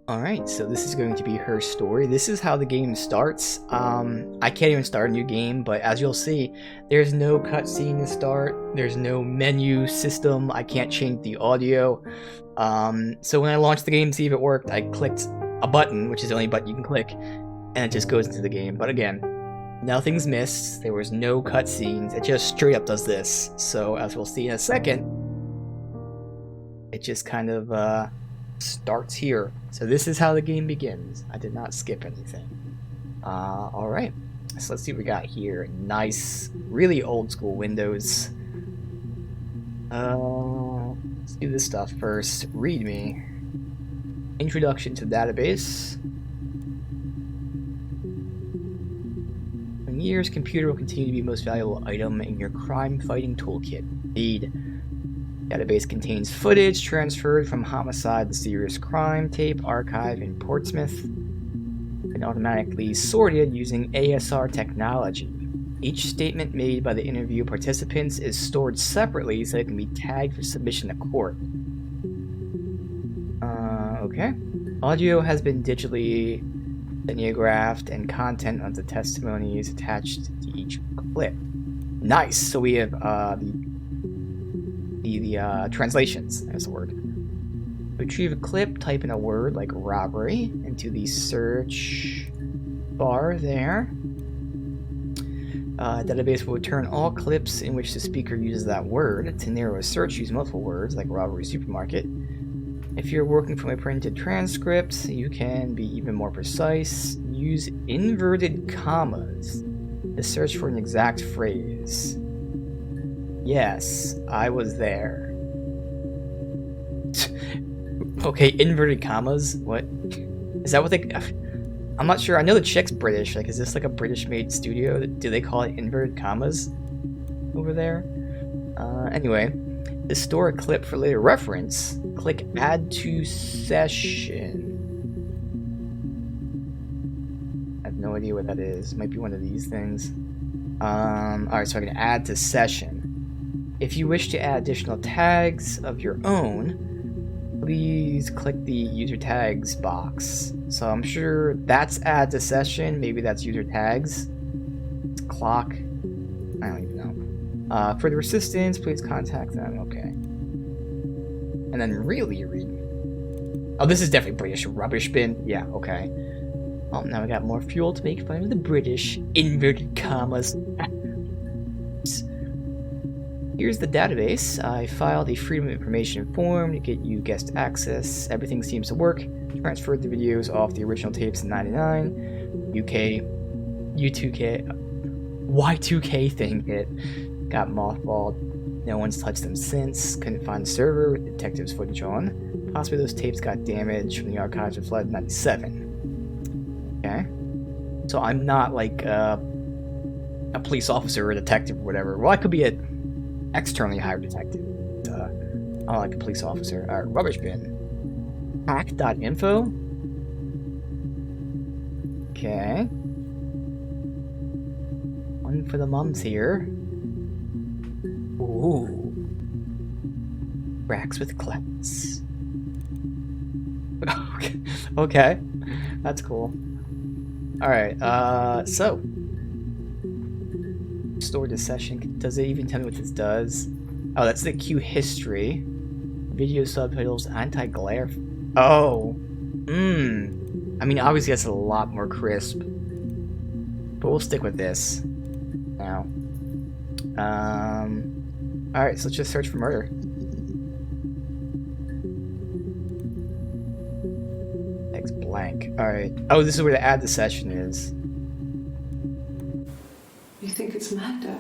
Alright, so this is going to be her story. This is how the game starts. I can't even start a new game, but as you'll see, there's no cutscene to start. There's no menu system. I can't change the audio. So when I launched the game to see if it worked, I clicked a button, which is the only button you can click, and it just goes into the game. But again, nothing's missed. There was no cutscenes. It just straight up does this. So as we'll see in a second, it just kind of starts here. So this is how the game begins. I did not skip anything. Alright, so let's see what we got here. Nice, really old school windows. Let's do this stuff first. README. Introduction to the database. In years, computer will continue to be the most valuable item in your crime fighting toolkit. Indeed. Database contains footage transferred from homicide to serious crime tape archive in Portsmouth and automatically sorted using ASR technology. Each statement made by the interview participants is stored separately so it can be tagged for submission to court. Okay. Audio has been digitally mimeographed and content of the testimony is attached to each clip. Nice! So we have the translations, that's the word. Retrieve a clip, type in a word like robbery into the search bar there. Database will return all clips in which the speaker uses that word. To narrow a search, use multiple words like robbery supermarket. If you're working from a printed transcript, you can be even more precise. Use inverted commas to search for an exact phrase. Yes, I was there. Okay, inverted commas? What? Is that what they... I'm not sure. I know the chick's British. Like, is this like a British-made studio? Do they call it inverted commas over there? Anyway, to store a clip for later reference, click Add to Session. I have no idea what that is. Might be one of these things. Alright, so I'm going to Add to Session. If you wish to add additional tags of your own, please click the user tags box. So I'm sure that's add to session. Maybe that's user tags. It's clock. I don't even know. Further assistance, please contact them. Okay. And then really read. Oh, this is definitely British rubbish bin. Yeah, okay. Oh, now we got more fuel to make fun of the British. Inverted commas. Here's the database. I filed a Freedom of Information form to get you guest access. Everything seems to work. Transferred the videos off the original tapes in '99. Y2K thing hit. Got mothballed. No one's touched them since. Couldn't find the server with detectives footage on. Possibly those tapes got damaged from the archives of flood in '97. Okay. So I'm not like a police officer or a detective or whatever. Well, I could be a externally hired detective. I'm not like a police officer. Alright, rubbish bin. Hack.info. Okay. One for the mums here. Ooh. Racks with clefts. Okay. That's cool. Alright, so store the session. Does it even tell me what this does? Oh, that's the queue history. Video subtitles, anti-glare. Oh. I mean, obviously that's a lot more crisp. But we'll stick with this now. Alright, so let's just search for murder. X blank. Alright. Oh, this is where the add the session is. You think it's murder?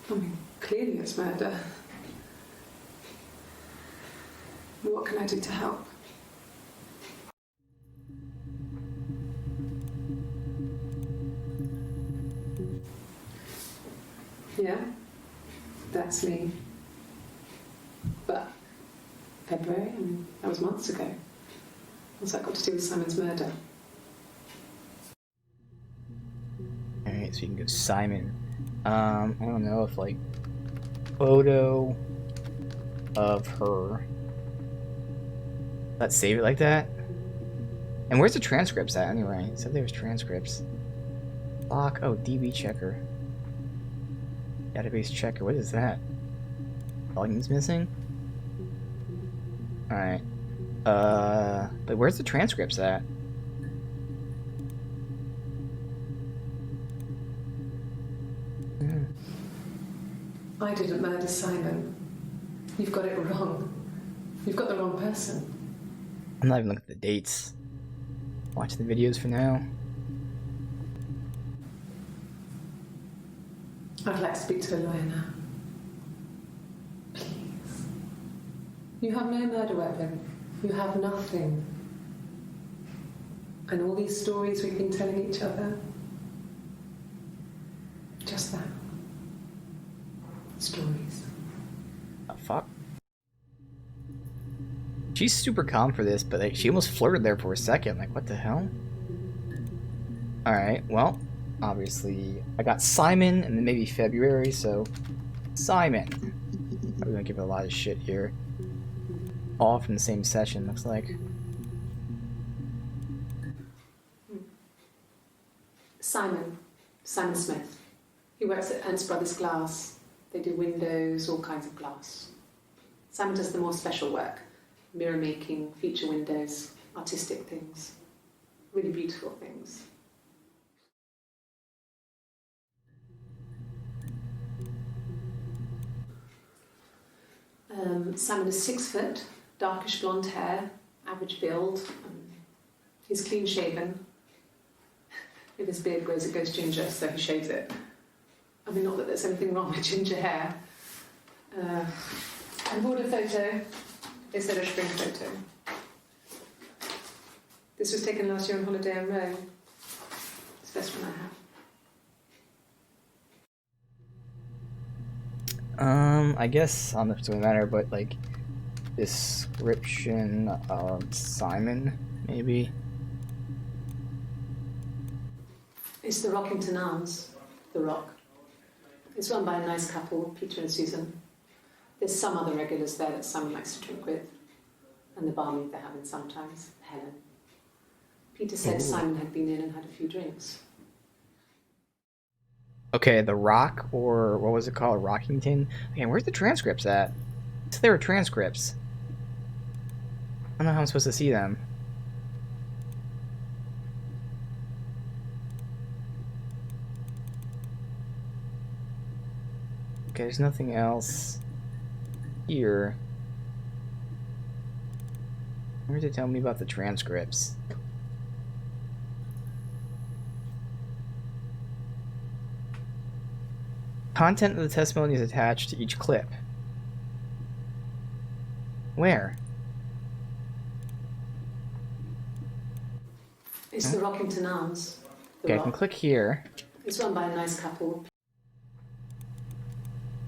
I mean, clearly it's murder. What can I do to help? Yeah, that's me. But February, I mean, that was months ago. What's that got to do with Simon's murder? Alright, so you can go Simon. I don't know if like photo of her Let's save it like that. And where's the transcripts at anyway? It said there was transcripts. Lock. Oh, DB checker. Database checker. What is that? Volume's missing? Alright. But where's the transcripts at? I didn't murder Simon. You've got it wrong. You've got the wrong person. I'm not even looking at the dates. Watching the videos for now. I'd like to speak to a lawyer now. Please. You have no murder weapon. You have nothing. And all these stories we've been telling each other. Just that. Stories. Oh, fuck. She's super calm for this, but like, she almost flirted there for a second. Like, what the hell? Alright, well, obviously, I got Simon and then maybe February, so Simon. I'm gonna give it a lot of shit here. All from the same session, looks like. Simon Smith. He works at Ernst Brothers Glass. They do windows, all kinds of glass. Simon does the more special work. Mirror making, feature windows, artistic things. Really beautiful things. Simon is 6 foot, darkish blonde hair, average build. He's clean shaven. If his beard grows, it goes ginger, so he shaves it. I mean, not that there's anything wrong with ginger hair. I bought a photo instead of spring photo. This was taken last year on holiday in Rome. It's the best one I have. I guess I don't know if it's gonna matter, but like description of Simon, maybe. It's the Rockington Arms, The Rock. It's run by a nice couple, Peter and Susan. There's some other regulars there that Simon likes to drink with, and the barmaid they're having sometimes, Helen. Peter said Simon had been in and had a few drinks. Okay, The Rock, or what was it called? Rockington? Okay, where's the transcripts at? So there were transcripts. I don't know how I'm supposed to see them. Okay, there's nothing else here. Where did it tell me about the transcripts? Content of the testimony is attached to each clip. Where? It's the Rockington Arms. The Okay, Rock. I can click here. It's run by a nice couple.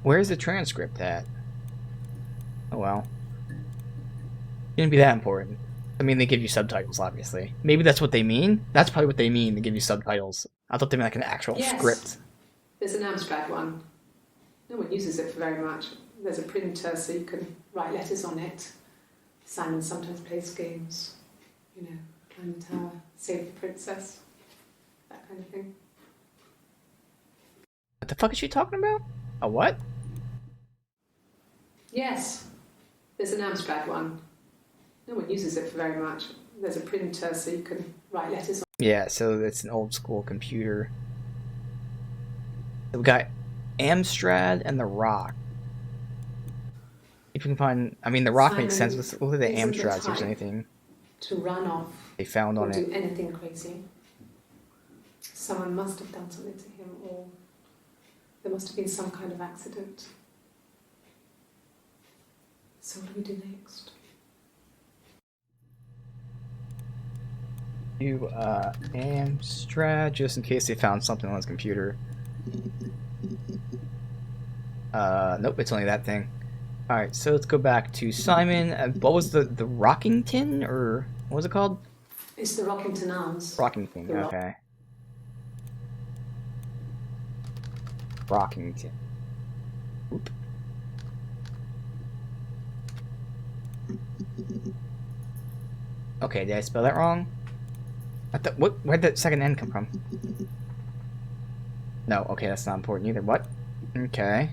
Where's the transcript at? Oh well. Shouldn't be that important. I mean, they give you subtitles, obviously. Maybe that's what they mean? That's probably what they mean, they give you subtitles. I thought they meant like an actual script. There's an Amstrad one. No one uses it for very much. There's a printer so you can write letters on it. Simon sometimes plays games. You know, climb the tower, save the princess. That kind of thing. What the fuck is she talking about? A what? Yes, there's an Amstrad one. No one uses it for very much. There's a printer so you can write letters on. Yeah, so it's an old school computer. So we got Amstrad and The Rock. If you can find, I mean, The Rock makes sense. Let's look at the Amstrad, see if there's anything to run off they found or on do it. anything crazy. Someone must have done something to him, or there must have been some kind of accident. So what do we do next? Do Amstrad, just in case they found something on his computer. Nope, it's only that thing. Alright, so let's go back to Simon. What was the Rockington, or what was it called? It's the Rockington Arms. Rockington, The Rock. okay. Rockington. Oop. Okay, did I spell that wrong? Where'd the second N come from? No, okay, that's not important either. What? Okay.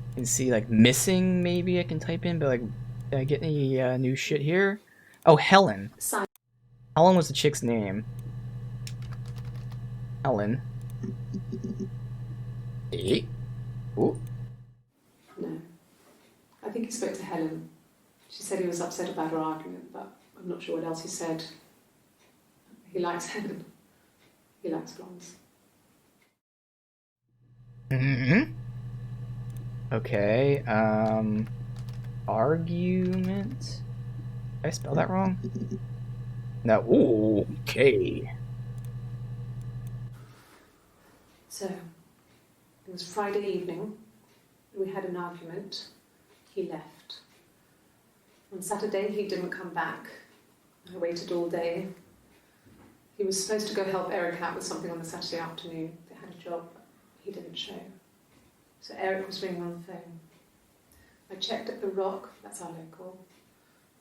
You can see, like, missing, maybe I can type in, but, like, did I get any new shit here? Oh, Helen. Simon. Helen was the chick's name. Helen. Eh? Ooh. No. I think he spoke to Helen. She said he was upset about her argument, but I'm not sure what else he said. He likes Helen. He likes blondes. Mm-hmm. Okay, argument? Did I spell that wrong? No, ooh, okay. So, it was Friday evening. We had an argument. He left. On Saturday, he didn't come back. I waited all day. He was supposed to go help Eric out with something on the Saturday afternoon. They had a job, but he didn't show. So Eric was ringing on the phone. I checked at the Rock, that's our local.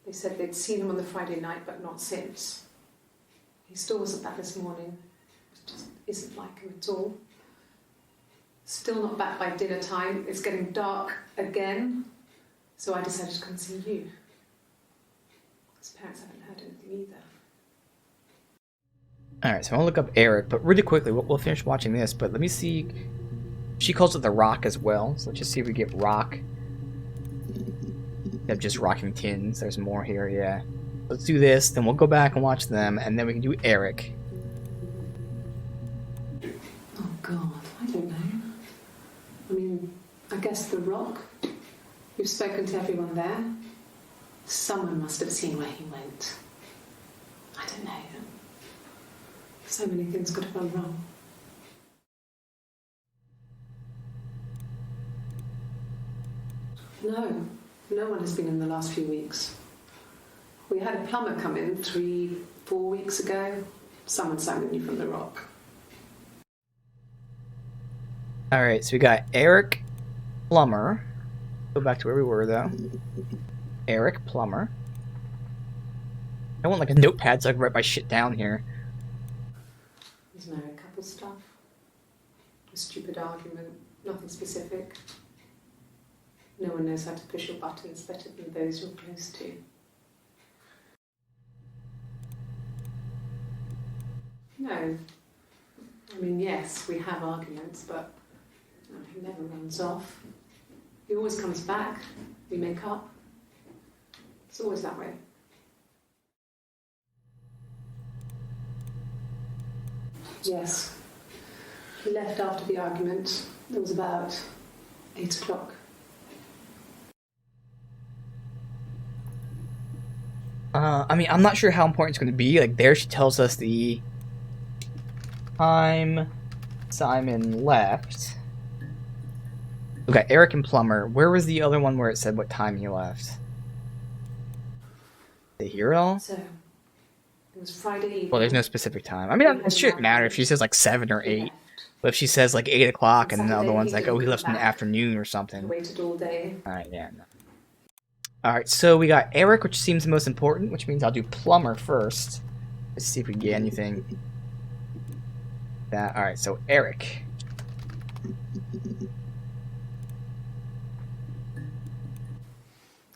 They said they'd seen him on the Friday night, but not since. He still wasn't back this morning. It just isn't like him at all. Still not back by dinner time. It's getting dark again. So I decided to come and see you. His parents haven't heard anything either. Alright, so I want to look up Eric, but really quickly, we'll finish watching this, but let me see. She calls it the Rock as well, so let's just see if we get Rock. Instead of just rocking tins, there's more here, yeah. Let's do this, then we'll go back and watch them, and then we can do Eric. Oh God, I don't know. I mean, I guess the Rock. You've spoken to everyone there. Someone must have seen where he went. I don't know. So many things could have gone wrong. No one has been in the last few weeks. We had a plumber come in 3-4 weeks ago. Someone summoned you from the Rock. Alright, so we got Eric Plummer. Go back to where we were, though. Eric Plummer. I want like a notepad so I can write my shit down here. There's married couple stuff. A stupid argument, nothing specific. No one knows how to push your buttons better than those you're close to. No. I mean, yes, we have arguments, but he never runs off. He always comes back. We make up. It's always that way. Yes. He left after the argument. It was about 8 o'clock. I mean, I'm not sure how important it's going to be. Like, there she tells us the time Simon left. We got Eric and Plummer. Where was the other one where it said what time he left? Did you hear it all? So, it was Friday evening. Well, there's no specific time. I mean, it shouldn't matter if she says like 7 or 8. But if she says like 8 o'clock and the other one's like, oh, he left in the afternoon or I something. waited all day. Alright, yeah, no. Alright, so we got Eric, which seems the most important, which means I'll do Plumber first. Let's see if we can get anything. Alright, so Eric.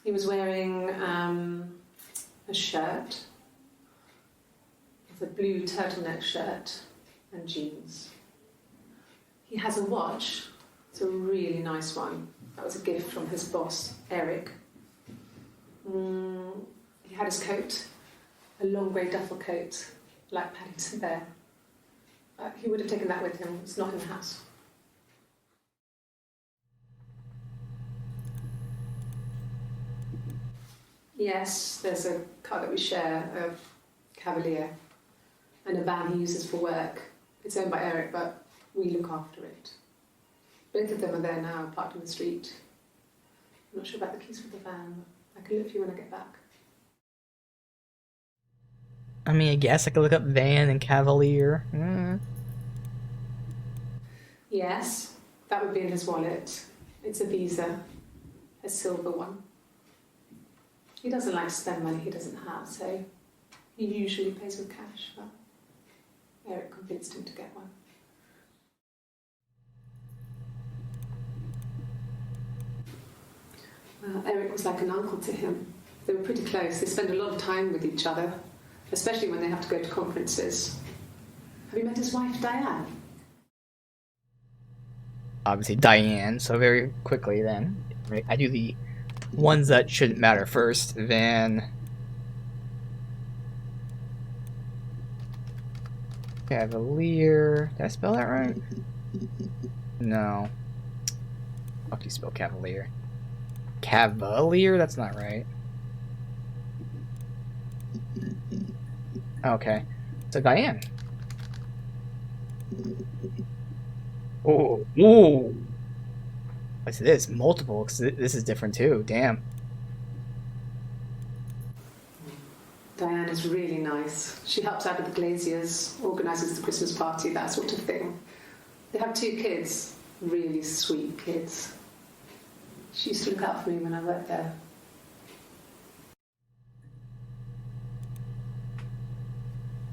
He was wearing a shirt, with a blue turtleneck shirt and jeans. He has a watch. It's a really nice one. That was a gift from his boss, Eric. He had his coat, a long grey duffel coat, like Paddington Bear. He would have taken that with him. It's not in the house. Yes, there's a car that we share, a Cavalier, and a van he uses for work. It's owned by Eric, but we look after it. Both of them are there now, parked in the street. I'm not sure about the keys for the van. I can look for you when I get back. I mean, I guess I could look up van and Cavalier. Yes, that would be in his wallet. It's a Visa, a silver one. He doesn't like to spend money he doesn't have, so he usually pays with cash, but Eric convinced him to get one. Well, Eric was like an uncle to him. They were pretty close. They spent a lot of time with each other, especially when they have to go to conferences. Have you met his wife, Diane? Obviously Diane, so very quickly then. Right? I do the ones that shouldn't matter first. Van Cavalier. Did I spell that right? No. How do you spell Cavalier? Cavalier? That's not right. Okay. So Diane. Oh, ooh. What's this? Multiple. 'Cause this is different too. Damn. Diane is really nice. She helps out with the Glaziers, organises the Christmas party, that sort of thing. They have 2 kids, really sweet kids. She used to look out for me when I worked there.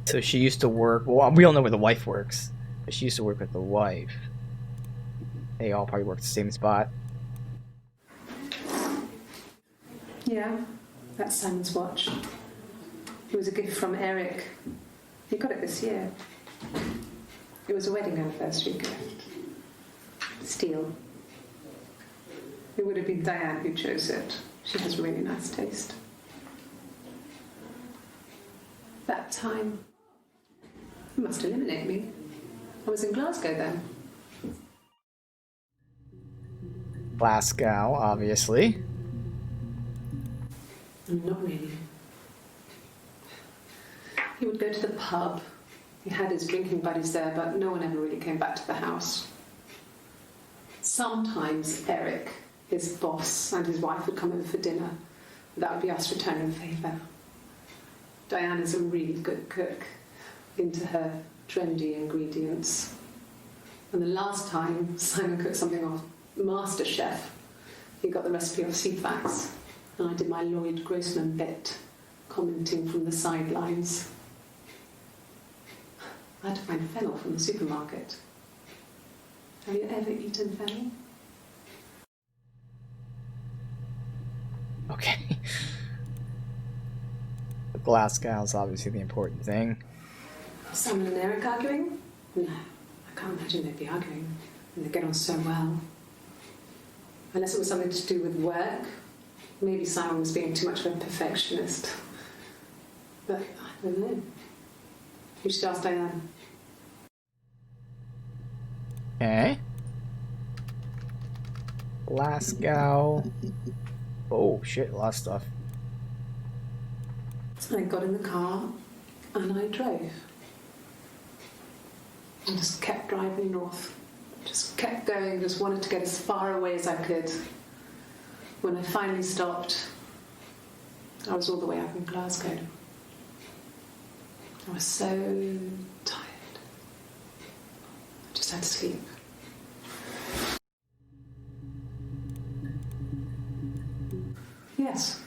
So she used to work. Well, we don't know where the wife works, but she used to work with the wife. They all probably work at the same spot. Yeah, that's Simon's watch. It was a gift from Eric. He got it this year. It was a wedding anniversary gift. Steel. It would have been Diane who chose it. She has really nice taste. That time, you must eliminate me. I was in Glasgow then. Glasgow, obviously. Not really. He would go to the pub. He had his drinking buddies there, but no one ever really came back to the house. Sometimes Eric, his boss, and his wife would come over for dinner. That would be us returning the favour. Diane is a really good cook, into her trendy ingredients. And the last time Simon cooked something off MasterChef, he got the recipe off CFAX, and I did my Lloyd Grossman bit, commenting from the sidelines. I had to find fennel from the supermarket. Have you ever eaten fennel? Okay. Glasgow's obviously the important thing. Simon and Eric arguing? No, I can't imagine they'd be arguing. And they get on so well. Unless it was something to do with work. Maybe Simon was being too much of a perfectionist. But I don't know. You should ask Diane. Okay. Glasgow. Oh shit, a lot of stuff. I got in the car and I drove. I just kept driving north. Just kept going, just wanted to get as far away as I could. When I finally stopped, I was all the way up in Glasgow. I was so tired. I just had to sleep. Yes.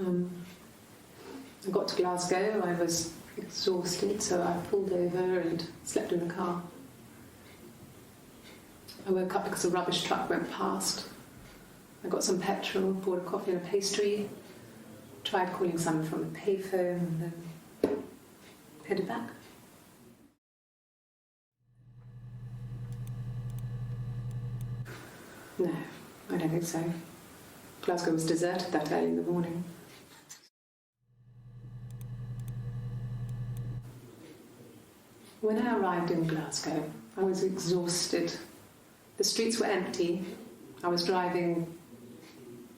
I got to Glasgow, I was exhausted, so I pulled over and slept in the car. I woke up because a rubbish truck went past. I got some petrol, bought a coffee and a pastry, tried calling someone from the payphone, and then headed back. No, I don't think so. Glasgow was deserted that early in the morning. When I arrived in Glasgow, I was exhausted. The streets were empty. I was driving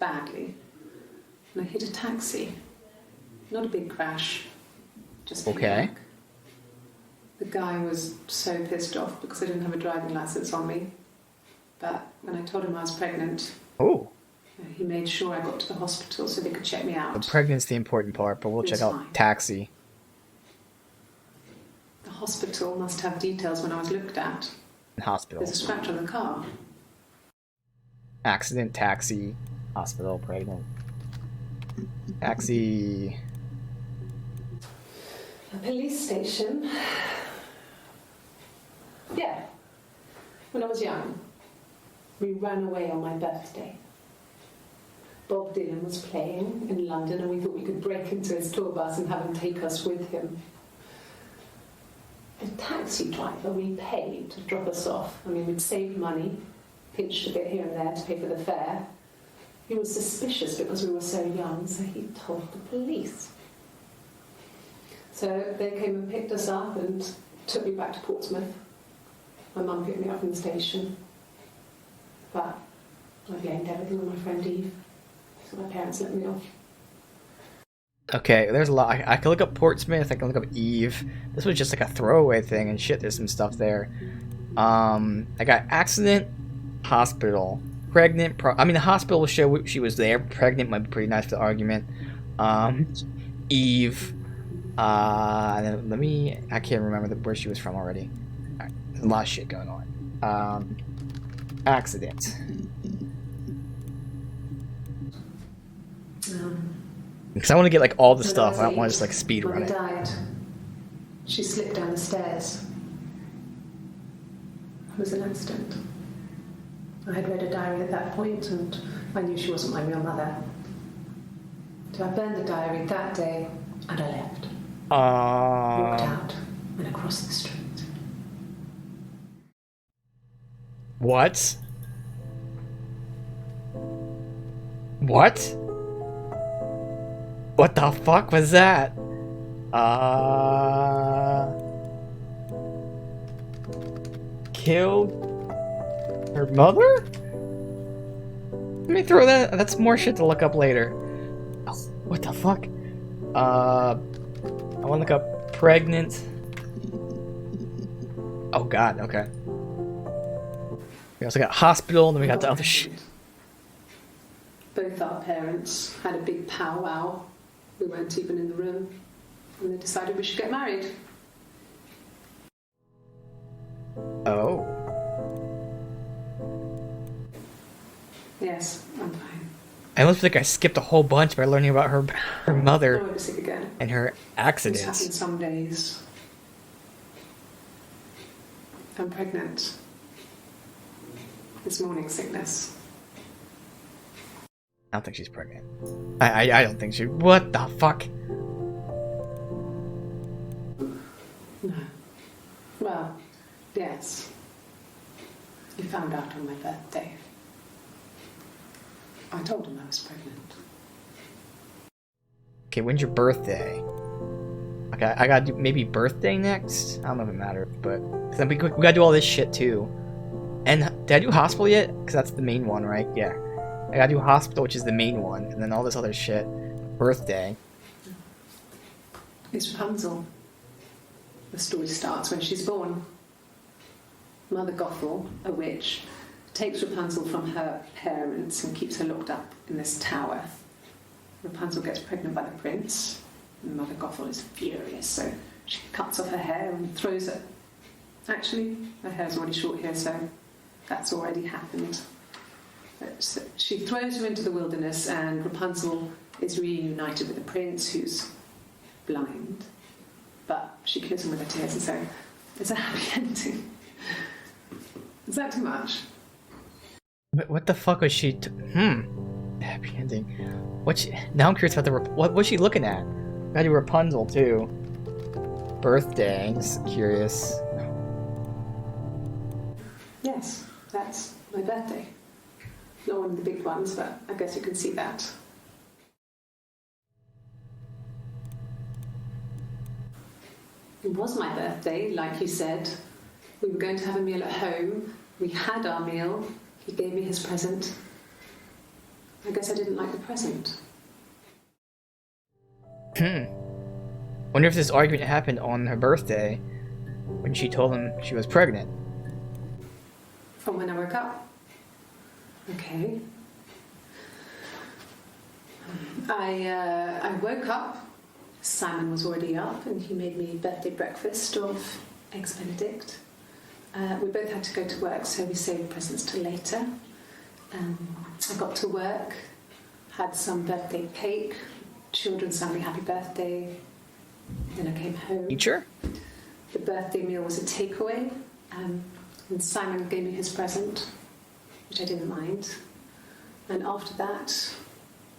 badly. And I hit a taxi. Not a big crash, just Okay. feedback. The guy was so pissed off because I didn't have a driving license on me. But when I told him I was pregnant, Oh, he made sure I got to the hospital so they could check me the out. pregnant's the important part, but we'll It's check out fine. taxi. The hospital must have details when I was looked at. Hospital. There's a scratch on the car. Accident, taxi, hospital, pregnant. Taxi. A police station. Yeah. When I was young, we ran away on my birthday. Bob Dylan was playing in London and we thought we could break into his tour bus and have him take us with him. The taxi driver we paid to drop us off. I mean, we'd saved money, pinched a bit here and there to pay for the fare. He was suspicious because we were so young, so he told the police. So they came and picked us up and took me back to Portsmouth. My mum picked me up from the station. But I blamed everything on my friend Eve. So my parents let me off. Okay, there's a lot. I can look up Portsmouth, I can look up Eve. This was just like a throwaway thing and shit, there's some stuff there. I got accident, hospital, pregnant. I mean, the hospital will show she was there. Pregnant might be pretty nice for the argument. Eve. And then I can't remember where she was from already. Alright, there's a lot of shit going on. Accident. Because I want to get like all the stuff. I don't want to just like speed run it. Died. She slipped down the stairs. It was an accident. I had read a diary at that point and I knew she wasn't my real mother. So I burned the diary that day and I left. Walked out and across the street. What? What? What the fuck was that? Killed her mother? Let me throw that. That's more shit to look up later. Oh, what the fuck? I want to look up pregnant. Oh god, okay. We also got hospital, and then we got the other shit. Both our parents had a big powwow. We weren't even in the room. And they decided we should get married. Oh. Yes, I'm fine. I almost think I skipped a whole bunch by learning about her I mother won't be sick again. and her This accidents. happens some days. I'm pregnant. It's morning sickness. I don't think she's pregnant. I don't think she. What the fuck? No. Well, yes. He found out on my birthday. I told him I was pregnant. Okay, when's your birthday? Okay, I gotta do maybe birthday next? I don't know if it matters, but cause then we gotta do all this shit too. And did I do hospital yet? Because that's the main one, right? Yeah. I gotta do hospital, which is the main one, and then all this other shit. Birthday. It's Rapunzel. The story starts when she's born. Mother Gothel, a witch, takes Rapunzel from her parents and keeps her locked up in this tower. Rapunzel gets pregnant by the prince, and Mother Gothel is furious, so she cuts off her hair and throws it. Actually, her hair's already short here, so that's already happened. So she throws her into the wilderness, and Rapunzel is reunited with the prince, who's blind. But she kills him with her tears, and so it's a happy ending. Is that too much? What the fuck was she? Happy ending. Now I'm curious about what was she looking at? Gotta do Rapunzel too. Birthday. Just curious. Yes, that's my birthday. Not one of the big ones, but I guess you can see that. It was my birthday, like you said. We were going to have a meal at home. We had our meal. He gave me his present. I guess I didn't like the present. Wonder if this argument happened on her birthday when she told him she was pregnant. From when I woke up. Okay. I woke up. Simon was already up, and he made me birthday breakfast of eggs Benedict. We both had to go to work, so we saved presents till later. I got to work, had some birthday cake, children sang me happy birthday. Then I came home. Teacher? The birthday meal was a takeaway, and Simon gave me his present, which I didn't mind. And after that,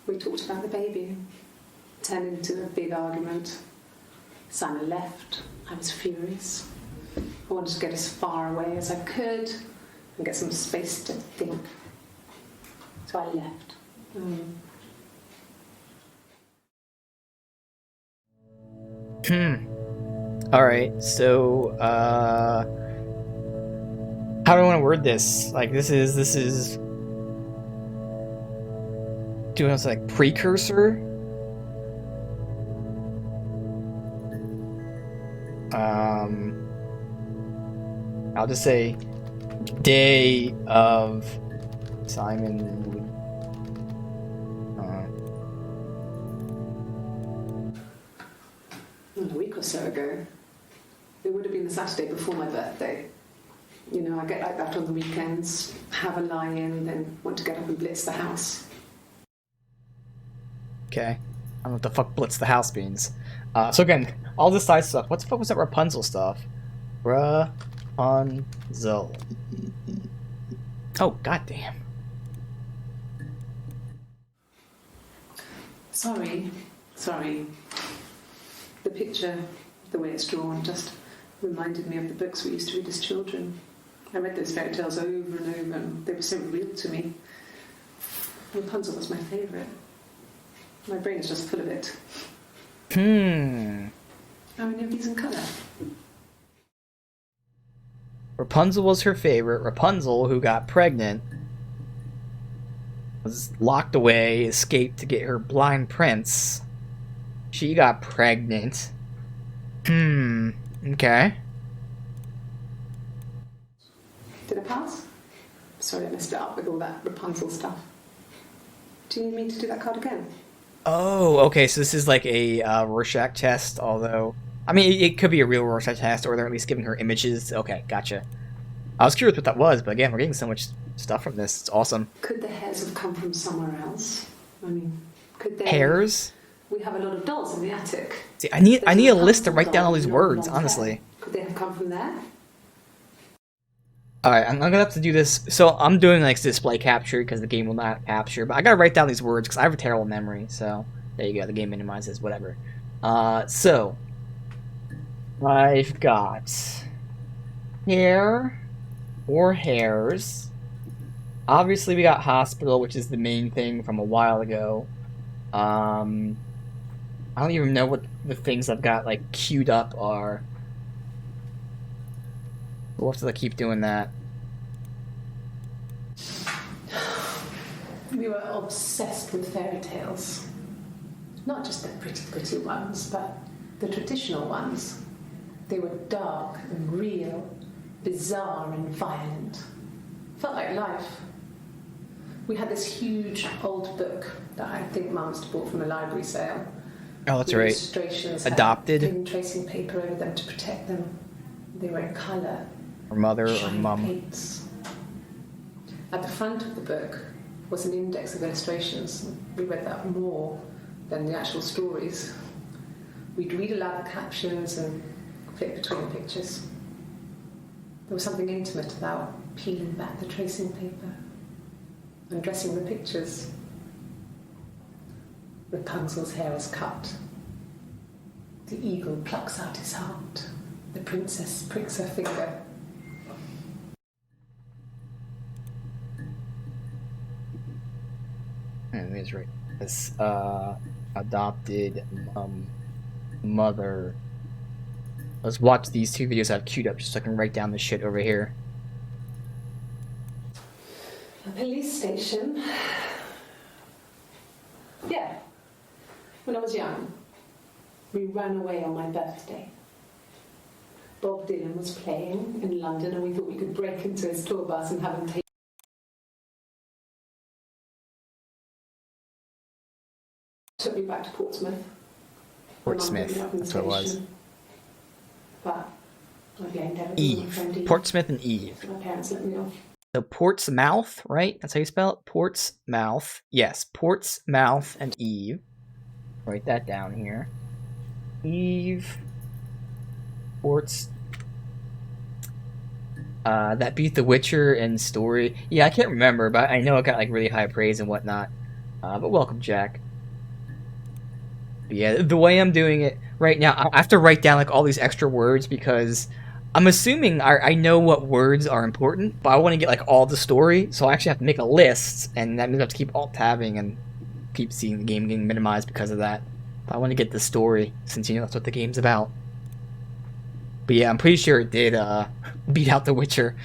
we talked about the baby. Turned into a big argument. Simon left. I was furious. I wanted to get as far away as I could and get some space to think. So I left. Alright, so, how do I want to word this? Like, this is... doing this, like, precursor? I'll just say day of Simon a week or so ago. It would have been the Saturday before my birthday. You know, I get like that on the weekends, have a lie-in, then want to get up and blitz the house. Okay. I don't know what the fuck blitz the house means. So again, all this side stuff. What the fuck was that Rapunzel stuff? Rapunzel. Oh, goddamn. Sorry. The picture, the way it's drawn, just reminded me of the books we used to read as children. I read those fairy tales over and over, and they were so real to me. Rapunzel was my favourite. My brain is just full of it. How many of these in colour? Rapunzel was her favorite. Rapunzel, who got pregnant, was locked away, escaped to get her blind prince. She got pregnant. Okay. Did I pass? Sorry, I messed it up with all that Rapunzel stuff. Do you need me to do that card again? Oh, okay, so this is like a Rorschach test, although... I mean, it could be a real Rorschach test, or they're at least giving her images. Okay, gotcha. I was curious what that was, but again, we're getting so much stuff from this. It's awesome. Could the hairs have come from somewhere else? I mean, could they... Hairs? We have a lot of dolls in the attic. See, I need a list to write down all these words, honestly. Could they have come from there? Alright, I'm gonna have to do this. So I'm doing like display capture because the game will not capture, but I gotta write down these words because I have a terrible memory. So there you go, the game minimizes, whatever. So I've got hair or hairs. Obviously we got hospital, which is the main thing from a while ago. I don't even know what the things I've got like queued up are. We'll have to like, keep doing that. We were obsessed with fairy tales. Not just the pretty ones, but the traditional ones. They were dark and real, bizarre and violent. Felt like life. We had this huge old book that I think Mum must have bought from a library sale. Oh, that's the right. Illustrations Adopted. Had thin tracing paper over them to protect them. They were in colour. Or mother or Shiny mum. paints. At the front of the book was an index of illustrations. We read that more than the actual stories. We'd read aloud the captions and flip between the pictures. There was something intimate about peeling back the tracing paper, undressing the pictures. Rapunzel's hair is cut. The eagle plucks out his heart. The princess pricks her finger. It's right. This adopted mother. Let's watch these two videos I've queued up just so I can write down the shit over here. A police station. Yeah. When I was young, we ran away on my birthday. Bob Dylan was playing in London and we thought we could break into his tour bus and have him take. Took me back to Portsmouth. Portsmouth, that's what it was. But I blamed everything on my Eve. friend Eve. Portsmouth and Eve. My parents let me off. So Portsmouth, right? That's how you spell it? Portsmouth. Yes, Portsmouth and Eve. Write that down here. Eve. Ports. That beat The Witcher and story. Yeah, I can't remember, but I know it got like really high praise and whatnot. But welcome, Jack. But yeah, the way I'm doing it right now, I have to write down like all these extra words because I'm assuming I know what words are important, but I want to get like all the story, so I actually have to make a list, and that means I have to keep alt-tabbing and keep seeing the game getting minimized because of that. But I want to get the story, since you know that's what the game's about. But yeah, I'm pretty sure it did beat out The Witcher.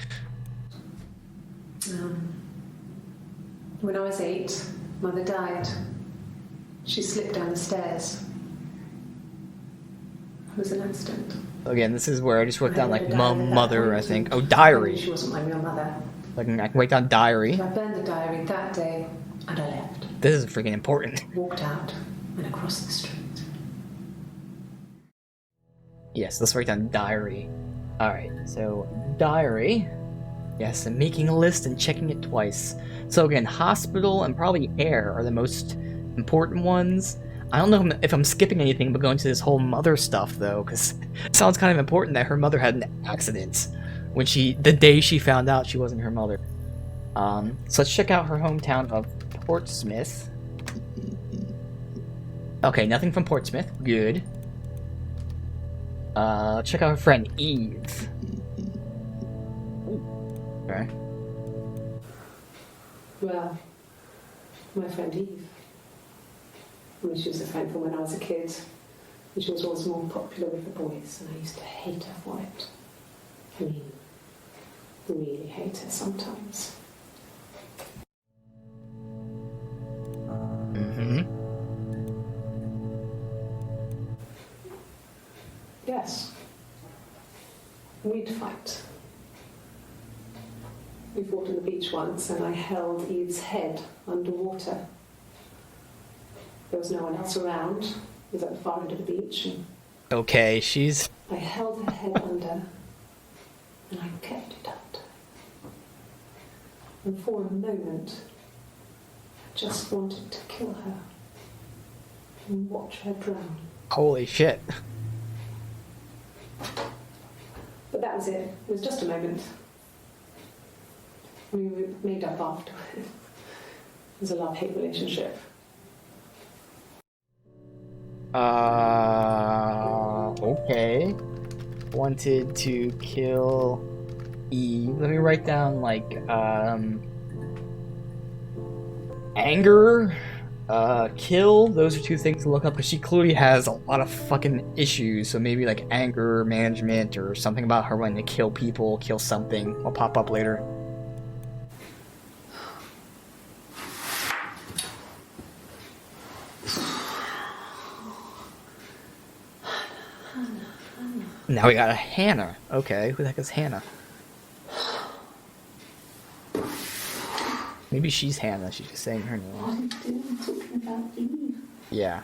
When I was 8, Mother died. She slipped down the stairs. It was an accident. Again, this is where I just wrote down like I mum, mother, I think. Oh, I knew diary. she wasn't my real mother. Like I can write down diary. So I burned the diary that day, and I left. This is freaking important. Walked out and across the street. Yes, let's write down diary. Alright, so diary. Yes, and making a list and checking it twice. So again, hospital and probably air are the most important ones. I don't know if I'm skipping anything but going to this whole mother stuff though, because it sounds kind of important that her mother had an accident when the day she found out she wasn't her mother. So let's check out her hometown of Portsmouth. Okay, nothing from Portsmouth. Good. Check out her friend Eve. Ooh. Okay. Well, my friend Eve. I mean, she was a friend from when I was a kid. And she was always more popular with the boys, and I used to hate her for it. I mean, really hate her sometimes. Yes. We'd fight. We fought on the beach once, and I held Eve's head underwater. There was no one else around. It was at the far end of the beach. And Okay, she's... I held her head under, and I kept it under. And for a moment, I just wanted to kill her and watch her drown. Holy shit. But that was it. It was just a moment. We made up after. It was a love-hate relationship. Okay. Wanted to kill Eve. Let me write down, like, anger, kill. Those are two things to look up, because she clearly has a lot of fucking issues, so maybe, like, anger management or something about her wanting to kill people, kill something will pop up later. Now we got a Hannah. Okay, who the heck is Hannah? Maybe she's Hannah. She's just saying her name. What are you doing talking about Eve? Yeah.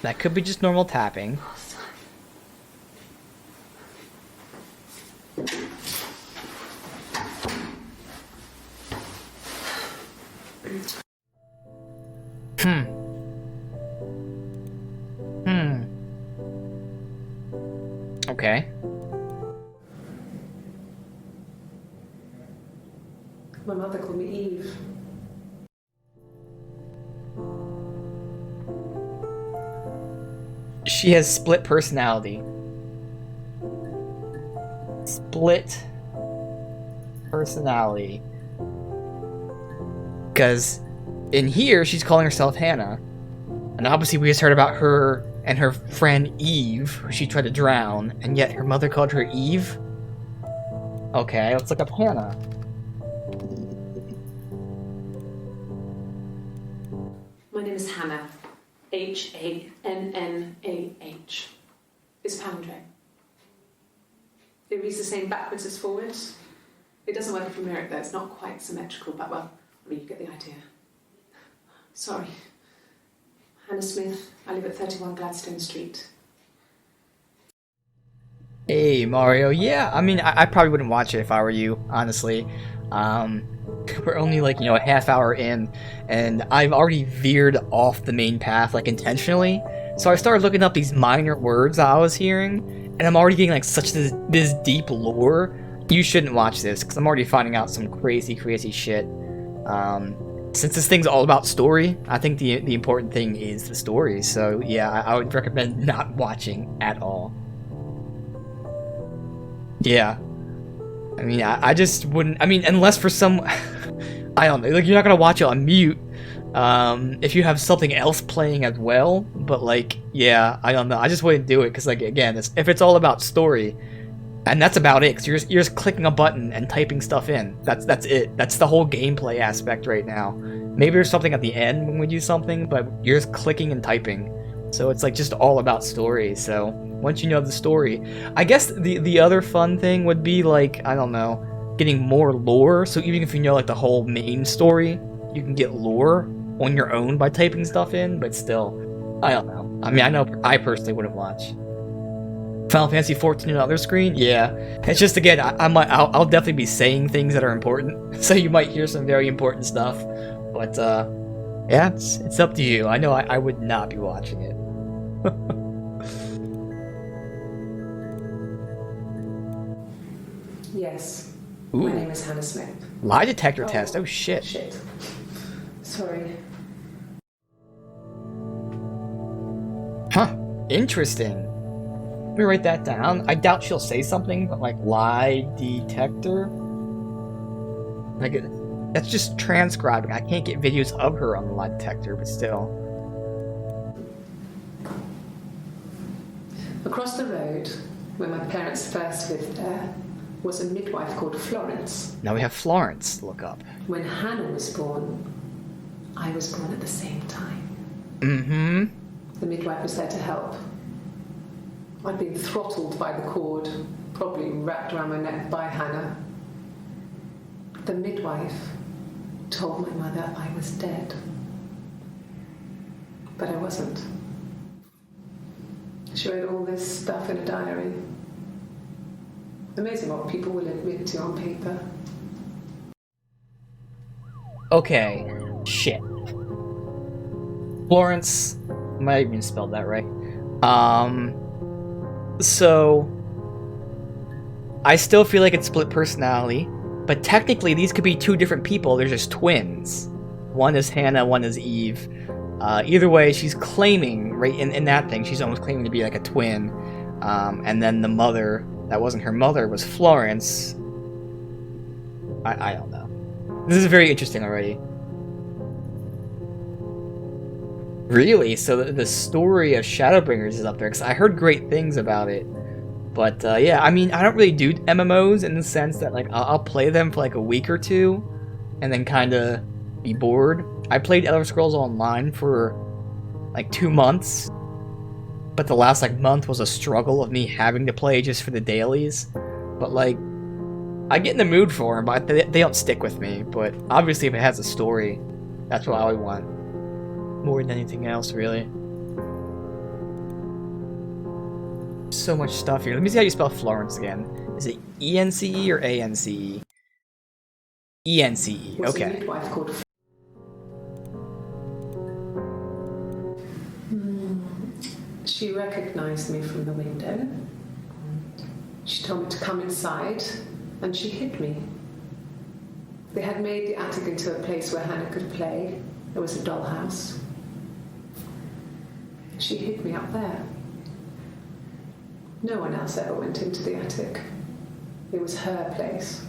That could be just normal tapping. Okay. My mother called me Eve. She has split personality. Split personality. Because in here, she's calling herself Hannah. And obviously we just heard about her and her friend Eve, who she tried to drown, and yet her mother called her Eve? Okay, let's look up Hannah. My name is Hannah. Hannah. It's Pandre. It reads the same backwards as forwards. It doesn't work if you mirror it though, it's not quite symmetrical, but well, I mean, you get the idea. Sorry. Hannah Smith, I live at 31 Gladstone Street. Hey Mario, yeah, I mean, I probably wouldn't watch it if I were you, honestly. We're only like, a half hour in, and I've already veered off the main path, like intentionally. So I started looking up these minor words I was hearing, and I'm already getting like such this deep lore. You shouldn't watch this, because I'm already finding out some crazy, crazy shit. Since this thing's all about story, I think the important thing is the story. So yeah, I would recommend not watching at all. Yeah. I mean, I just wouldn't. I mean, unless for some, I don't know. Like, you're not gonna watch it on mute. If you have something else playing as well. But like, yeah, I don't know. I just wouldn't do it because, like, again, if it's all about story, and that's about it. Because you're just clicking a button and typing stuff in. That's it. That's the whole gameplay aspect right now. Maybe there's something at the end when we do something, but you're just clicking and typing. So it's like just all about story. So once you know the story, I guess the other fun thing would be like, I don't know, getting more lore. So even if you know like the whole main story, you can get lore on your own by typing stuff in. But still, I don't know. I mean, I know I personally wouldn't watch Final Fantasy 14 on the other screen. Yeah, it's just, again, I'll definitely be saying things that are important. So you might hear some very important stuff. But yeah, it's up to you. I know I would not be watching it. Yes. Ooh. My name is Hannah Smith. Lie detector test. Oh shit. Shit. Sorry. Huh. Interesting. Let me write that down. I doubt she'll say something, but like lie detector. Like that's just transcribing. I can't get videos of her on the lie detector, but still. Across the road, where my parents first lived there, was a midwife called Florence. Now we have Florence to look up. When Hannah was born, I was born at the same time. Mm-hmm. The midwife was there to help. I'd been throttled by the cord, probably wrapped around my neck by Hannah. The midwife told my mother I was dead. But I wasn't. She wrote all this stuff in a diary. Amazing what people will admit to on paper. Okay. Shit. Florence. I might even spelled that right. So I still feel like it's split personality, but technically these could be two different people. They're just twins. One is Hannah, one is Eve. Either way, she's claiming, right, in that thing, she's almost claiming to be like a twin. And then the mother, that wasn't her mother, was Florence. I don't know. This is very interesting already. Really? So the story of Shadowbringers is up there, because I heard great things about it. But yeah, I mean, I don't really do MMOs in the sense that like I'll play them for like a week or two, and then kind of be bored. I played Elder Scrolls Online for like 2 months, but the last like month was a struggle of me having to play just for the dailies. But like, I get in the mood for them, but they don't stick with me. But obviously, if it has a story, that's what I would want more than anything else, really. So much stuff here. Let me see how you spell Florence again. Is it E-N-C-E or A-N-C-E? E-N-C-E, okay. She recognized me from the window. She told me to come inside, and she hid me. They had made the attic into a place where Hannah could play. There was a dollhouse. She hid me up there. No one else ever went into the attic. It was her place.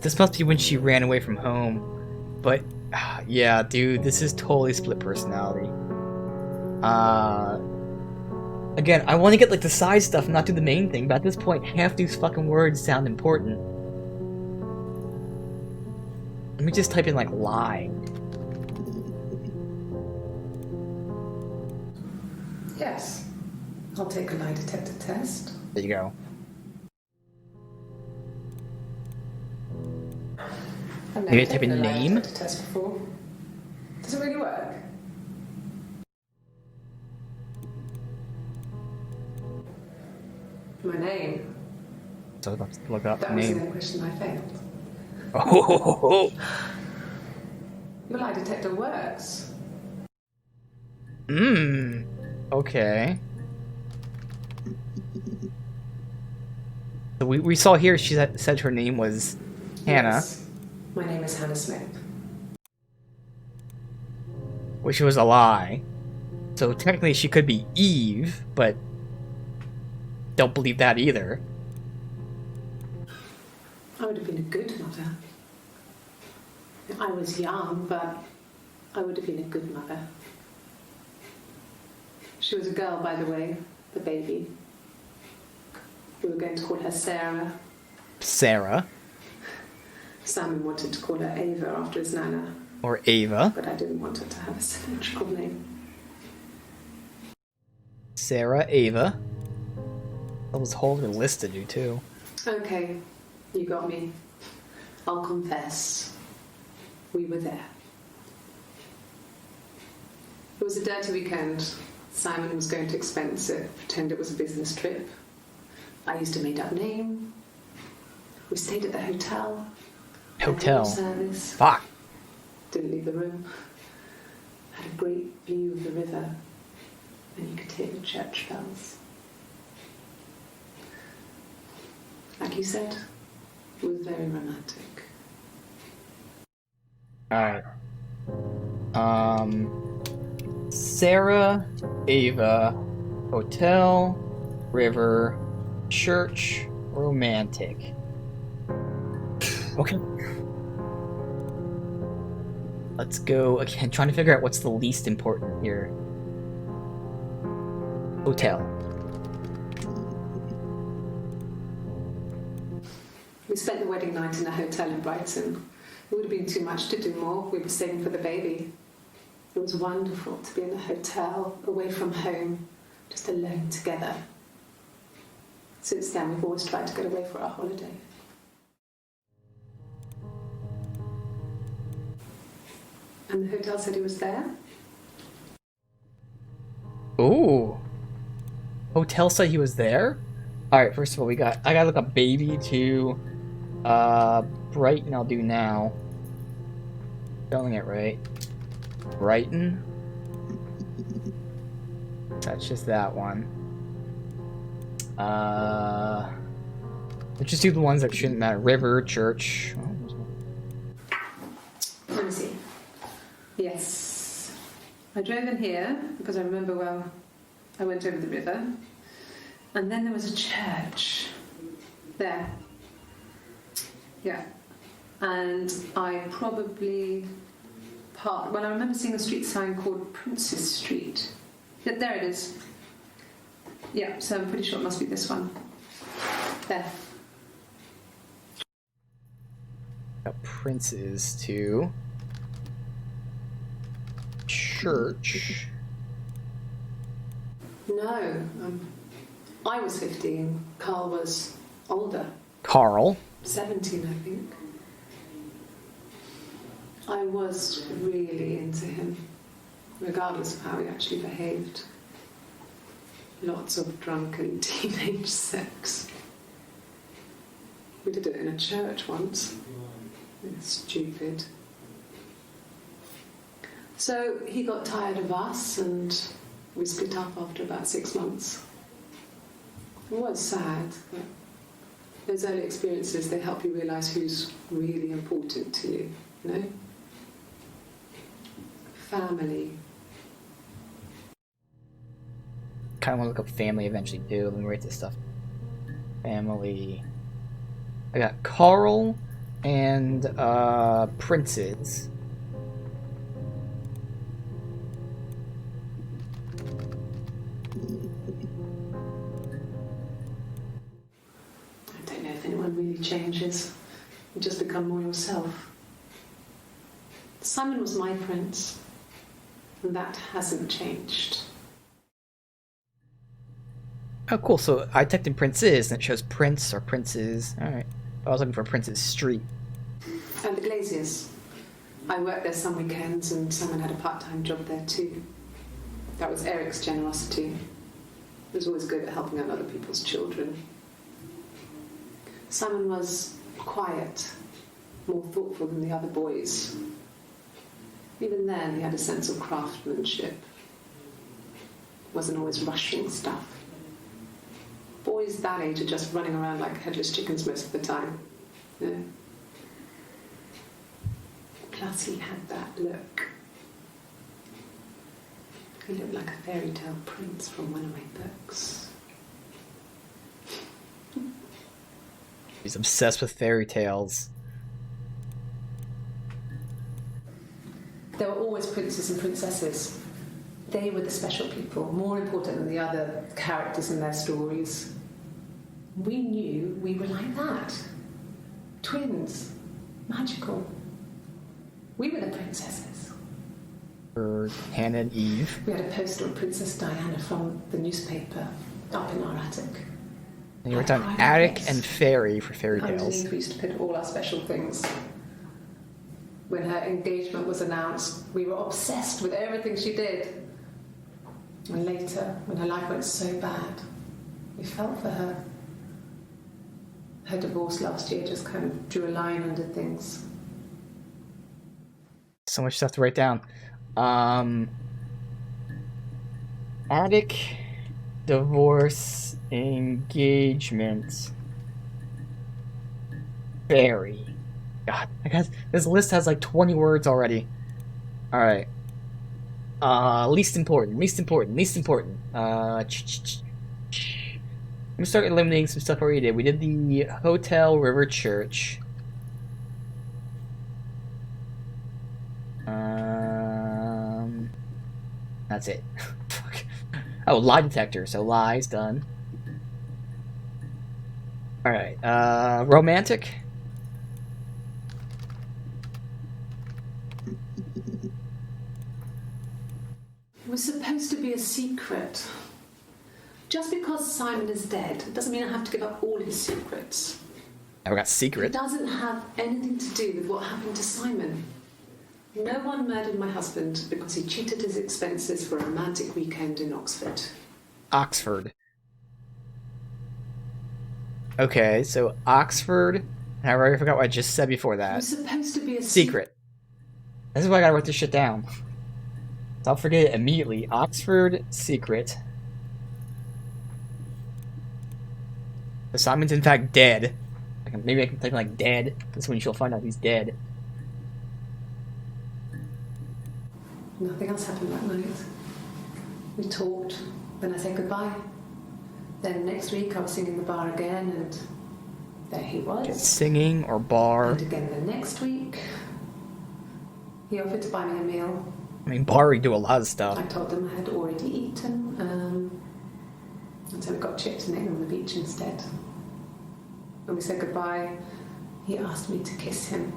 This must be when she ran away from home. But, yeah, dude, this is totally split personality. Again, I want to get, like, the side stuff, not do the main thing, but at this point, half these fucking words sound important. Let me just type in, like, lie. Yes. I'll take a lie detector test. There you go. I've Maybe never type in taken a lie name? detector test before. Does it really work? My name. So let's look up That was the name. only question I failed. Oh, Your lie detector works. okay. So we saw here she said her name was Hannah, Yes. My name is Hannah Smith. which was a lie. So technically she could be Eve, but don't believe that either. I would have been a good mother. I was young, but I would have been a good mother. She was a girl, by the way, the baby. We were going to call her Sarah. Sarah Simon wanted to call her Ava after his nana, or Ava. but I didn't want her to have a symmetrical name. Sarah, Ava. That was a whole list to do too. Okay, you got me. I'll confess. We were there. It was a dirty weekend. Simon was going to expense it, pretend it was a business trip. I used a made-up name. We stayed at the hotel. Hotel. Service. Fuck. Didn't leave the room. Had a great view of the river, and you could hear the church bells. Like you said, it was very romantic. Alright. Sarah, Ava, hotel, river, church, romantic. Okay. Let's go again, trying to figure out what's the least important here. Hotel. We spent the wedding night in a hotel in Brighton. It would have been too much to do more. We were saving for the baby. It was wonderful to be in a hotel, away from home, just alone together. Since then, we've always tried to get away for our holiday. And the hotel said he was there? Ooh. Hotel said he was there? Alright, first of all, I gotta look up baby to Brighton. I'll do now. Spelling it right. Brighton. That's just that one. Let's just do the ones that shouldn't matter. River, church. Let me see. Yes. I drove in here because I remember, well, I went over the river. And then there was a church there. Yeah. And I probably well, I remember seeing a street sign called Princess Street. Yeah, there it is. Yeah, so I'm pretty sure it must be this one. There. Got Prince's to church. No, I was 15. Carl was older. Carl. 17, I think. I was really into him, regardless of how he actually behaved. Lots of drunken teenage sex. We did it in a church once. It's stupid. So he got tired of us and we split up after about 6 months. It was sad, but those early experiences, they help you realise who's really important to you, you know? Family. Kind of want to look up family eventually too. Let me write this stuff. Family. I got Carl and Prince's. I don't know if anyone really changes. You just become more yourself. Simon was my prince, and that hasn't changed. Oh, cool. So I typed in Princes, and it shows Prince or Princes. All right. I was looking for Prince's Street. And the Glaziers. I worked there some weekends, and someone had a part-time job there too. That was Eric's generosity. He was always good at helping out other people's children. Simon was quiet, more thoughtful than the other boys. Even then, he had a sense of craftsmanship. Wasn't always rushing stuff. Boys that age are just running around like headless chickens most of the time. Yeah. Plus, he had that look. He looked like a fairy tale prince from one of my books. He's obsessed with fairy tales. There were always princes and princesses. They were the special people, more important than the other characters in their stories. We knew we were like that. Twins. Magical. We were the princesses. For Hannah and Eve. We had a poster of Princess Diana from the newspaper up in our attic. And you wrote down attic and fairy for fairy tales. Underneath, we used to put all our special things. When her engagement was announced, we were obsessed with everything she did. And later, when her life went so bad, we felt for her. Her divorce last year just kind of drew a line under things. So much stuff to write down. Attic, divorce, engagement, fairy. God, I guess this list has like 20 words already. Alright. Least important. Let me start eliminating some stuff we already did. We did the Hotel River Church. That's it. Fuck. Oh, lie detector. So lies done. Alright, romantic. It was supposed to be a secret. Just because Simon is dead doesn't mean I have to give up all his secrets. Never got It secret. doesn't have anything to do with what happened to Simon. No one murdered my husband because he cheated his expenses for a romantic weekend in Oxford. Oxford. Okay, so Oxford. And I already forgot what I just said before It that. was supposed to be a Secret. This is why I gotta write this shit down. So I'll forget it immediately. Oxford secret. So Simon's in fact dead. Maybe I can type like dead. That's when she'll find out he's dead. Nothing else happened that night. We talked, then I said goodbye. Then next week I was singing in the bar again, and there he was. Singing or bar. And again the next week, he offered to buy me a meal. I mean, bar we do a lot of I stuff. told him I had already eaten, and so we got chips and egg on the beach instead. When we said goodbye, he asked me to kiss him.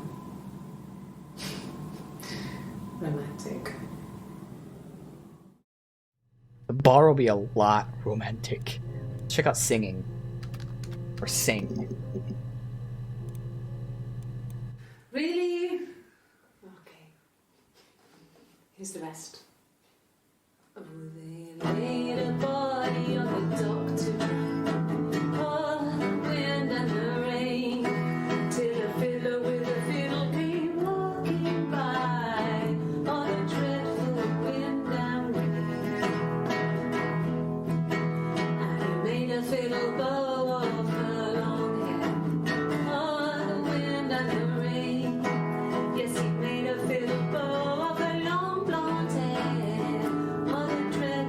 Romantic. The bar will be a lot romantic. Check out singing. Or sing. Really? Okay. Here's the rest. Oh, they laid a body on the dock tonight. Oh, the wind and the rain. Till a fiddler with a fiddle came walking by. On a dreadful wind and rain. And he made a fiddle bow of her long hair. On the wind and the rain. Yes, he made a fiddle bow of her long blonde hair. On a dreadful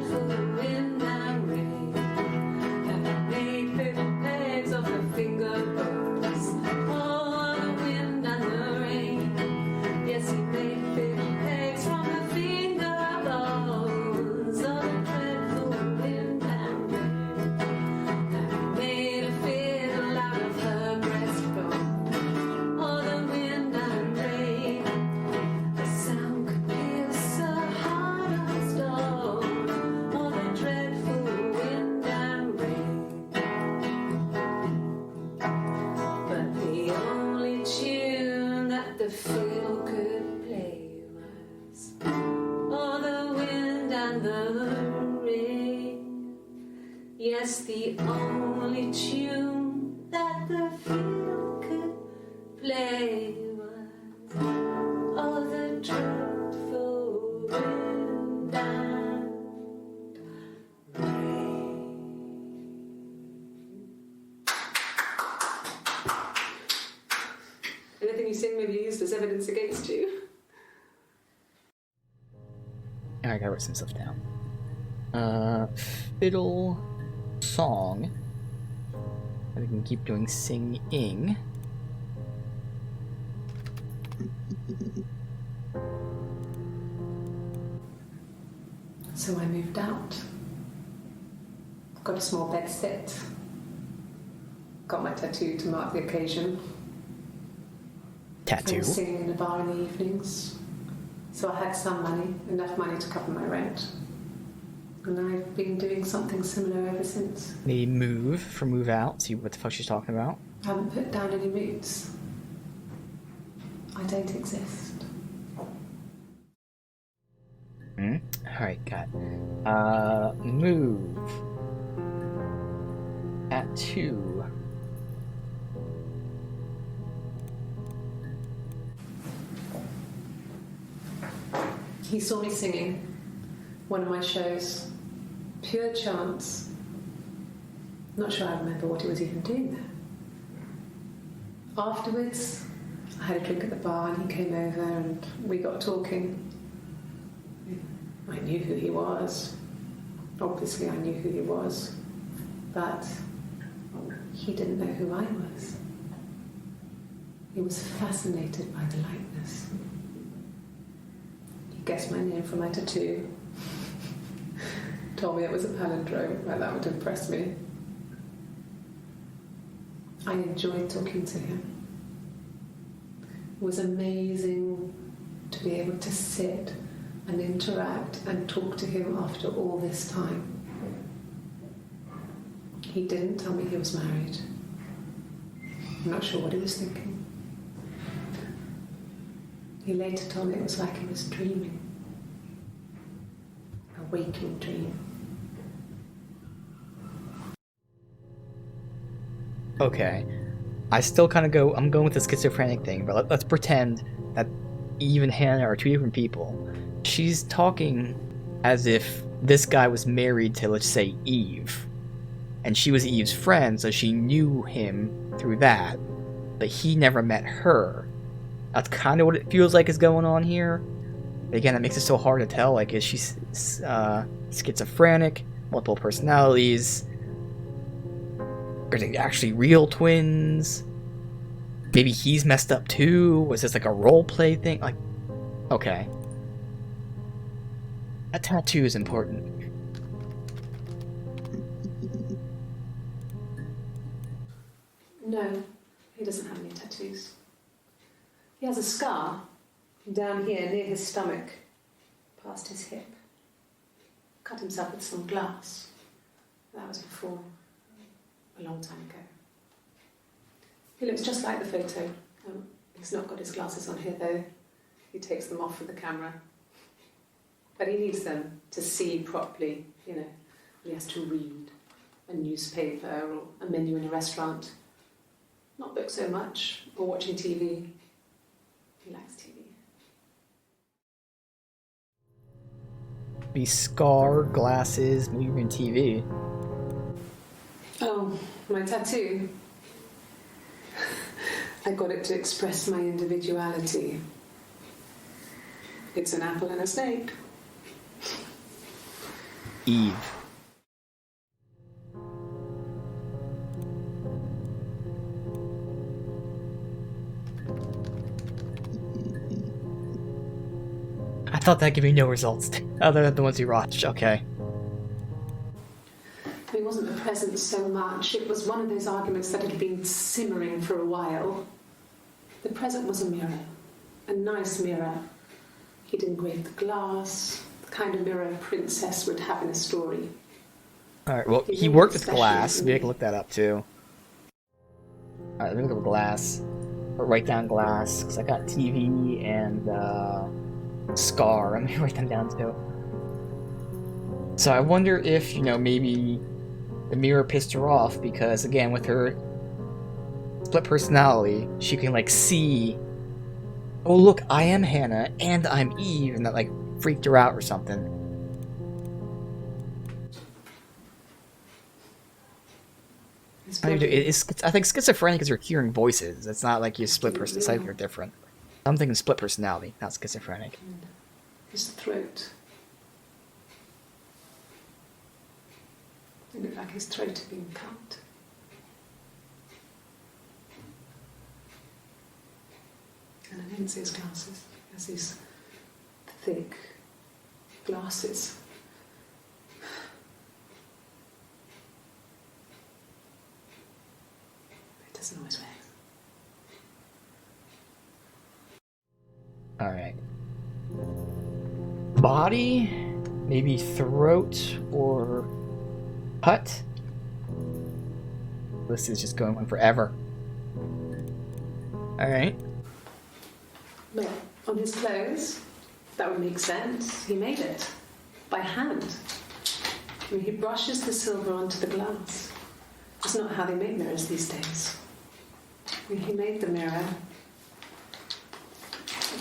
fiddle could play was all the wind and the rain. Yes, the only tune that the fiddle could play was all the dreadful wind and rain. Anything you sing may be used as evidence against you. I gotta write some stuff down. Fiddle song. And we can keep doing singing. So I moved out. Got a small bed set. Got my tattoo to mark the occasion. Tattoo. I was singing in a bar in the evenings. So I had some money, enough money to cover my rent. And I've been doing something similar ever since. Maybe move for move out. See what the fuck she's talking about. I haven't put down any roots. I don't exist. Alright, got move. Tattoo. He saw me singing one of my shows. Pure chance. Not sure I remember what he was even doing there. Afterwards, I had a drink at the bar and he came over and we got talking. I knew who he was. Obviously I knew who he was. But he didn't know who I was. He was fascinated by the likeness. He guessed my name from my tattoo. Told me it was a palindrome, well, that would impress me. I enjoyed talking to him. It was amazing to be able to sit and interact and talk to him after all this time. He didn't tell me he was married. I'm not sure what he was thinking. He later told me it was like he was dreaming. A waking dream. Okay. I still kind of I'm going with the schizophrenic thing, but let's pretend that Eve and Hannah are two different people. She's talking as if this guy was married to, let's say, Eve. And she was Eve's friend, so she knew him through that. But he never met her. That's kind of what it feels like is going on here. But again, that makes it so hard to tell. Like, is she schizophrenic? Multiple personalities? Are they actually real twins? Maybe he's messed up too? Was this like a role play thing? Like, okay. A tattoo is important. No, he doesn't have any tattoos. He has a scar down here near his stomach, past his hip. Cut himself with some glass. That was before, a long time ago. He looks just like the photo. He's not got his glasses on here though. He takes them off with the camera. But he needs them to see properly, you know. He has to read a newspaper or a menu in a restaurant. Not book so much, or watching TV. He likes TV. Be scar, glasses, movie and TV. Oh, my tattoo. I got it to express my individuality. It's an apple and a snake. Eve. I thought that gave me no results, other than the ones you watched. Okay. It wasn't the present so much. It was one of those arguments that had been simmering for a while. The present was a mirror. A nice mirror. He'd engraved the glass, the kind of mirror a princess would have in a story. Alright, well, he worked with glass. Maybe I can look that up too. Alright, let me look at glass. write down glass, because I got TV and Scar. I'm gonna write them down too. So I wonder if, you know, maybe the mirror pissed her off because, again, with her split personality, she can, like, see, oh, look, I am Hannah and I'm Eve, and that, like, freaked her out or something. I think schizophrenic is you're hearing voices. It's not like you split personality. You're different. I'm thinking split personality, not schizophrenic. His throat. It looked like his throat had been cut. And I didn't see his glasses. He has these thick glasses. It doesn't always wear. Alright. Body, maybe throat or cut. This is just going on forever. Alright. Well, on his clothes, that would make sense. He made it by hand. I mean, he brushes the silver onto the glass. That's not how they make mirrors these days. I mean, he made the mirror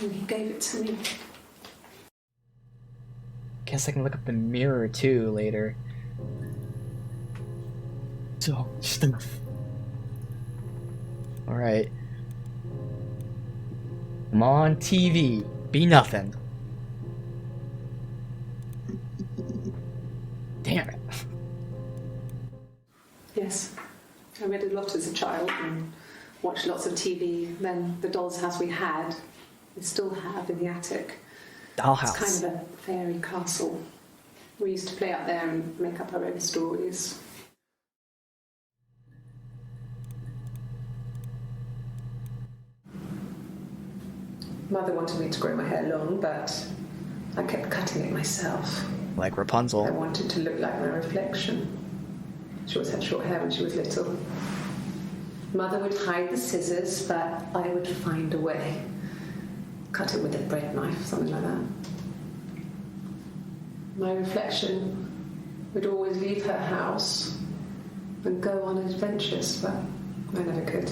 and he gave it to me. Guess I can look up the mirror too later. So, just enough. Alright. I'm on TV. Be nothing. Damn it. Yes, I read a lot as a child and watched lots of TV. Then the doll's house we had, we still have in the attic. Dollhouse. It's kind of a fairy castle. We used to play up there and make up our own stories. Mother wanted me to grow my hair long, but I kept cutting it myself. Like I Rapunzel. wanted to look like my reflection. She always had short hair when she was little. Mother would hide the scissors, but I would find a way. Cut it with a bread knife, something like that. My reflection would always leave her house and go on adventures, but I never could.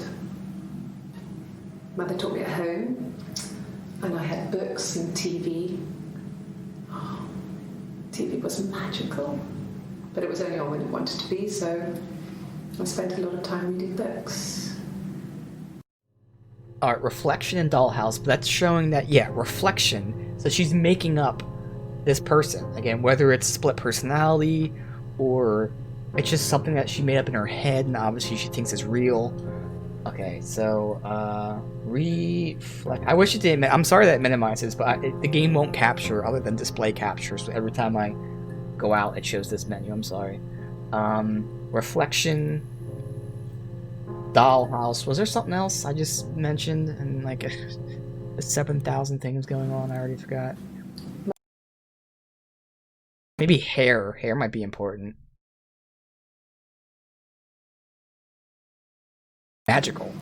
Mother taught me at home, and I had books and TV. Oh, TV was magical, but it was only on when it wanted to be, so I spent a lot of time reading books. Alright, reflection and dollhouse, but that's showing that, yeah, reflection. So she's making up this person. Again, whether it's split personality or it's just something that she made up in her head and obviously she thinks is real. Okay, so, reflect. I wish it didn't. I'm sorry that it minimizes, but the game won't capture other than display capture. So every time I go out, it shows this menu. I'm sorry. Reflection, dollhouse. Was there something else I just mentioned? And like the 7,000 things going on. I already forgot. Maybe hair. Hair might be important. Magical.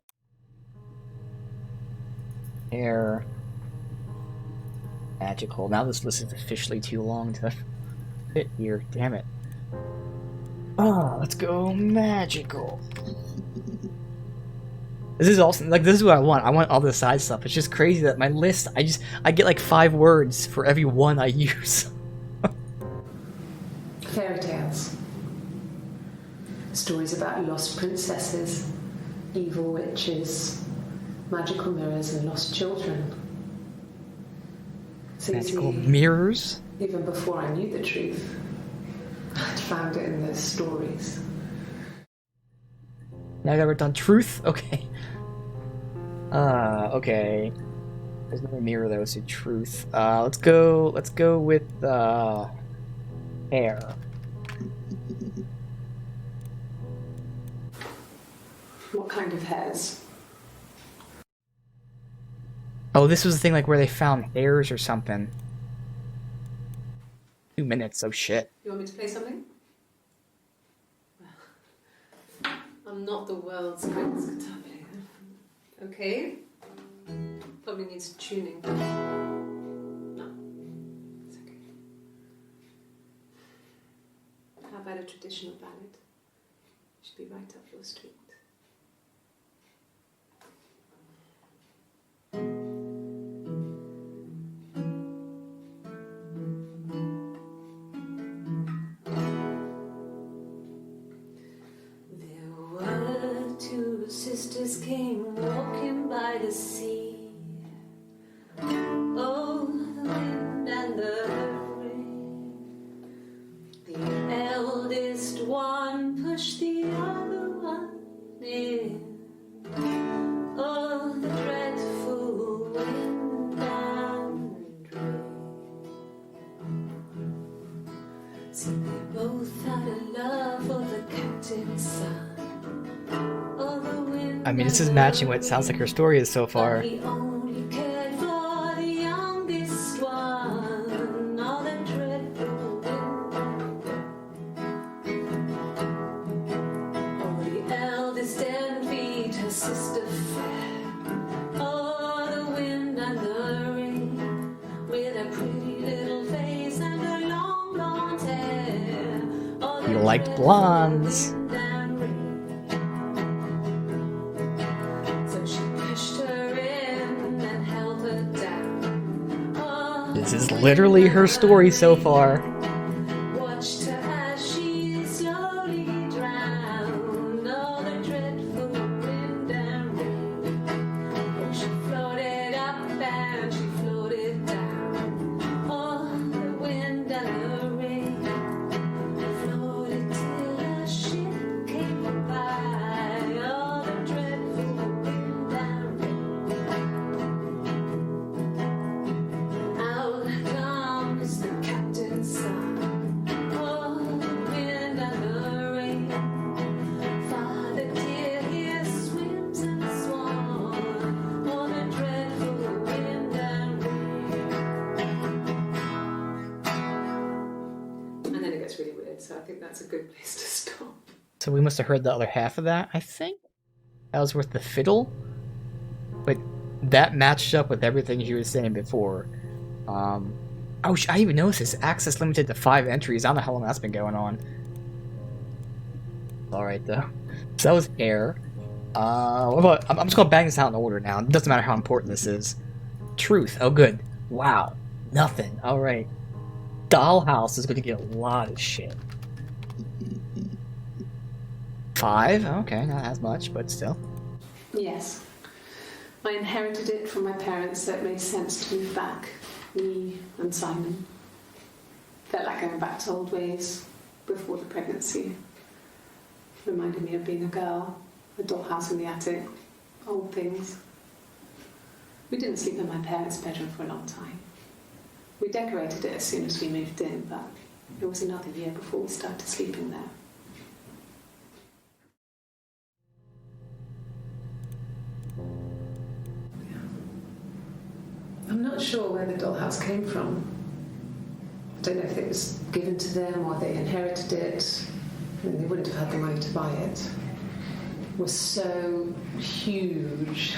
Hair. Magical. Now this list is officially too long to fit here. Damn it. Oh, let's go magical. This is also, like, this is what I want. I want all the side stuff. It's just crazy that my list, I get like 5 words for every one I use. Fairy tales. Stories about lost princesses, evil witches, magical mirrors, and lost children. So Magical mirrors? even before I knew the truth, I'd found it in those stories. Now that we're done. Truth? Okay. Okay. There's no mirror though, so truth. Let's go with, hair. What kind of hairs? Oh, this was the thing like where they found hairs or something. 2 minutes, oh shit. You want me to play something? I'm not the world's greatest guitar player. Okay, Probably needs tuning. No, it's okay. How about a traditional ballad? Should be right up your street. Sisters came walking by the sea. Oh, the wind and the rain. The eldest one pushed the other one in. Oh, the dreadful wind and rain. See, they both had a love for the captain's son. I mean, this is matching what it sounds like her story is so far. He only cared for the youngest one. All the dreadful oh, the eldest envied her sister fair. Oh, the wind and the rain, with a pretty little face and her long blonde hair. Oh, You liked blondes. This is literally her story so far. Watched her as she slowly drowned. All the dreadful wind and rain. Oh, she floated up and she floated down. Oh, the wind and the rain. Floated till a ship came by. All the dreadful wind and rain. The captain's son. Oh, the wind and the rain. Father dear, here swims and swan. Oh, the dreadful wind and rain. And then it gets really weird, so I think that's a good place to stop. So we must have heard the other half of that, I think. That was worth the fiddle. But that matched up with everything you were saying before. Oh, I even noticed this. Access limited to 5 entries. I don't know how long that's been going on. Alright, though. So that was air. What about... I'm just gonna bang this out in order now. It doesn't matter how important this is. Truth. Oh, good. Wow. Nothing. Alright. Dollhouse is gonna get a lot of shit. 5? Okay, not as much, but still. Yes. I inherited it from my parents, so it made sense to move back. Me and Simon. Felt like going back to old ways before the pregnancy. Reminded me of being a girl, a dollhouse in the attic, old things. We didn't sleep in my parents' bedroom for a long time. We decorated it as soon as we moved in, but it was another year before we started sleeping there. I'm not sure where the dollhouse came from. I don't know if it was given to them or they inherited it. I mean, they wouldn't have had the money to buy it. It was so huge.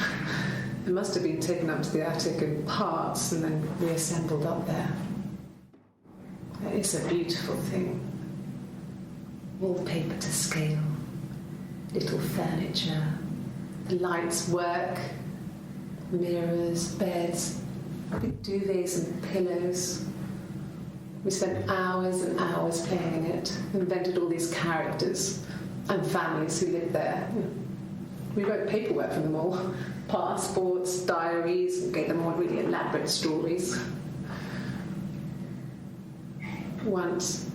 It must have been taken up to the attic in parts and then reassembled up there. It's a beautiful thing. Wallpaper to scale, little furniture, the lights work, mirrors, beds, big duvets and pillows. We spent hours and hours playing in it, invented all these characters and families who lived there. We wrote paperwork for them all, passports, diaries, and gave them all really elaborate stories. Once,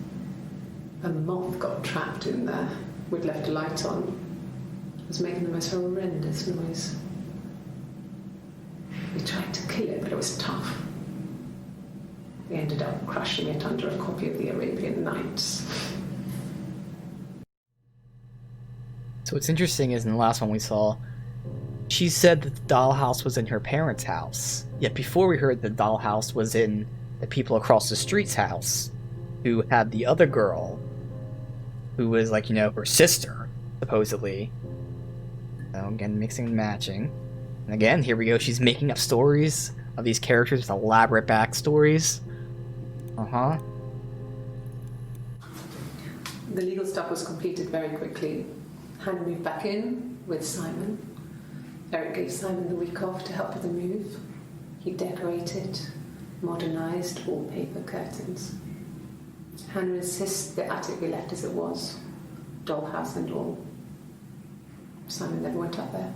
a moth got trapped in there. We'd left a light on. It was making the most horrendous noise. We tried to kill it, but it was tough. We ended up crushing it under a copy of the Arabian Nights. So what's interesting is in the last one we saw, she said that the dollhouse was in her parents' house. Yet before we heard the dollhouse was in the people across the street's house, who had the other girl, who was like, you know, her sister, supposedly. So again, mixing and matching. And again, here we go. She's making up stories of these characters with elaborate backstories. Uh-huh. The legal stuff was completed very quickly. Hannah moved back in with Simon. Eric gave Simon the week off to help with the move. He decorated, modernised wallpaper, curtains. Hannah insists the attic be left as it was, dollhouse and all. Simon never went up there.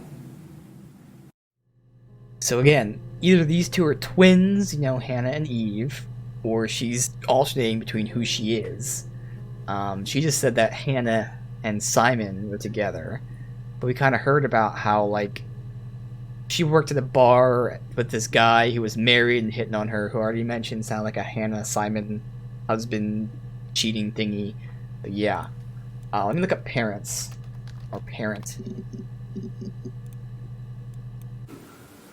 So again, either these two are twins, you know, Hannah and Eve, or she's alternating between who she is. She just said that Hannah and Simon were together, but we kind of heard about how, like, she worked at a bar with this guy who was married and hitting on her, who I already mentioned sounded like a Hannah-Simon husband cheating thingy. But yeah. Let me look up parents. Or parent.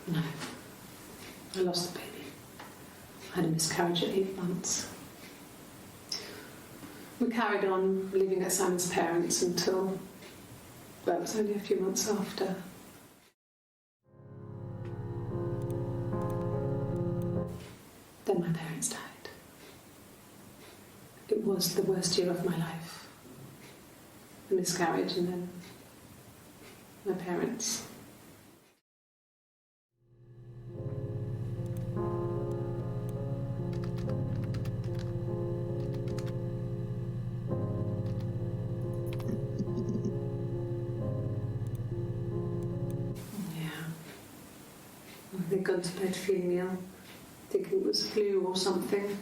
No. I lost the baby. I had a miscarriage at 8 months. We carried on living at Simon's parents until, well, it was only a few months after. Then my parents died. It was the worst year of my life. A miscarriage and then my parents. They'd gone to bed feeling ill, thinking it was flu or something.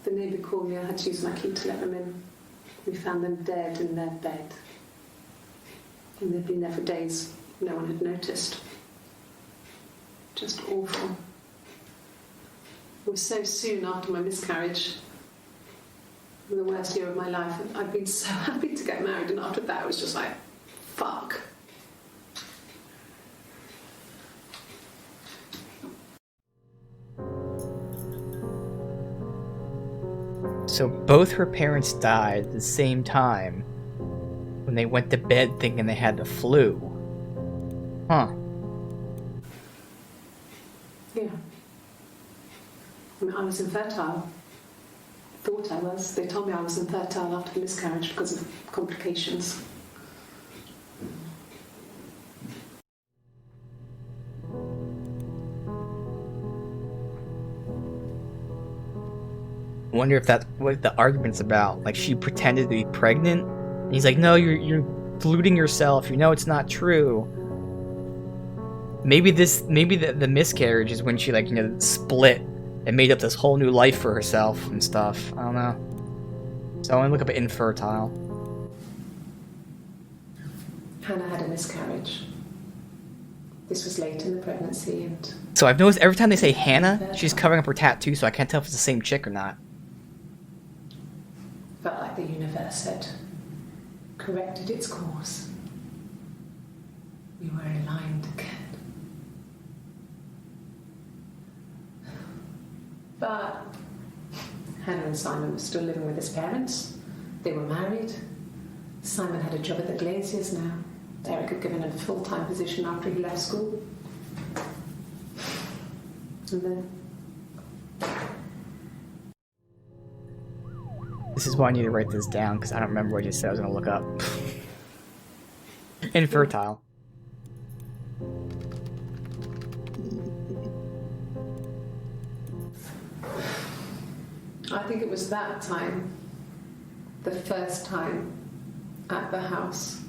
The neighbour called me, I had to use my key to let them in. We found them dead in their bed. And they'd been there for days. No one had noticed. Just awful. It was so soon after my miscarriage, the worst year of my life. I'd been so happy to get married, and after that it was just like, fuck. So both her parents died at the same time when they went to bed thinking they had the flu. Huh. Yeah. I mean, I was infertile. Thought I was. They told me I was infertile after the miscarriage because of complications. I wonder if that's what the argument's about. Like, she pretended to be pregnant, and he's like, no, you're deluding yourself, you know it's not true. Maybe the miscarriage is when she, like, you know, split and made up this whole new life for herself and stuff. I don't know. So I want to look up infertile. Hannah had a miscarriage. This was late in the pregnancy, and So I've noticed every time they say Hannah, she's covering up her tattoo, so I can't tell if it's the same chick or not. felt like the universe had corrected its course. We were aligned again. But Hannah and Simon were still living with his parents. They were married. Simon had a job at the Glaziers now. Eric had given him a full-time position after he left school. And then This is why I need to write this down, because I don't remember what I just said I was going to look up. Infertile. I think it was that time, the first time at the house,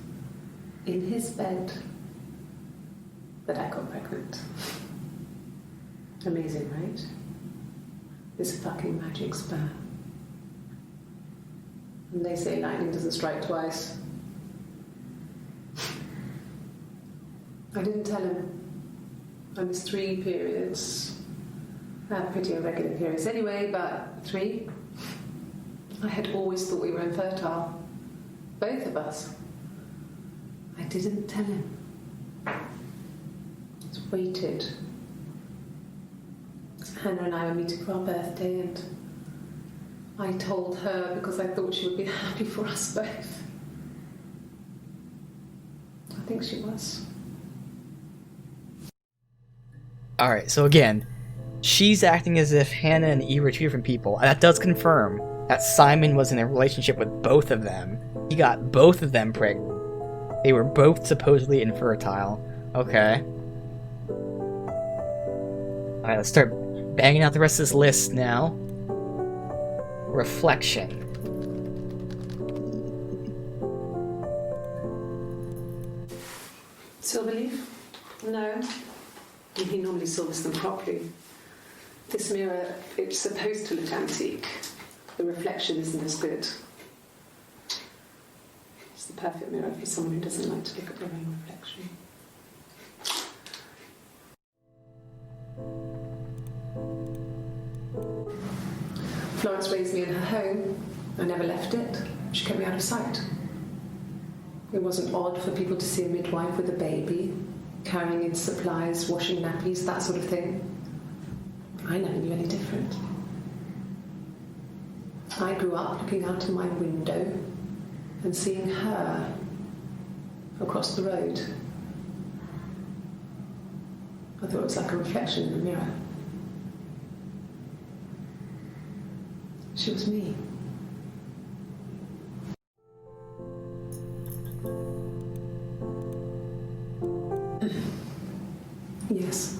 in his bed, that I got pregnant. Amazing, right? This fucking magic sperm. And they say lightning doesn't strike twice. I didn't tell him. I missed 3 periods. I had pretty irregular periods anyway, but 3. I had always thought we were infertile. Both of us. I didn't tell him. Just waited. Hannah and I were meeting for our birthday, and I told her because I thought she would be happy for us both. I think she was. Alright, so again, she's acting as if Hannah and Eve are two different people. And that does confirm that Simon was in a relationship with both of them. He got both of them pregnant. They were both supposedly infertile. Okay. Alright, let's start banging out the rest of this list now. Reflection. Silverleaf? No. He normally silvers them properly. This mirror, it's supposed to look antique. The reflection isn't as good. It's the perfect mirror for someone who doesn't like to look at their own reflection. Florence raised me in her home. I never left it. She kept me out of sight. It wasn't odd for people to see a midwife with a baby, carrying in supplies, washing nappies, that sort of thing. I never knew any different. I grew up looking out of my window and seeing her across the road. I thought it was like a reflection in the mirror. She was me. Yes.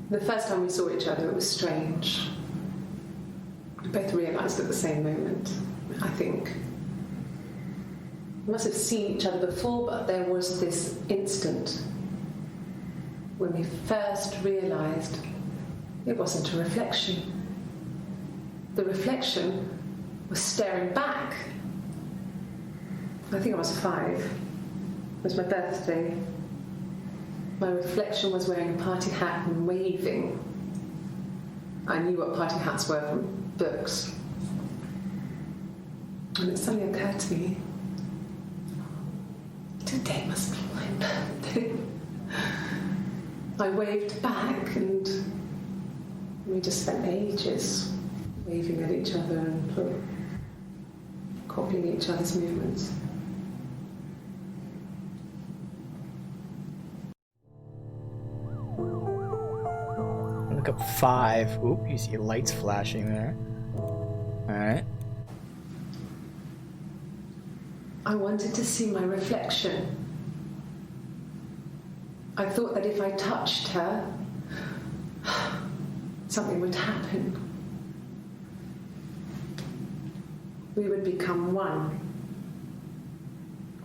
The first time we saw each other, it was strange. We both realised at the same moment, I think. We must have seen each other before, but there was this instant when we first realised it wasn't a reflection. The reflection was staring back. I think I was 5. It was my birthday. My reflection was wearing a party hat and waving. I knew what party hats were from books. And it suddenly occurred to me, today must be my birthday. I waved back and we just spent ages waving at each other and copying each other's movements. Look up 5. Oop, you see lights flashing there. Alright. I wanted to see my reflection. I thought that if I touched her, something would happen. We would become one.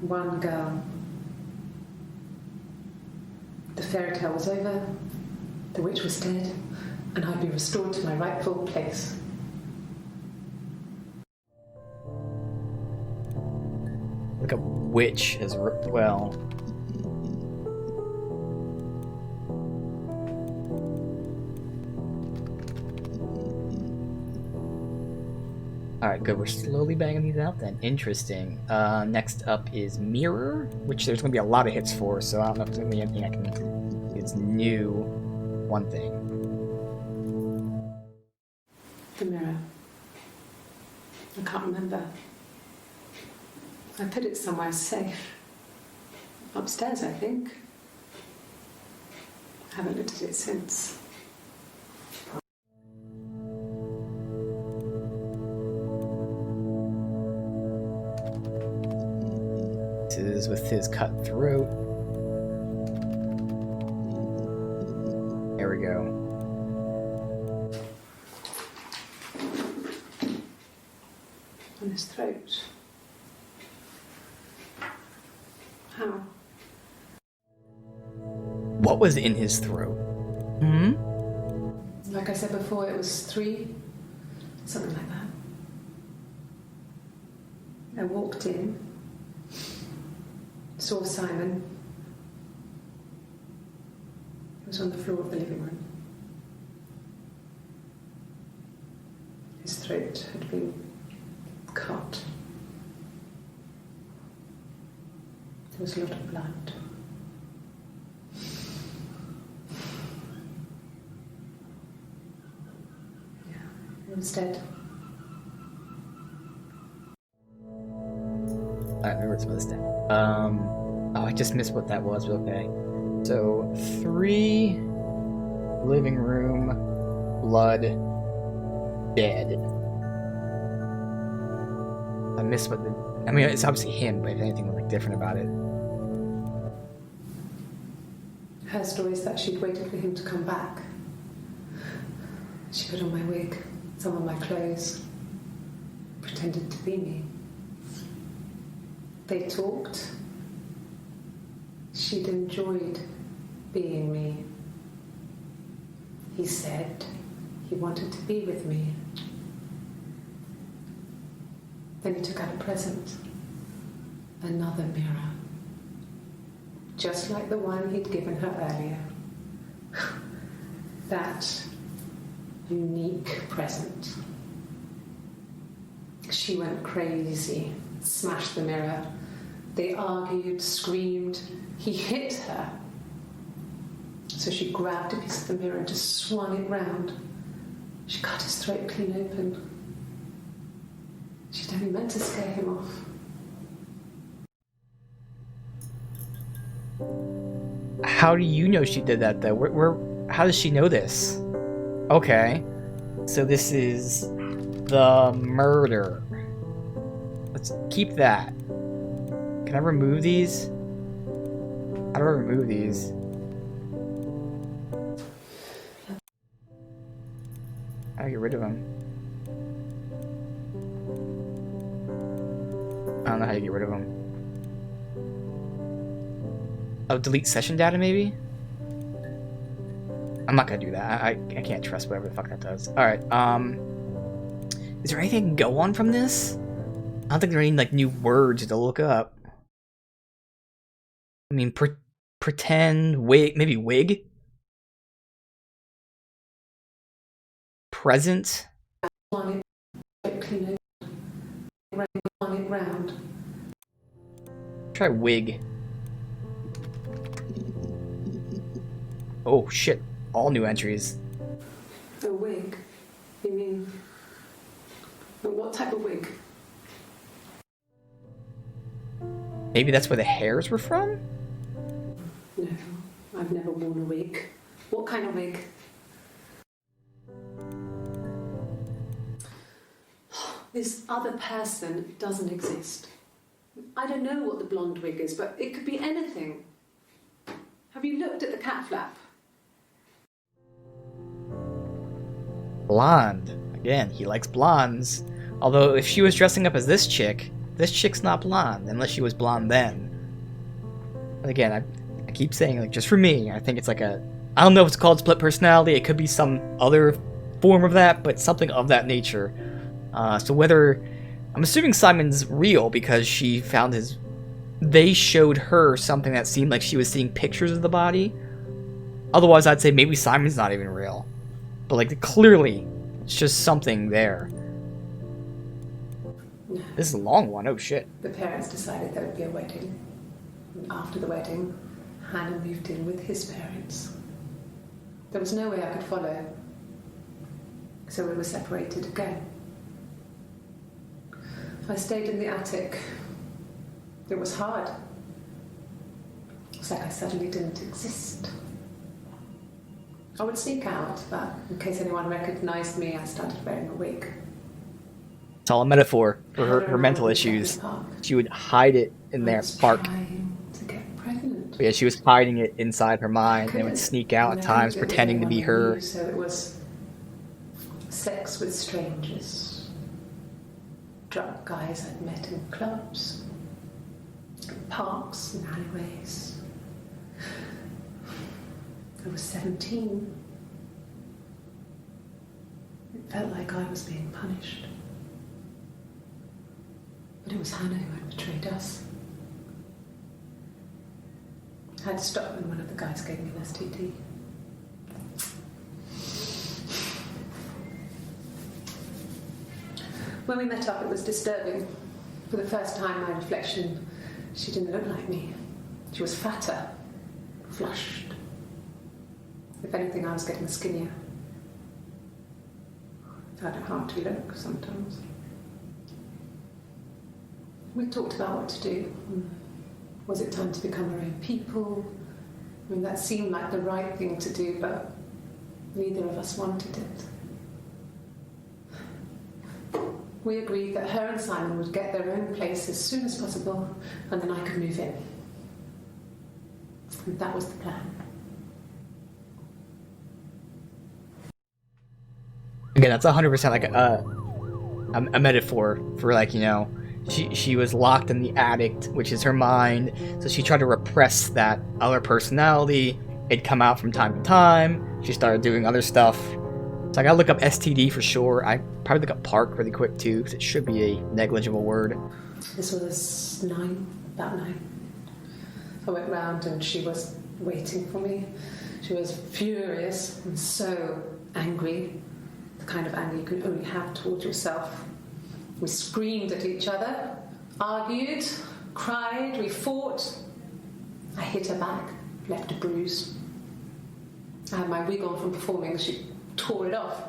One girl. The fairy tale was over, the witch was dead, and I'd be restored to my rightful place. Look up witch as well. Alright, good. We're slowly banging these out then. Interesting. Next up is Mirror, which there's going to be a lot of hits for, so I don't know if there's going to be anything I can... It's new. One thing. The mirror. I can't remember. I put it somewhere safe. Upstairs, I think. I haven't looked at it since. This is with his cut throat. There we go. On his throat. How? What was in his throat? Hmm? Like I said before, it was 3, something like that. I walked in, saw Simon. He was on the floor of the living room. His throat had been cut. There was a lot of blood. Yeah, he was dead. I remember some of this stuff. Oh, I just missed what that was, but okay. So 3, living room, blood, dead. I missed what I mean, it's obviously him, but if anything was like different about it. Her story is that she'd waited for him to come back. She put on my wig, some of my clothes, pretended to be me. They talked. She'd enjoyed being me. He said he wanted to be with me. Then he took out a present. Another mirror. Just like the one he'd given her earlier. That unique present. She went crazy, smashed the mirror. They argued, screamed. He hit her. So she grabbed a piece of the mirror and just swung it round. She cut his throat clean open. She'd only meant to scare him off. How do you know she did that, though? How does she know this? Okay. So this is the murder. Let's keep that. Can I remove these? How do I remove these? How do I get rid of them? I don't know how you get rid of them. Oh, delete session data, maybe? I'm not gonna do that. I can't trust whatever the fuck that does. Alright, is there anything I can go on from this? I don't think there are any, like, new words to look up. I mean, pretend, wig, maybe wig? Present? Try wig. Oh shit, all new entries. A wig? You mean... But what type of wig? Maybe that's where the hairs were from? No, I've never worn a wig. What kind of wig? This other person doesn't exist. I don't know what the blonde wig is, but it could be anything. Have you looked at the cat flap? Blonde. Again, he likes blondes. Although, if she was dressing up as this chick's not blonde, unless she was blonde then. And again, I keep saying, like, just for me, I think it's like a... I don't know if it's called split personality, it could be some other form of that, but something of that nature. So whether... I'm assuming Simon's real because she found his... They showed her something that seemed like she was seeing pictures of the body. Otherwise, I'd say maybe Simon's not even real. But, like, clearly, it's just something there. No. This is a long one. Oh, shit. The parents decided there would be a wedding. And after the wedding, Hannah moved in with his parents. There was no way I could follow. So we were separated again. I stayed in the attic. It was hard. It was like I suddenly didn't exist. I would sneak out, but in case anyone recognized me, I started wearing a wig. It's all a metaphor for her mental issues. She would hide it in their bark. Trying to get pregnant. But yeah, she was hiding it inside her mind and would sneak out at times, pretending to be her. So it was sex with strangers. Drunk guys I'd met in clubs, parks and alleyways. I was 17. It felt like I was being punished. But it was Hannah who had betrayed us. I had to stop when one of the guys gave me an STD. When we met up, it was disturbing. For the first time, my reflection, she didn't look like me. She was fatter, flushed. If anything, I was getting skinnier. I found it hard to look sometimes. We talked about what to do. Was it time to become our own people? I mean, that seemed like the right thing to do, but neither of us wanted it. We agreed that her and Simon would get their own place as soon as possible, and then I could move in. And that was the plan. Again, that's 100% like a metaphor for, like, you know, she was locked in the attic, which is her mind, so she tried to repress that other personality. It'd come out from time to time. She started doing other stuff. So I gotta look up STD for sure. I probably look up park really quick too, because it should be a negligible word. This was about 9. I went round and she was waiting for me. She was furious and so angry, the kind of anger you can only have towards yourself. We screamed at each other, argued, cried, we fought. I hit her back, left a bruise. I had my wig on from performing, she tore it off.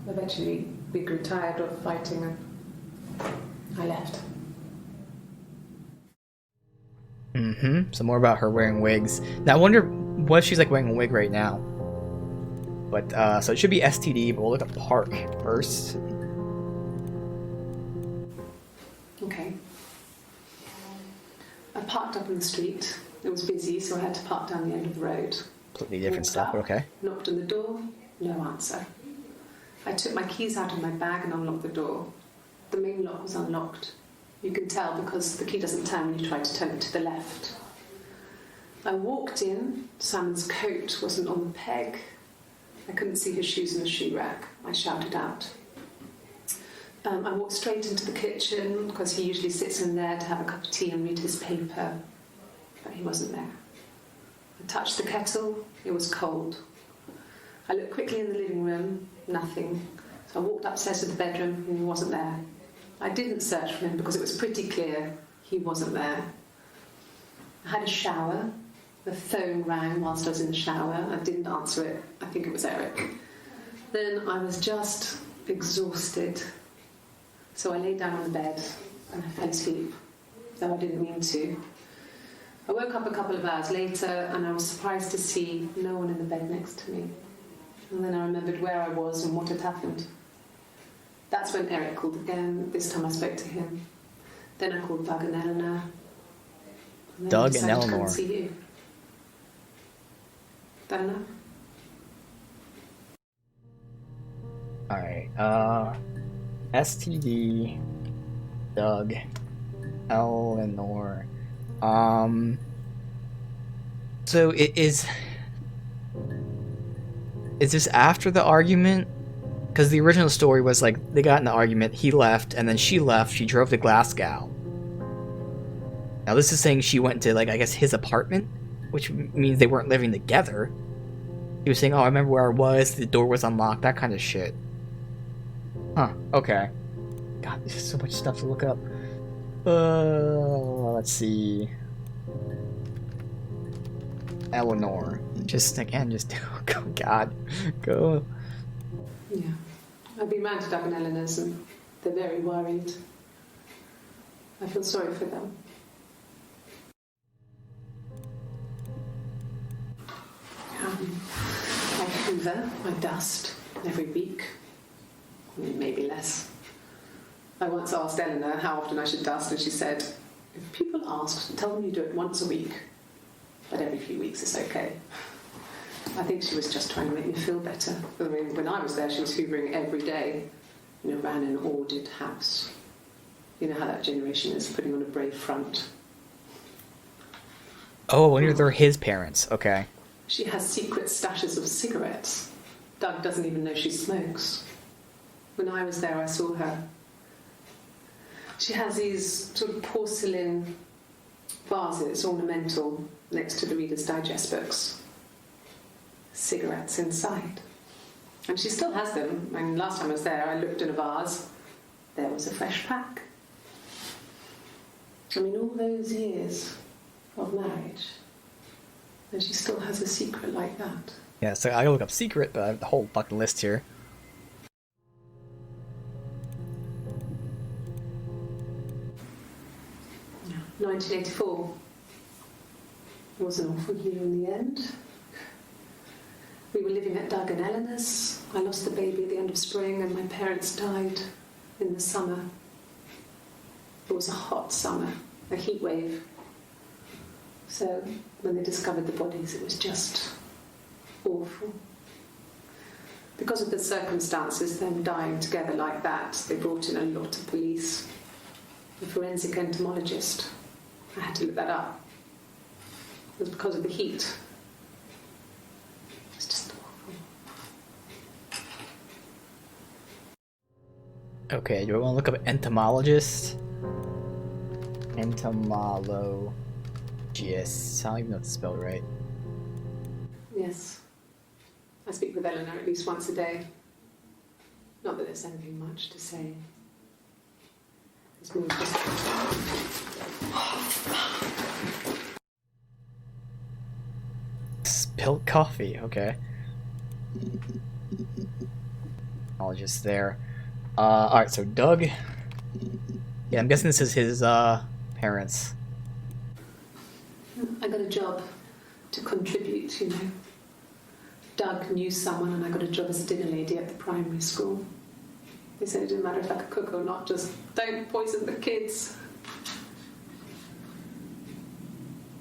Eventually, we grew tired of fighting and I left. So more about her wearing wigs. Now I wonder what she's like wearing a wig right now. But so it should be STD, but we'll look at park first. Okay. I parked up in the street. It was busy, so I had to park down the end of the road. Completely different Walked stuff, up, but okay. Knocked on the door, no answer. I took my keys out of my bag and unlocked the door. The main lock was unlocked. You can tell because the key doesn't turn when you try to turn it to the left. I walked in. Simon's coat wasn't on the peg. I couldn't see his shoes in the shoe rack. I shouted out. I walked straight into the kitchen because he usually sits in there to have a cup of tea and read his paper, but he wasn't there. I touched the kettle. It was cold. I looked quickly in the living room. Nothing. So I walked upstairs to the bedroom and he wasn't there. I didn't search for him because it was pretty clear he wasn't there. I had a shower. The phone rang whilst I was in the shower. I didn't answer it. I think it was Eric. Then I was just exhausted. So I lay down on the bed and I fell asleep, though I didn't mean to. I woke up a couple of hours later and I was surprised to see no one in the bed next to me. And then I remembered where I was and what had happened. That's when Eric called again. This time I spoke to him. Then I called Doug and Eleanor. And then Doug I decided and to come Eleanor. and see you. That enough? Alright, STD, Doug, Eleanor. So it is this after the argument? Because the original story was like they got in the argument, he left, and then she left, she drove to Glasgow. Now this is saying she went to, like, I guess his apartment, which means they weren't living together. He was saying, oh, I remember where I was, the door was unlocked, that kind of shit. Huh, okay. God, there's so much stuff to look up. Let's see. Eleanor. Just, again, just, oh God, go. Yeah. I've been round to Doug and Eleanor's and they're very worried. I feel sorry for them. I hoover, I dust every week. Maybe less. I once asked Eleanor how often I should dust and she said, if people ask, tell them you do it once a week, but every few weeks is okay. I think she was just trying to make me feel better. I mean, when I was there, she was hoovering every day. You know, ran an ordered house. You know how that generation is, putting on a brave front. Oh, I wonder if they're his parents. Okay. She has secret stashes of cigarettes. Doug doesn't even know she smokes. When I was there, I saw her. She has these sort of porcelain vases, ornamental, next to the Reader's Digest books. Cigarettes inside. And she still has them. I mean, last time I was there, I looked in a vase. There was a fresh pack. I mean, all those years of marriage, and she still has a secret like that. Yeah, so I gotta look up secret, but I have the whole fucking list here. Yeah. 1984. It was an awful year in the end. We were living at Doug and Eleanor's. I lost the baby at the end of spring and my parents died in the summer. It was a hot summer, a heat wave. So when they discovered the bodies, it was just awful. Because of the circumstances, them dying together like that, they brought in a lot of police. A forensic entomologist. I had to look that up. It was because of the heat. It was just awful. Okay, do I want to look up entomologist? Entomologist. I don't even know if it's spelled right. Yes. I speak with Eleanor at least once a day. Not that there's anything much to say. It's more just... Spilled coffee, okay. Entomologist there. Alright, so Doug. Yeah, I'm guessing this is his parents. I got a job to contribute, you know. Doug knew someone and I got a job as a dinner lady at the primary school. They said it didn't matter if I could cook or not, just don't poison the kids.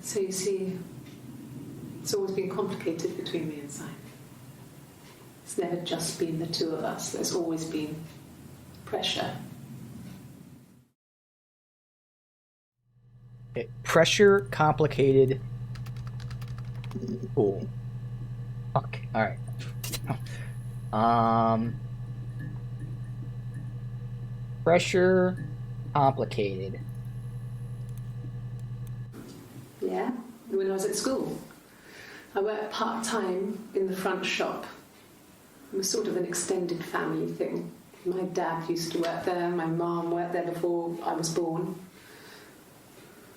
So you see, it's always been complicated between me and Simon. It's never just been the two of us. There's always been pressure. Okay. Pressure, complicated. Cool. Fuck. Alright. Pressure, complicated. Yeah, when I was at school. I worked part-time in the front shop. It was sort of an extended family thing. My dad used to work there, my mum worked there before I was born.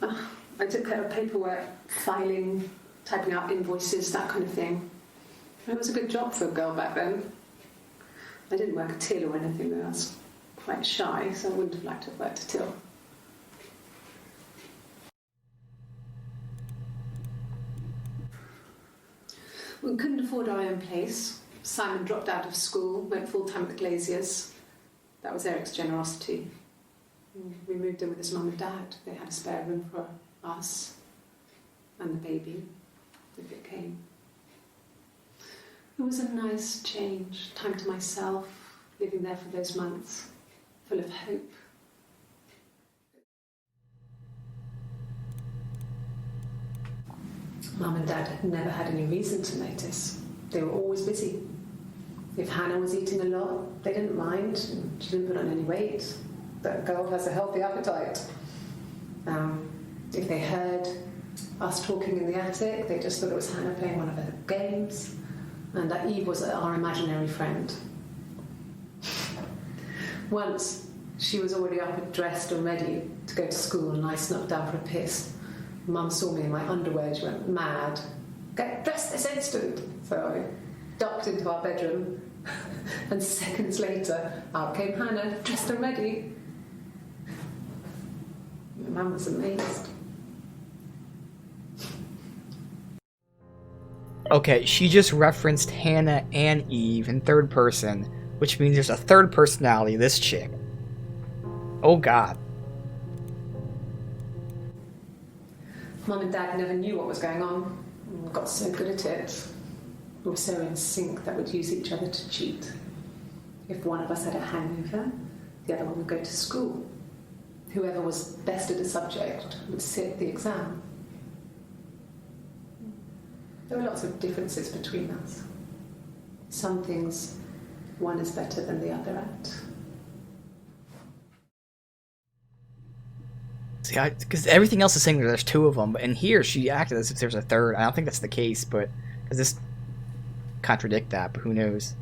I took care of paperwork, filing, typing out invoices, that kind of thing. It was a good job for a girl back then. I didn't work a till or anything, though. I was quite shy, so I wouldn't have liked to have worked a till. We couldn't afford our own place. Simon dropped out of school, went full-time at the Glaziers. That was Eric's generosity. We moved in with his mum and dad. They had a spare room for us and the baby, if it came. It was a nice change, time to myself, living there for those months, full of hope. Mum and Dad had never had any reason to notice. They were always busy. If Hannah was eating a lot, they didn't mind. She didn't put on any weight. That girl has a healthy appetite. If they heard us talking in the attic, they just thought it was Hannah playing one of her games, and that Eve was our imaginary friend. Once, she was already up and dressed and ready to go to school, and I snuck down for a piss. Mum saw me in my underwear, she went mad. Get dressed this instant! So I ducked into our bedroom, and seconds later, out came Hannah, dressed and ready. My mum was amazed. Okay, she just referenced Hannah and Eve in third person, which means there's a third personality, this chick. Oh god. Mum and Dad never knew what was going on. We got so good at it. We were so in sync that we'd use each other to cheat. If one of us had a hangover, the other one would go to school. Whoever was best at a subject would sit the exam. There were lots of differences between us. Some things one is better than the other at. See, because everything else is saying there's two of them, and here she acted as if there's a third. I don't think that's the case, but does this contradict that? But who knows?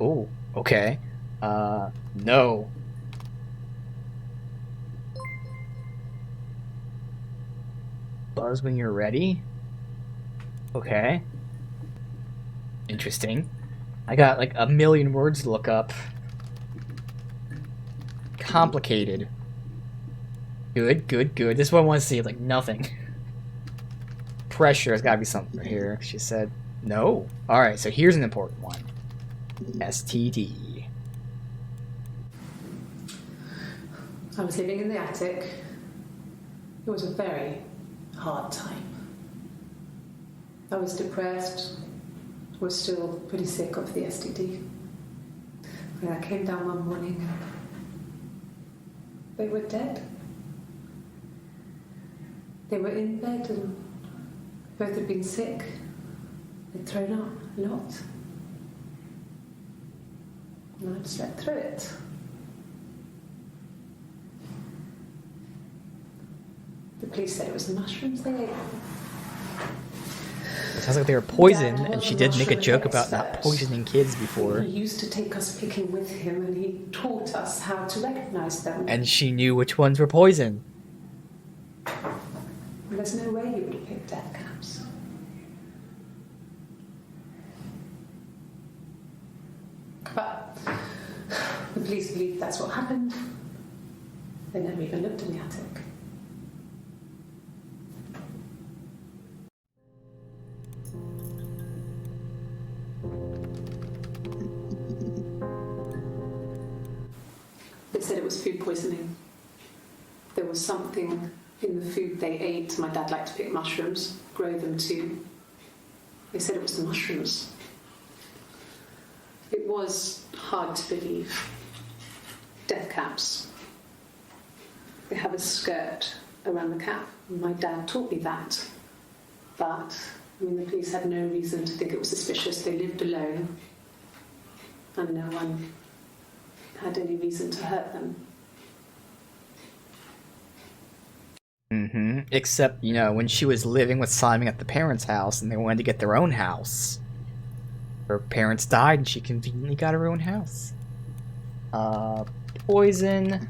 Oh, okay. No. Buzz when you're ready? Okay. Interesting. I got like a million words to look up. Complicated. Good, good, good. This one I want to see, like, nothing. Pressure, there's gotta be something here. She said no. Alright, so here's an important one. STD. I was living in the attic. It was a very hard time. I was depressed, was still pretty sick of the STD. When I came down one morning, they were dead. They were in bed and both had been sick. They'd thrown up a lot. And I slept through it. The police said it was the mushrooms they ate. It sounds like they were poisoned, Dad and she was did a make a joke mushroom about not expert. poisoning kids before. He used to take us picking with him and he taught us how to recognize them. And she knew which ones were poison. There's no way you would have picked death caps. But the police believe that's what happened. They never even looked in the attic. They said it was food poisoning. There was something in the food they ate. My dad liked to pick mushrooms, grow them too. They said it was the mushrooms. It was hard to believe. Death caps. They have a skirt around the cap. My dad taught me that. But, I mean, the police had no reason to think it was suspicious. They lived alone. And no one had any reason to hurt them. Mm-hmm. Except, you know, when she was living with Simon at the parents' house and they wanted to get their own house. Her parents died and she conveniently got her own house. Poison.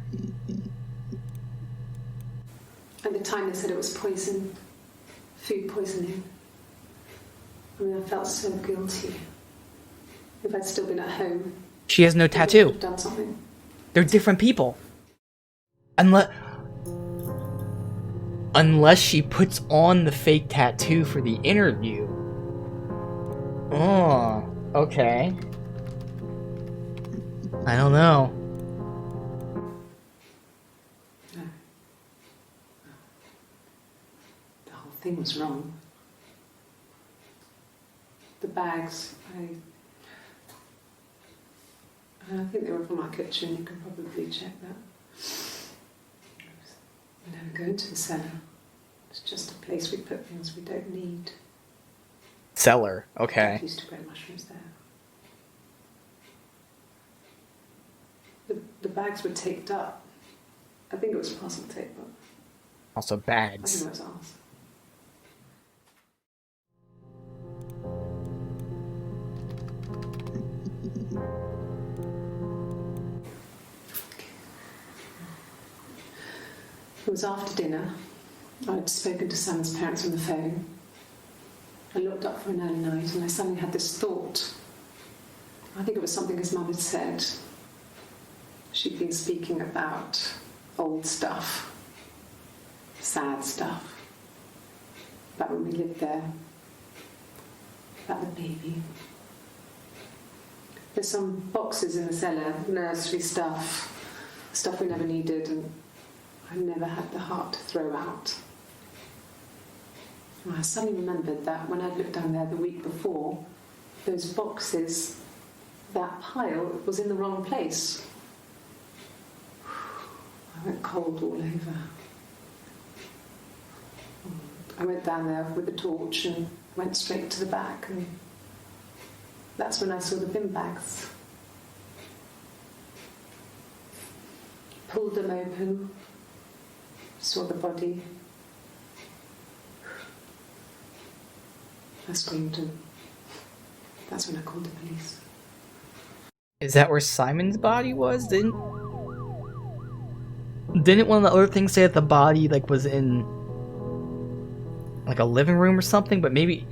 At the time they said it was poison. Food poisoning. I mean, I felt so guilty. If I'd still been at home, She has no I would tattoo. have done something. They're different people. Unless she puts on the fake tattoo for the interview. Oh, okay. I don't know. No. The whole thing was wrong. The bags, I think they were from our kitchen. You can probably check that. We never go into the cellar. It's just a place we put things we don't need. Cellar, I okay. used to grow mushrooms there. The bags were taped up. I think it was parcel tape, but Also I think bags. it was ours. It was after dinner. I'd spoken to Sam's parents on the phone. I looked up for an early night and I suddenly had this thought. I think it was something his mum had said. She'd been speaking about old stuff, sad stuff, about when we lived there, about the baby. There's some boxes in the cellar, nursery stuff we never needed, and I never had the heart to throw out. And I suddenly remembered that when I'd looked down there the week before, those boxes, that pile was in the wrong place. I went cold all over. I went down there with the torch and went straight to the back, and that's when I saw the bin bags. Pulled them open, saw the body. I screamed, and that's when I called the police. Is that where Simon's body was? Didn't one of the other things say that the body like was in like a living room or something? But maybe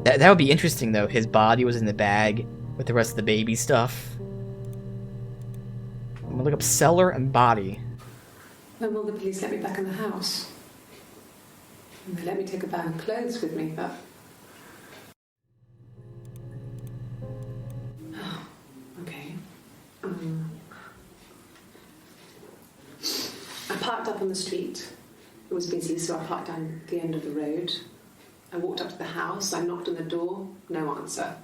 that would be interesting though. His body was in the bag with the rest of the baby stuff. I'm gonna look up cellar and body. When will the police let me back in the house? And they let me take a bag of clothes with me, but... Oh, okay. I parked up on the street. It was busy, so I parked down the end of the road. I walked up to the house, I knocked on the door, no answer.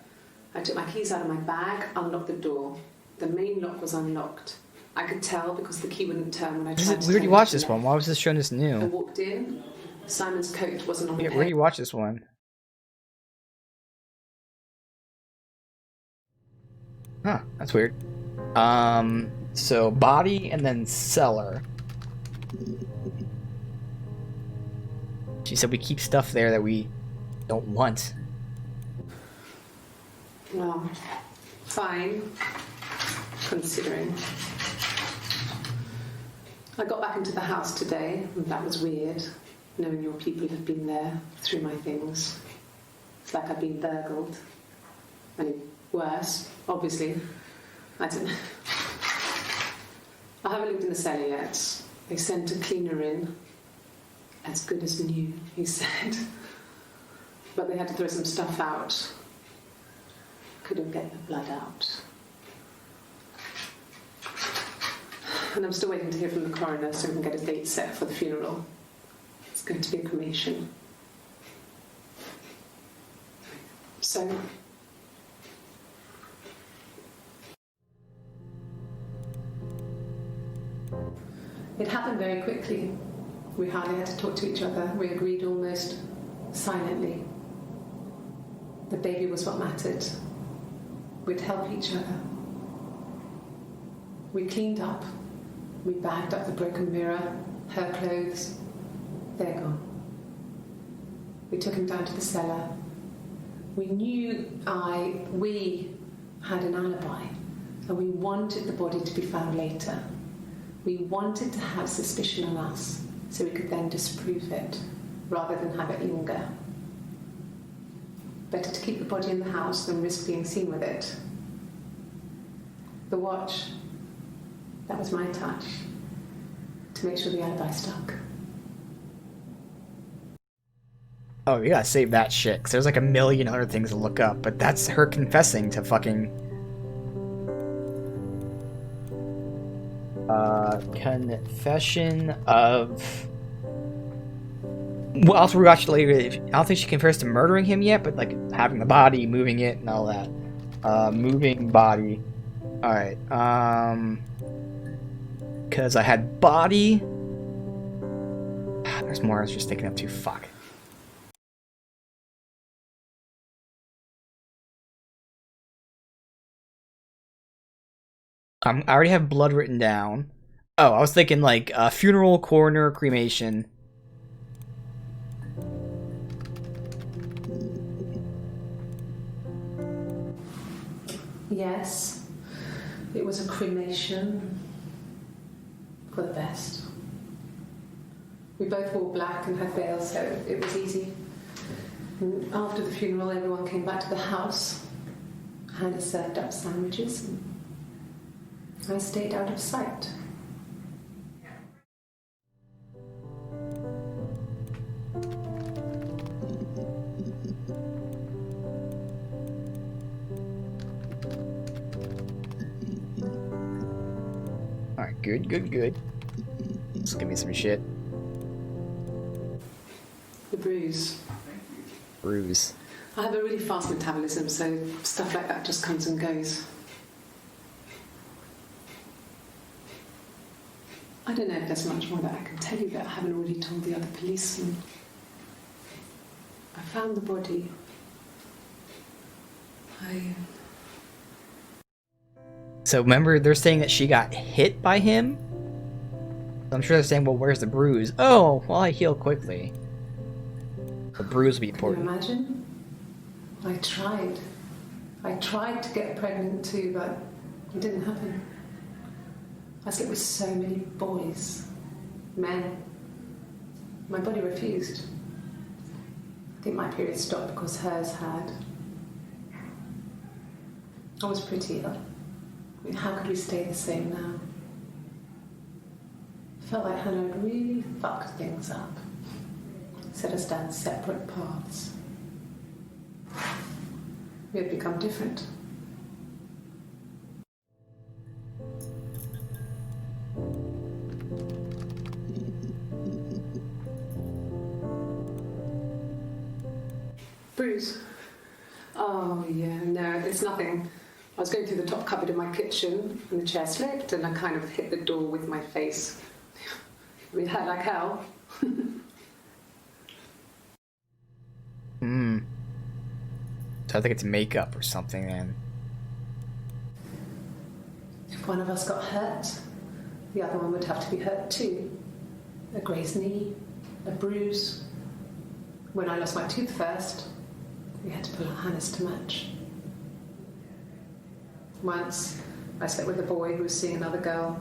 I took my keys out of my bag, unlocked the door. The main lock was unlocked. I could tell because the key wouldn't turn when I tried to. We already watched this one. Why was this showing us I new? walked in. Simon's coat wasn't on the Yeah, peg. we already watched this one. Huh, that's weird. So body and then cellar. She said we keep stuff there that we don't want. Well, fine, considering. I got back into the house today, and that was weird, knowing your people have been there through my things. It's like I've been burgled. I mean, worse, obviously. I don't know. I haven't looked in the cellar yet. They sent a cleaner in. As good as new, he said. But they had to throw some stuff out. Couldn't get the blood out. And I'm still waiting to hear from the coroner so we can get a date set for the funeral. It's going to be a cremation. So... It happened very quickly. We hardly had to talk to each other. We agreed almost silently. The baby was what mattered. We'd help each other. We cleaned up. We bagged up the broken mirror, her clothes. They're gone. We took him down to the cellar. We knew we had an alibi, and we wanted the body to be found later. We wanted to have suspicion on us, so we could then disprove it, rather than have it linger. Better to keep the body in the house than risk being seen with it. The watch, that was my touch, to make sure the alibi stuck. Oh, you gotta save that shit, because there's like a million other things to look up, but that's her confessing to fucking... confession of... Well, I'll rewatch it later. I don't think she confessed to murdering him yet, but like having the body, moving it, and all that. Moving body. Alright, because I had body... There's more I was just thinking of too, fuck. I already have blood written down. Oh, I was thinking like funeral, coroner, cremation. Yes, it was a cremation for the best. We both wore black and had veils, so it was easy. And after the funeral, everyone came back to the house. Hannah served up sandwiches, and I stayed out of sight. Alright, good, good, good. Just give me some shit. The bruise. Bruise. I have a really fast metabolism, so stuff like that just comes and goes. I don't know if there's much more that I can tell you that I haven't already told the other policemen. I found the body. So remember, they're saying that she got hit by him? I'm sure they're saying, well, where's the bruise? Oh, well, I heal quickly. The bruise would be Can you important. imagine? I tried. I tried to get pregnant too, but it didn't happen. I slept with so many boys, men. My body refused. I think my period stopped because hers had. I was prettier. I mean, how could we stay the same now? Felt like Hannah had really fucked things up. Set us down separate paths. We had become different. Bruce? Oh, yeah, no, it's nothing. I was going through the top cupboard in my kitchen and the chair slipped and I kind of hit the door with my face. I mean, it hurt like hell. So I think it's makeup or something then. If one of us got hurt, the other one would have to be hurt too. A grazed knee, a bruise. When I lost my tooth first, we had to pull out Hannah's to match. Once, I slept with a boy who was seeing another girl.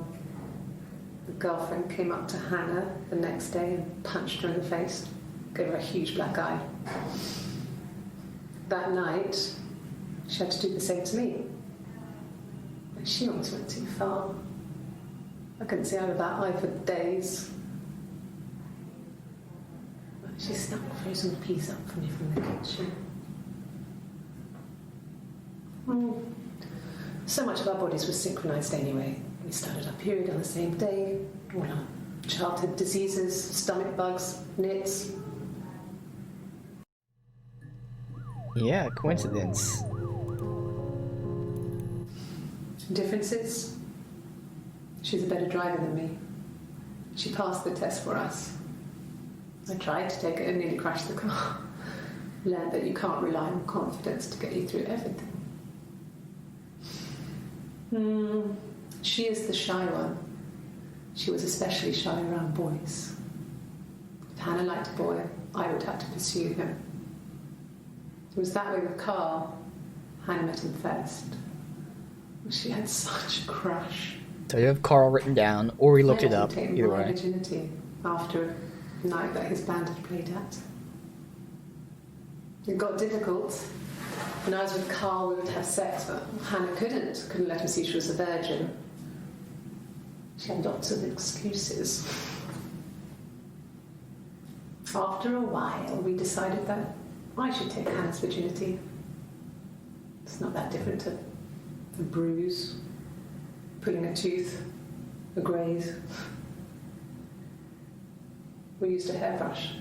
The girlfriend came up to Hannah the next day and punched her in the face, gave her a huge black eye. That night, she had to do the same to me. But she almost went too far. I couldn't see out of that eye for days. She snuck frozen peas up for me from the kitchen. So much of our bodies was synchronized anyway. We started our period on the same day. All our childhood diseases, stomach bugs, nits. Yeah, coincidence. Differences? She's a better driver than me. She passed the test for us. I tried to take it and nearly crashed the car. Learned that you can't rely on confidence to get you through everything. She is the shy one. She was especially shy around boys. If Hannah liked a boy, I would have to pursue him. It was that way with Carl. Hannah met him first. She had such a crush. So you have Carl written down, or we looked it up. Either my way. virginity after a night that his band had played at. It got difficult. When I was with Carl, we would have sex, but Hannah couldn't let him see she was a virgin. She had lots of excuses. After a while, we decided that I should take Hannah's virginity. It's not that different to a bruise, pulling a tooth, a graze. We used a hairbrush.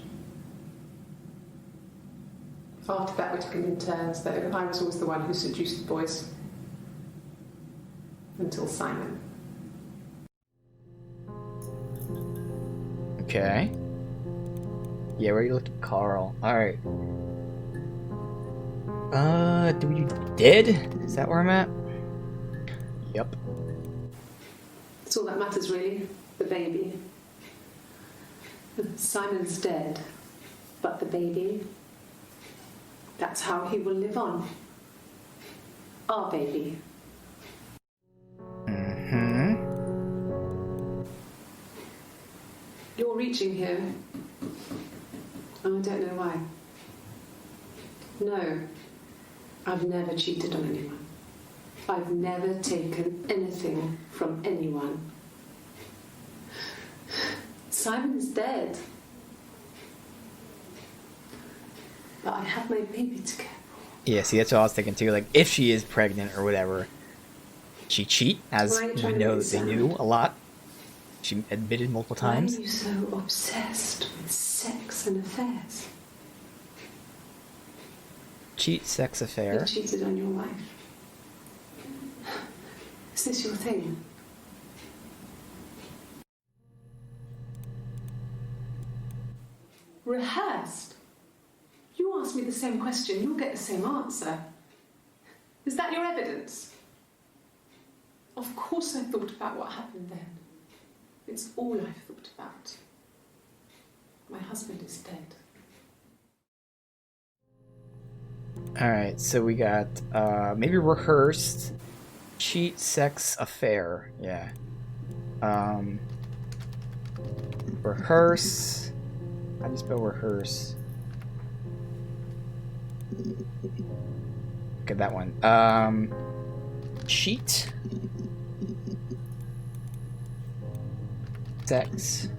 After that, we took it in turns, though I was always the one who seduced the boys. Until Simon. Okay. Yeah, we already looked at Carl. Alright. Do we do dead? Is that where I'm at? Yep. That's all that matters, really. The baby. Simon's dead, but the baby, that's how he will live on. Our baby. You're reaching here. And I don't know why. No, I've never cheated on anyone. I've never taken anything from anyone. Simon's dead. But I have my baby to care for. Yeah, see, that's what I was thinking too. Like, if she is pregnant or whatever, she cheat, as we know that they do a lot. She admitted multiple times. Why are you so obsessed with sex and affairs? Cheat, sex affair. You cheated on your wife. Is this your thing? Rehearsed? You ask me the same question, you'll get the same answer. Is that your evidence? Of course I thought about what happened then. It's all I've thought about. My husband is dead. Alright, so we got, maybe rehearsed, cheat, sex, affair, yeah. Rehearse, how do you spell rehearse? Okay, that one. Cheat. Sex.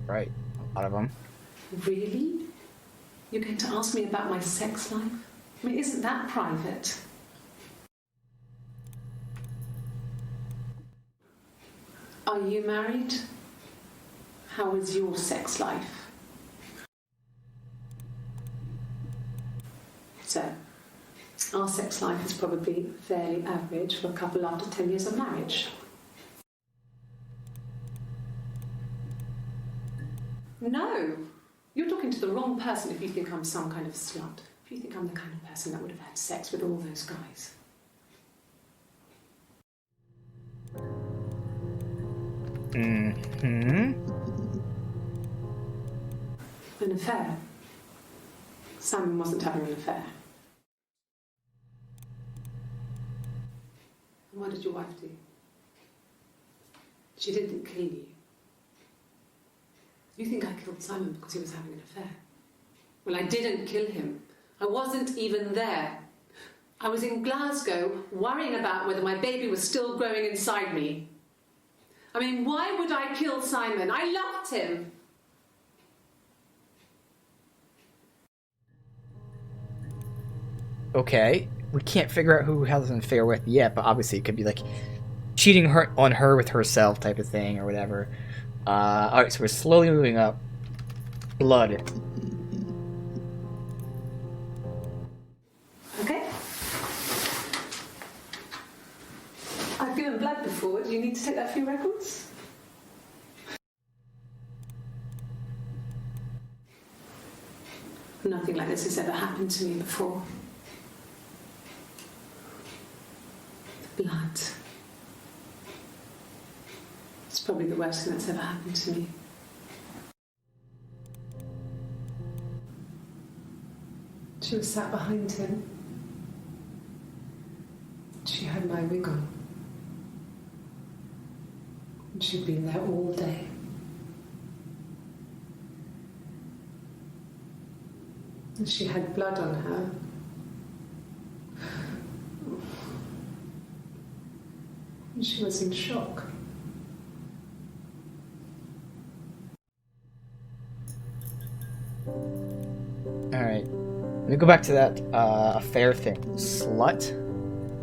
Right, a lot of them. Really? You're going to ask me about my sex life? I mean, isn't that private? Are you married? How is your sex life? So, our sex life is probably fairly average for a couple after 10 years of marriage. No, you're talking to the wrong person if you think I'm some kind of slut. If you think I'm the kind of person that would have had sex with all those guys. Mm-hmm. An affair. Simon wasn't having an affair. And what did your wife do? She didn't kill you. You think I killed Simon because he was having an affair? Well, I didn't kill him. I wasn't even there. I was in Glasgow worrying about whether my baby was still growing inside me. I mean, why would I kill Simon? I loved him. Okay, we can't figure out who has an affair with yet, but obviously it could be like cheating on her with herself type of thing or whatever. Alright, so we're slowly moving up. Blood. Okay. I've given blood before. Do you need to take that for your records? Nothing like this has ever happened to me before. The blood. It's probably the worst thing that's ever happened to me. She was sat behind him. She had my wig on. And she'd been there all day. And she had blood on her. And she was in shock. Alright. Let me go back to that affair thing. Slut?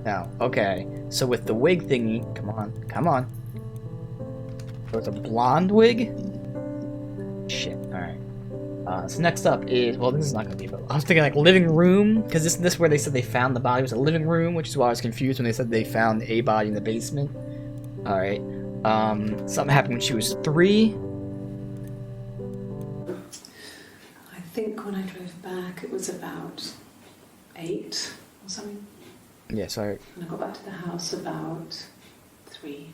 No. Okay. So with the wig thingy, come on. So it's a blonde wig? Shit. Alright. So next up is, well, this is not gonna be, but I was thinking like living room, because this where they said they found the body was a living room, which is why I was confused when they said they found a body in the basement. Alright. Something happened when she was 3. I think when I drove back it was about 8 or something. Yeah, sorry. And I got back to the house about 3.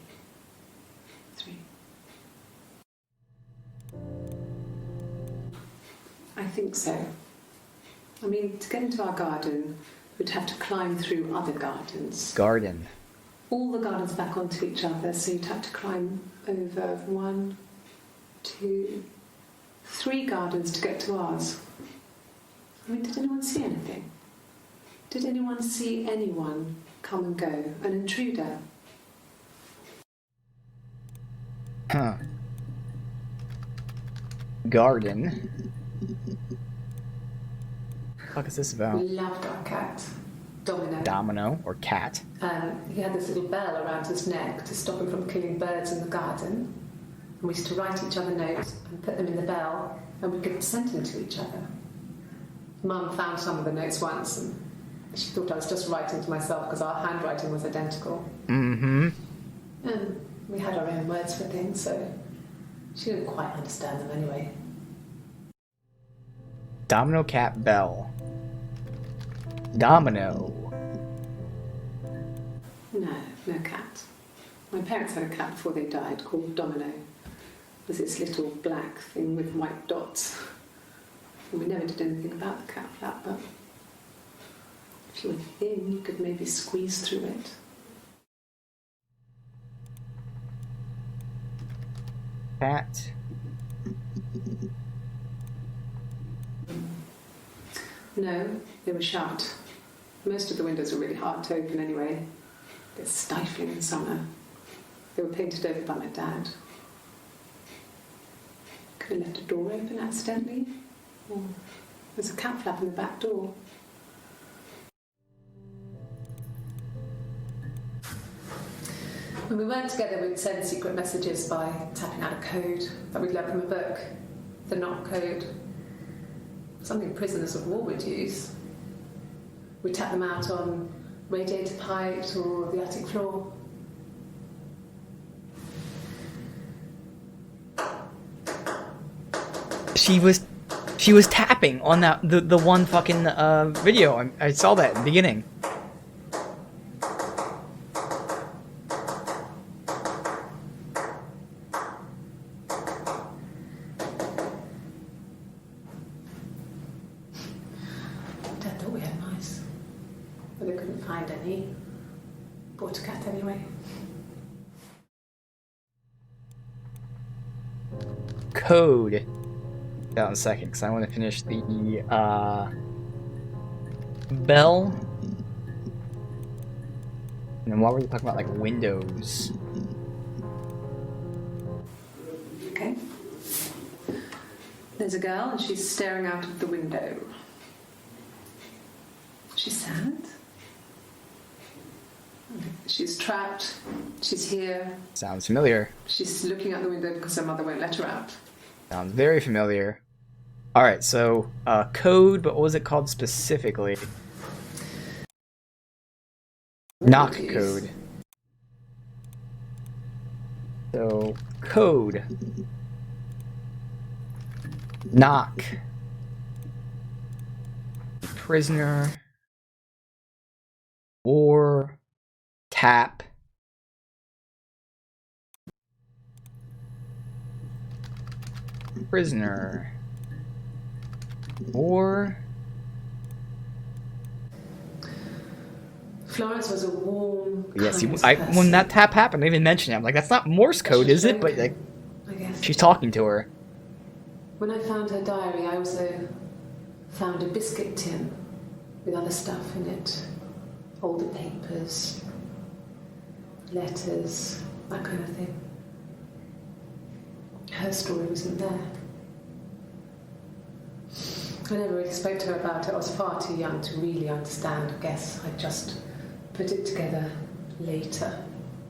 I think so. I mean, to get into our garden, we'd have to climb through other gardens. Garden. All the gardens back onto each other, so you'd have to climb over 1, 2, 3 gardens to get to ours. I mean, did anyone see anything? Did anyone see anyone come and go? An intruder? Huh. Garden. What the fuck is this about? We loved our cat, Domino. Domino, or cat. He had this little bell around his neck to stop him from killing birds in the garden. And we used to write each other notes and put them in the bell, and we could send them to each other. Mum found some of the notes once, and she thought I was just writing to myself because our handwriting was identical. Mm-hmm. And we had our own words for things, so she didn't quite understand them anyway. Domino, cat, bell. Domino. No cat. My parents had a cat before they died called Domino. It was this little black thing with white dots. And we never did anything about the cat flap, but if you were thin, you could maybe squeeze through it. Cat. No, they were shut. Most of the windows are really hard to open anyway. They're stifling in summer. They were painted over by my dad. Could have left a door open accidentally. Or there's a cat flap in the back door. When we weren't together, we'd send secret messages by tapping out a code that we'd learned from a book, the knock code. Something prisoners of war would use. We'd tap them out on radiator pipes or the attic floor. She was tapping on that the one fucking video. I saw that in the beginning. Dad thought we had mice, but they couldn't find any. Bought a cat anyway. Code. That in a second, because I want to finish the bell. And then while we're talking about like windows. Okay. There's a girl and she's staring out of the window. She's sad. She's trapped. She's here. Sounds familiar. She's looking out the window because her mother won't let her out. Sounds very familiar. Alright, so code, but what was it called specifically? Knock code. So, code. Knock. Prisoner. War. Tap. Prisoner. War. Florence was a warm. Yes, kind when person. that tap happened, I didn't mention it. I'm like, that's not Morse code, is it? But like, I guess. she's talking to her. When I found her diary, I also found a biscuit tin with other stuff in it. Older papers, letters, that kind of thing. Her story wasn't there. I never really spoke to her about it. I was far too young to really understand. I guess I just put it together later,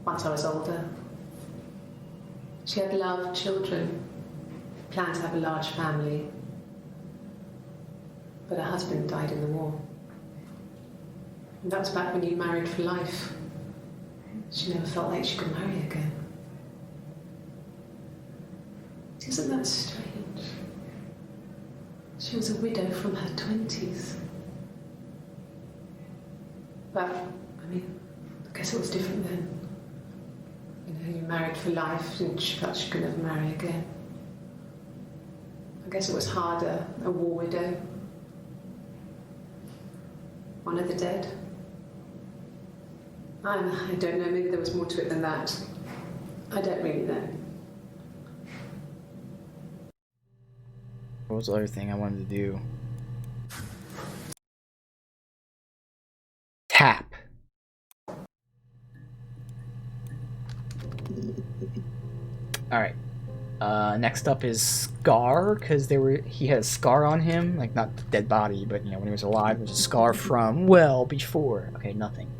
once I was older. She had loved children, planned to have a large family, but her husband died in the war. And that was back when you married for life. She never felt like she could marry again. Isn't that strange? She was a widow from her 20s. But, I mean, I guess it was different then. You know, you married for life and she felt she could never marry again. I guess it was harder, a war widow. One of the dead. I don't know, maybe there was more to it than that. I don't really know. What was the other thing I wanted to do? Tap. Alright. Next up is Scar, because he had a scar on him, like not the dead body, but you know, when he was alive, there was a scar from, well, before. Okay, nothing.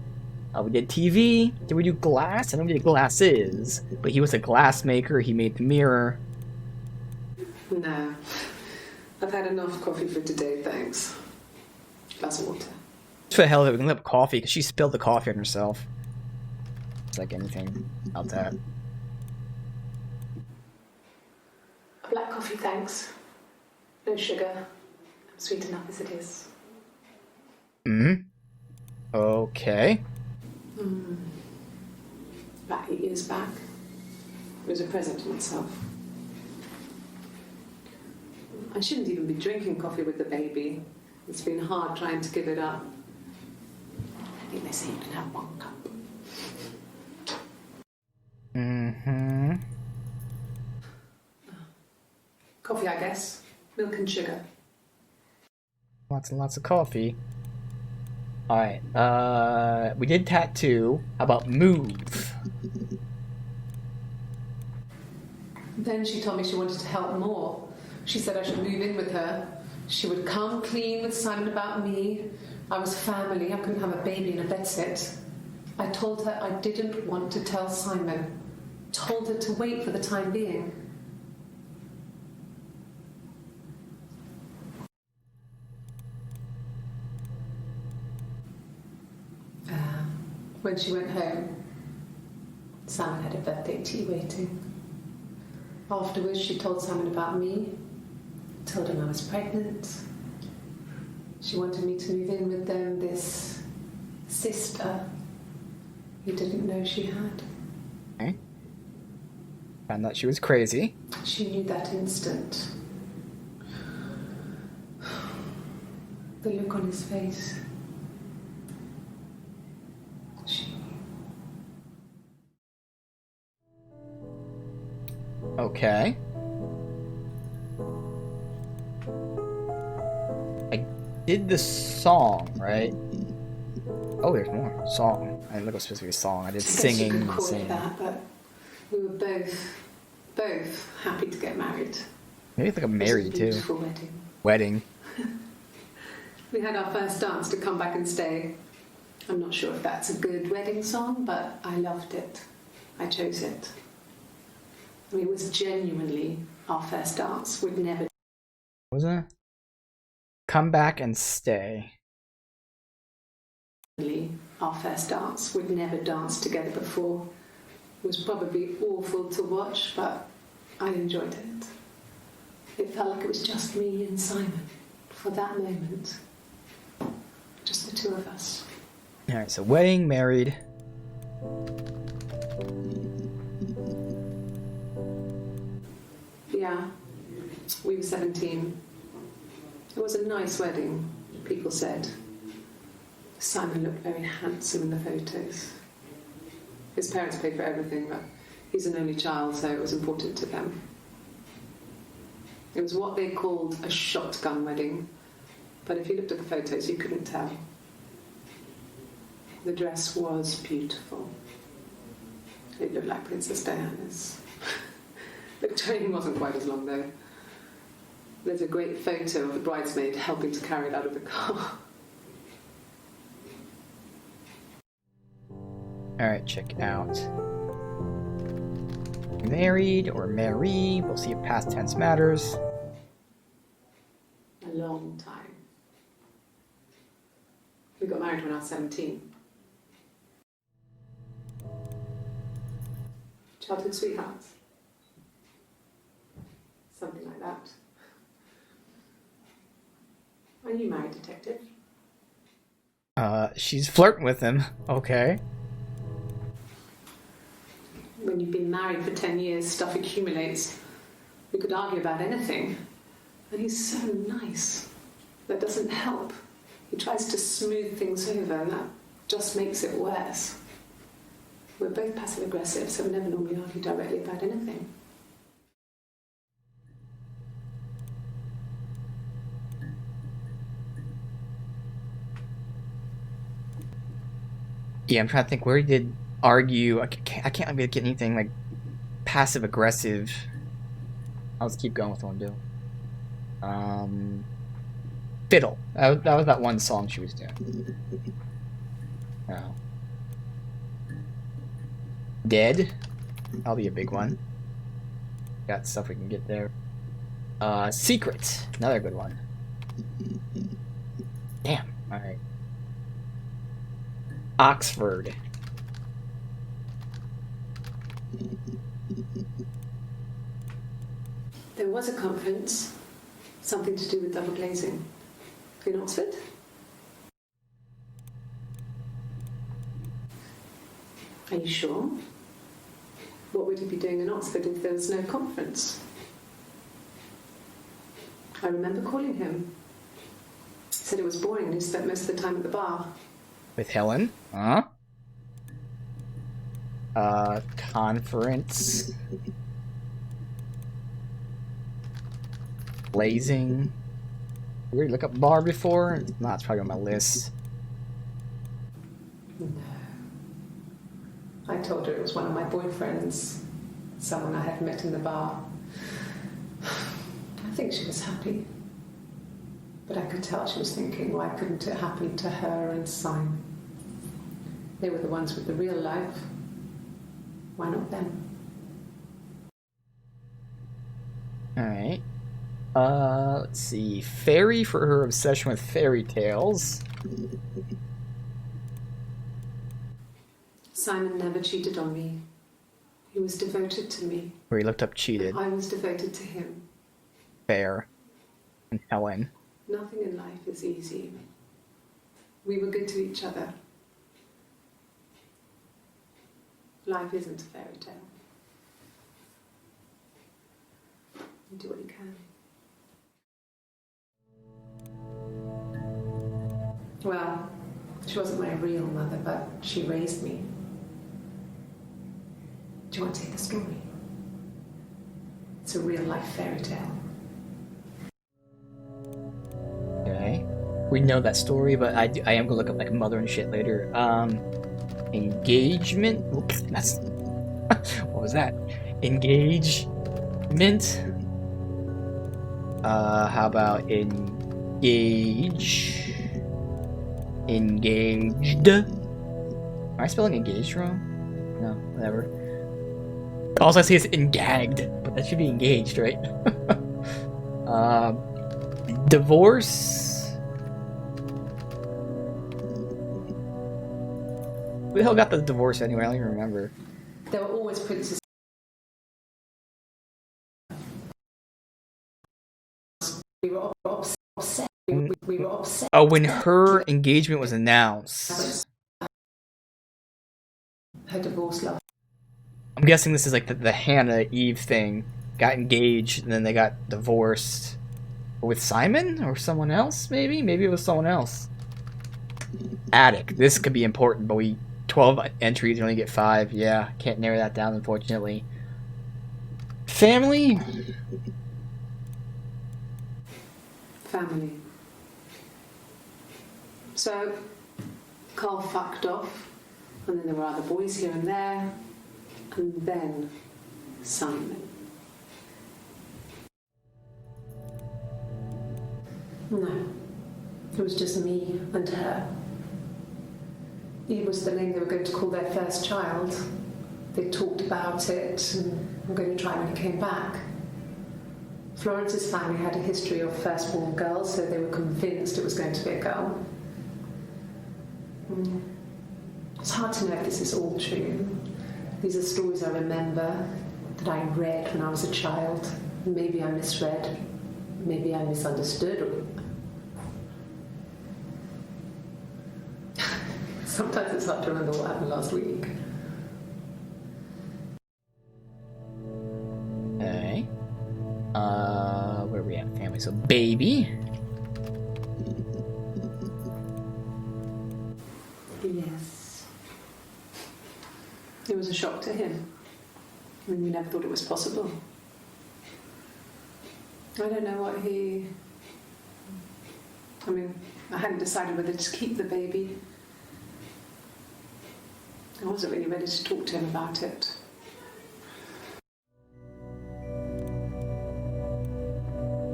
We did TV. Did we do glass? I don't know what glass is, but he was a glass maker. He made the mirror. No. I've had enough coffee for today, thanks. Glass of water. For the hell of it, we can have coffee, because she spilled the coffee on herself. It's like anything about that. A black coffee, thanks. No sugar. I'm sweet enough as it is. Okay. About 8 years back. It was a present to myself. I shouldn't even be drinking coffee with the baby. It's been hard trying to give it up. I think they say you can have 1 cup. Coffee, I guess. Milk and sugar. Lots and lots of coffee. Alright, we did tattoo. How about move? Then she told me she wanted to help more. She said I should move in with her. She would come clean with Simon about me. I was family. I couldn't have a baby in a bedsit. I told her I didn't want to tell Simon. Told her to wait for the time being. When she went home, Simon had a birthday tea waiting. Afterwards, she told Simon about me, told him I was pregnant. She wanted me to move in with them, this sister he didn't know she had. Okay. Found out she was crazy. She knew that instant. The look on his face. She knew. Okay. I did the song, right? Oh, there's more. Song. I didn't look at a specific song. I did I guess singing you could and call it singing. that, but we were both happy to get married. Maybe it's like a It was married too. beautiful wedding. Wedding. We had our first dance to Come Back and Stay. I'm not sure if that's a good wedding song, but I loved it. I chose it. I mean, it was genuinely our first dance. We'd never What was it? Come back and stay. our first dance. We'd never danced together before. It was probably awful to watch, but I enjoyed it. It felt like it was just me and Simon for that moment. Just the two of us. Alright, so wedding, married. Yeah, we were 17. It was a nice wedding, people said. Simon looked very handsome in the photos. His parents paid for everything, but he's an only child, so it was important to them. It was what they called a shotgun wedding, but if you looked at the photos, you couldn't tell. The dress was beautiful. It looked like Princess Diana's. The train wasn't quite as long, though. There's a great photo of the bridesmaid helping to carry it out of the car. Alright, check it out. Married or marry. We'll see if past tense matters. A long time. We got married when I was 17. Childhood sweethearts. Something like that. Are you married, detective? She's flirting with him. Okay. When you've been married for 10 years, stuff accumulates. We could argue about anything. And he's so nice. That doesn't help. He tries to smooth things over, and that just makes it worse. We're both passive-aggressive, so we never normally argue directly about anything. Yeah, I'm trying to think where he did argue. I can't really get anything like passive aggressive. I'll just keep going with what I'm doing. Fiddle. That was that one song she was doing. Oh. Dead. That'll be a big one. Got stuff we can get there. Secret. Another good one. Damn. Alright. Oxford. There was a conference, something to do with double glazing, in Oxford. Are you sure? What would he be doing in Oxford if there was no conference? I remember calling him. He said it was boring and he spent most of the time at the bar. With Helen? Huh? Conference. Blazing. Did we look up bar before? No, it's probably on my list. No. I told her it was one of my boyfriends, someone I had met in the bar. I think she was happy. But I could tell she was thinking, why couldn't it happen to her and Simon? They were the ones with the real life. Why not them? Alright. Let's see. Fairy for her obsession with fairy tales. Simon never cheated on me. He was devoted to me. Where he looked up cheated. I was devoted to him. Fair. And Helen. Nothing in life is easy. We were good to each other. Life isn't a fairy tale. You do what you can. Well, she wasn't my real mother, but she raised me. Do you want to hear the story? It's a real-life fairy tale. Okay. We know that story, but I am gonna look up like mother and shit later. Engagement? Oops, that's... what was that? Engagement? How about engage? Engaged? Am I spelling engaged wrong? No, whatever. All I see is engagged, but that should be engaged, right? Divorce? Who the hell got the divorce anyway? I don't even remember. There were always princes. We were upset. We were upset. Oh, when her engagement was announced. Her divorce love. I'm guessing this is like the Hannah Eve thing. Got engaged and then they got divorced. With Simon or someone else, maybe? Maybe it was someone else. Attic. This could be important, but 12 entries, you only get 5. Yeah, can't narrow that down, unfortunately. Family? Family. So, Carl fucked off, and then there were other boys here and there, and then Simon. No, it was just me and her. Eve was the name they were going to call their first child. They talked about it and were going to try when he came back. Florence's family had a history of firstborn girls, so they were convinced it was going to be a girl. It's hard to know if this is all true. These are stories I remember, that I read when I was a child. Maybe I misread, maybe I misunderstood. Sometimes it's hard to remember what happened last week. Okay. Where are we at? Family. So, baby. Yes. It was a shock to him. I mean, we never thought it was possible. I don't know what he... I mean, I hadn't decided whether to keep the baby. I wasn't really ready to talk to him about it.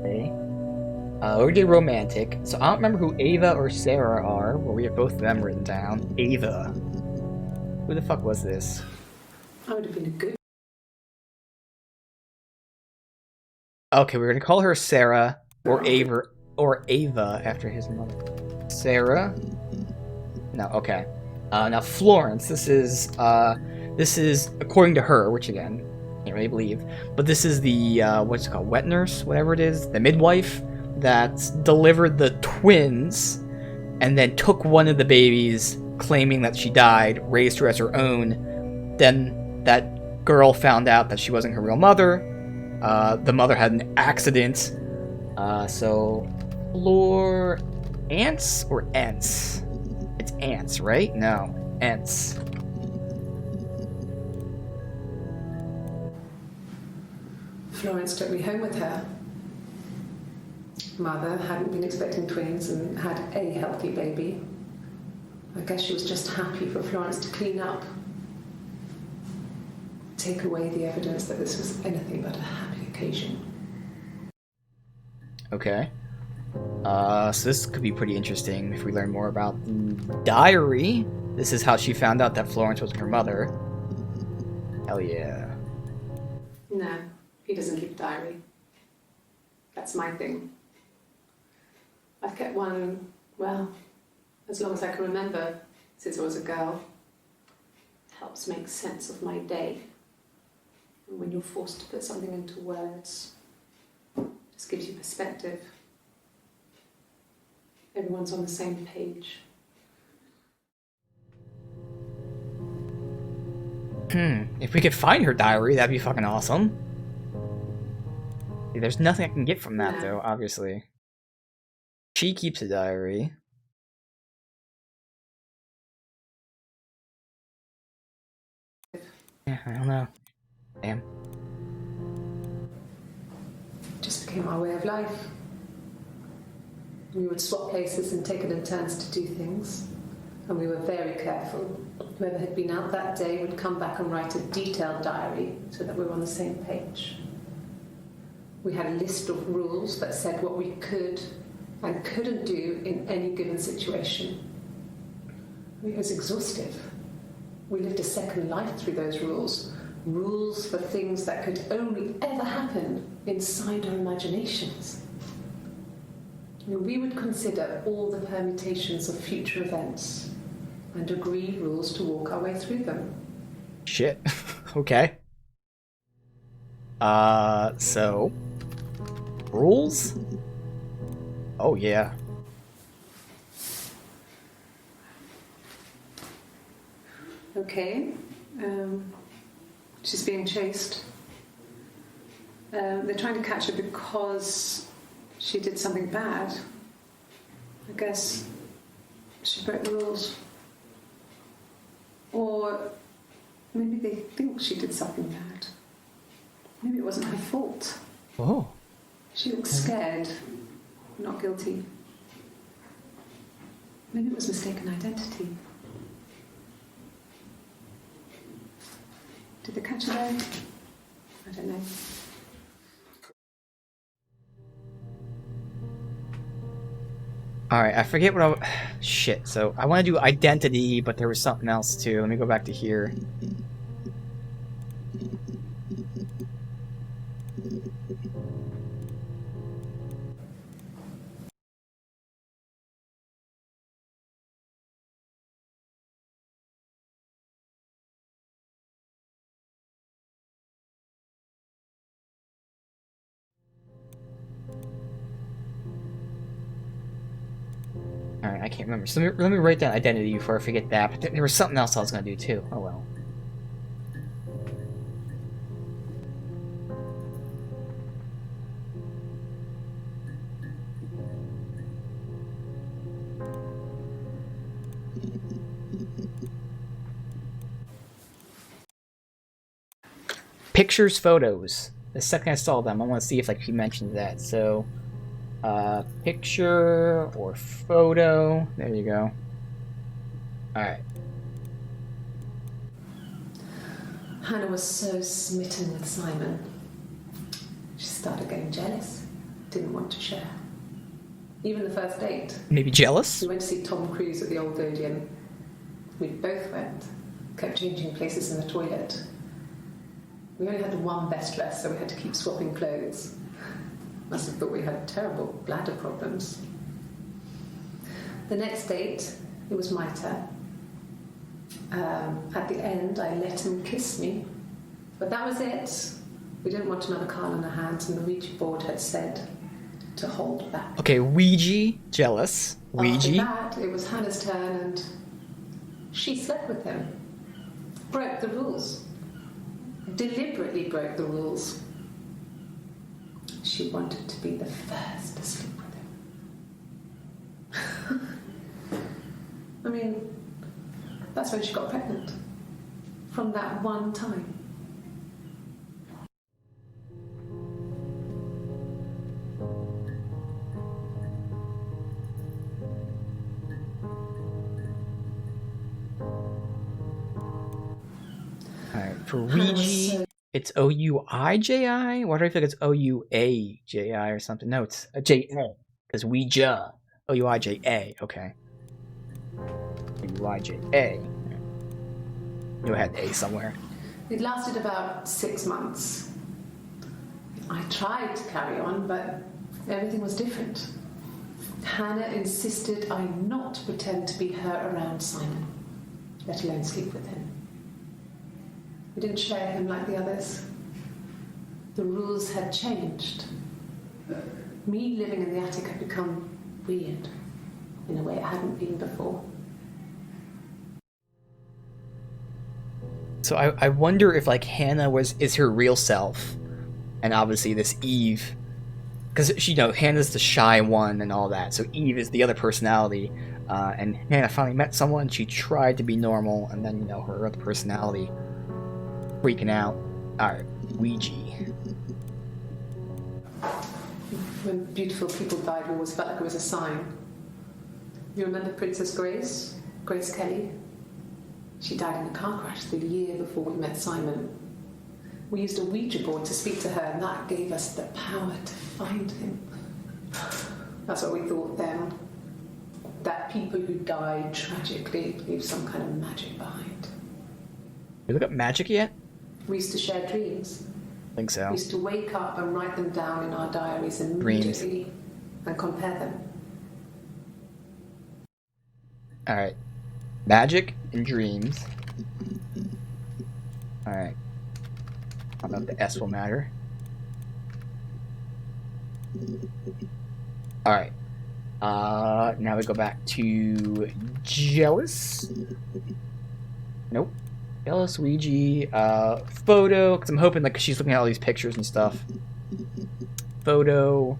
Okay. We did romantic. So I don't remember who Ava or Sarah are. Well, we have both of them written down. Ava. Who the fuck was this? I would have been a good... Okay, we're gonna call her Sarah or Ava after his mother. Sarah. No, okay. Now Florence. This is according to her, which again, can't really believe. But this is the what's it called, wet nurse, whatever it is, the midwife that delivered the twins, and then took one of the babies, claiming that she died, raised her as her own. Then that girl found out that she wasn't her real mother. The mother had an accident. So Ants or Ents? It's Ants, right? No, Ents. Florence took me home with her. Mother hadn't been expecting twins and had a healthy baby. I guess she was just happy for Florence to clean up. Take away the evidence that this was anything but a happy occasion. Okay. So this could be pretty interesting if we learn more about the diary. This is how she found out that Florence was her mother. Hell yeah. No, he doesn't keep a diary. That's my thing. I've kept one, well, as long as I can remember, since I was a girl. It helps make sense of my day. And when you're forced to put something into words, it just gives you perspective. Everyone's on the same page. If we could find her diary, that'd be fucking awesome. There's nothing I can get from that, though, obviously. She keeps a diary. Yeah, I don't know. Damn. Just became our way of life. We would swap places and take it in turns to do things. And we were very careful. Whoever had been out that day would come back and write a detailed diary so that we were on the same page. We had a list of rules that said what we could and couldn't do in any given situation. It was exhaustive. We lived a second life through those rules. Rules for things that could only ever happen inside our imaginations. We would consider all the permutations of future events and agree rules to walk our way through them. Shit. Okay. So... rules? Oh, yeah. Okay. She's being chased. They're trying to catch her because she did something bad. I guess she broke the rules. Or maybe they think she did something bad. Maybe it wasn't her fault. Oh. She looks scared, not guilty. Maybe it was mistaken identity. Did they catch her there? I don't know. Alright, I forget what shit, so I want to do identity, but there was something else too. Let me go back to here. Alright, I can't remember. So let me write down identity before I forget that. But there was something else I was going to do too. Oh well. Pictures, photos. The second I saw them, I want to see if like he mentioned that. So, picture or photo. There you go. All right. Hannah was so smitten with Simon. She started getting jealous. Didn't want to share. Even the first date. Maybe jealous? We went to see Tom Cruise at the Old Odeon. We both went. Kept changing places in the toilet. We only had one best dress, so we had to keep swapping clothes. Must have thought we had terrible bladder problems. The next date, it was my turn. At the end, I let him kiss me. But that was it. We didn't want another card on our hands, and the Ouija board had said to hold back. Okay, Ouija, jealous. Ouija. After that, it was Hannah's turn, and she slept with him. Broke the rules. Deliberately broke the rules. She wanted to be the first to sleep with him. I mean, that's when she got pregnant. From that one time. For Hannah was Ouija, so it's O-U-I-J-I? Why do I feel like it's O-U-A-J-I or something? No, it's a J-A. Because Ouija. O-U-I-J-A. Okay. O-U-I-J-A. Knew I had an A somewhere. It lasted about 6 months. I tried to carry on, but everything was different. Hannah insisted I not pretend to be her around Simon, let alone sleep with him. We didn't share him like the others. The rules had changed. Me living in the attic had become weird in a way it hadn't been before. So I wonder if like Hannah is her real self, and obviously this Eve, because Hannah's the shy one and all that. So Eve is the other personality, and Hannah finally met someone. She tried to be normal, and then her other personality freaking out. All right, Ouija. When beautiful people died, we always felt like it was a sign. You remember Princess Grace? Grace Kelly? She died in a car crash the year before we met Simon. We used a Ouija board to speak to her, and that gave us the power to find him. That's what we thought then. That people who died tragically leave some kind of magic behind. You look up magic yet? We used to share dreams. I think so. We used to wake up and write them down in our diaries immediately and compare them. Alright. Magic and dreams. Alright. I don't know if the S will matter. Alright. Now we go back to Jealous. Nope. Jealous, Ouija, photo, because I'm hoping like she's looking at all these pictures and stuff. Photo.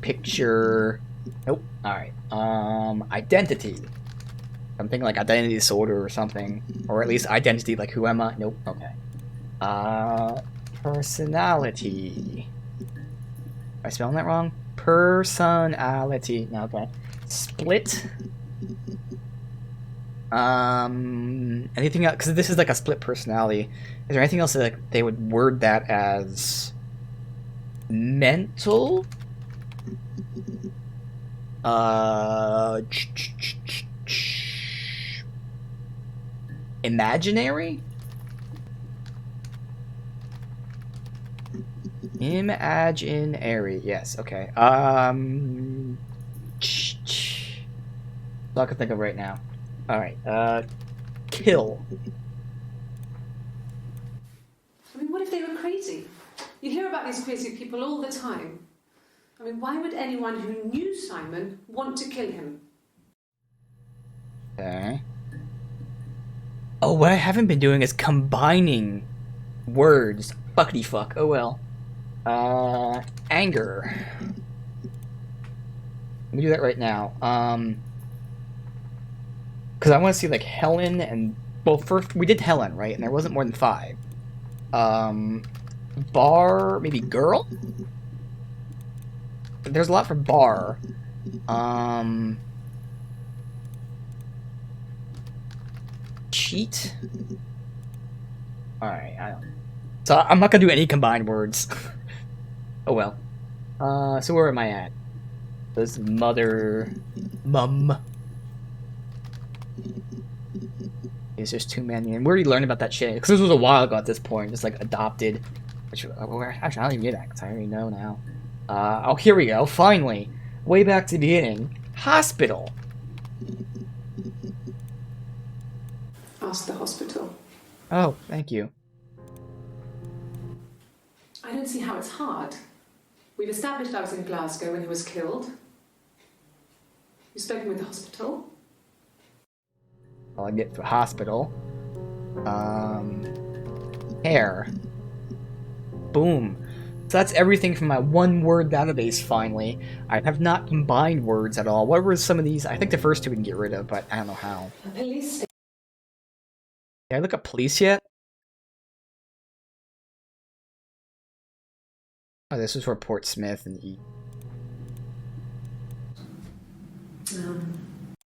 Picture. Nope. Alright. Identity. I'm thinking like identity disorder or something. Or at least identity, like who am I? Nope. Okay. Personality. Am I spelling that wrong? Personality. No, okay. Split. Anything else? Because this is like a split personality. Is there anything else that like, they would word that as mental? Imaginary? Imaginary, yes, okay. That's all I can think of right now. Alright, kill. I mean, what if they were crazy? You hear about these crazy people all the time. I mean, why would anyone who knew Simon want to kill him? Okay. Oh, what I haven't been doing is combining words. Fuckity fuck. Oh well. Anger. Let me do that right now. Because I want to see like Helen and well, first we did Helen, right? And there wasn't more than 5. Bar, maybe girl. There's a lot for bar. Cheat. All right, I don't. So I'm not gonna do any combined words. Oh well. So where am I at? This mother, mum. It's just too many, and we already learned about that shit. Because this was a while ago at this point, just like adopted. Which actually I don't even get that because I already know now. Oh, here we go. Finally, way back to the beginning. Hospital. Ask the hospital. Oh, thank you. I don't see how it's hard. We've established I was in Glasgow when he was killed. You've spoken with the hospital. Well, I get to hospital. Hair. Boom. So that's everything from my one-word database, finally. I have not combined words at all. What were some of these? I think the first 2 we can get rid of, but I don't know how. A police station. Did I look up police yet? Oh, this was for Portsmouth and E.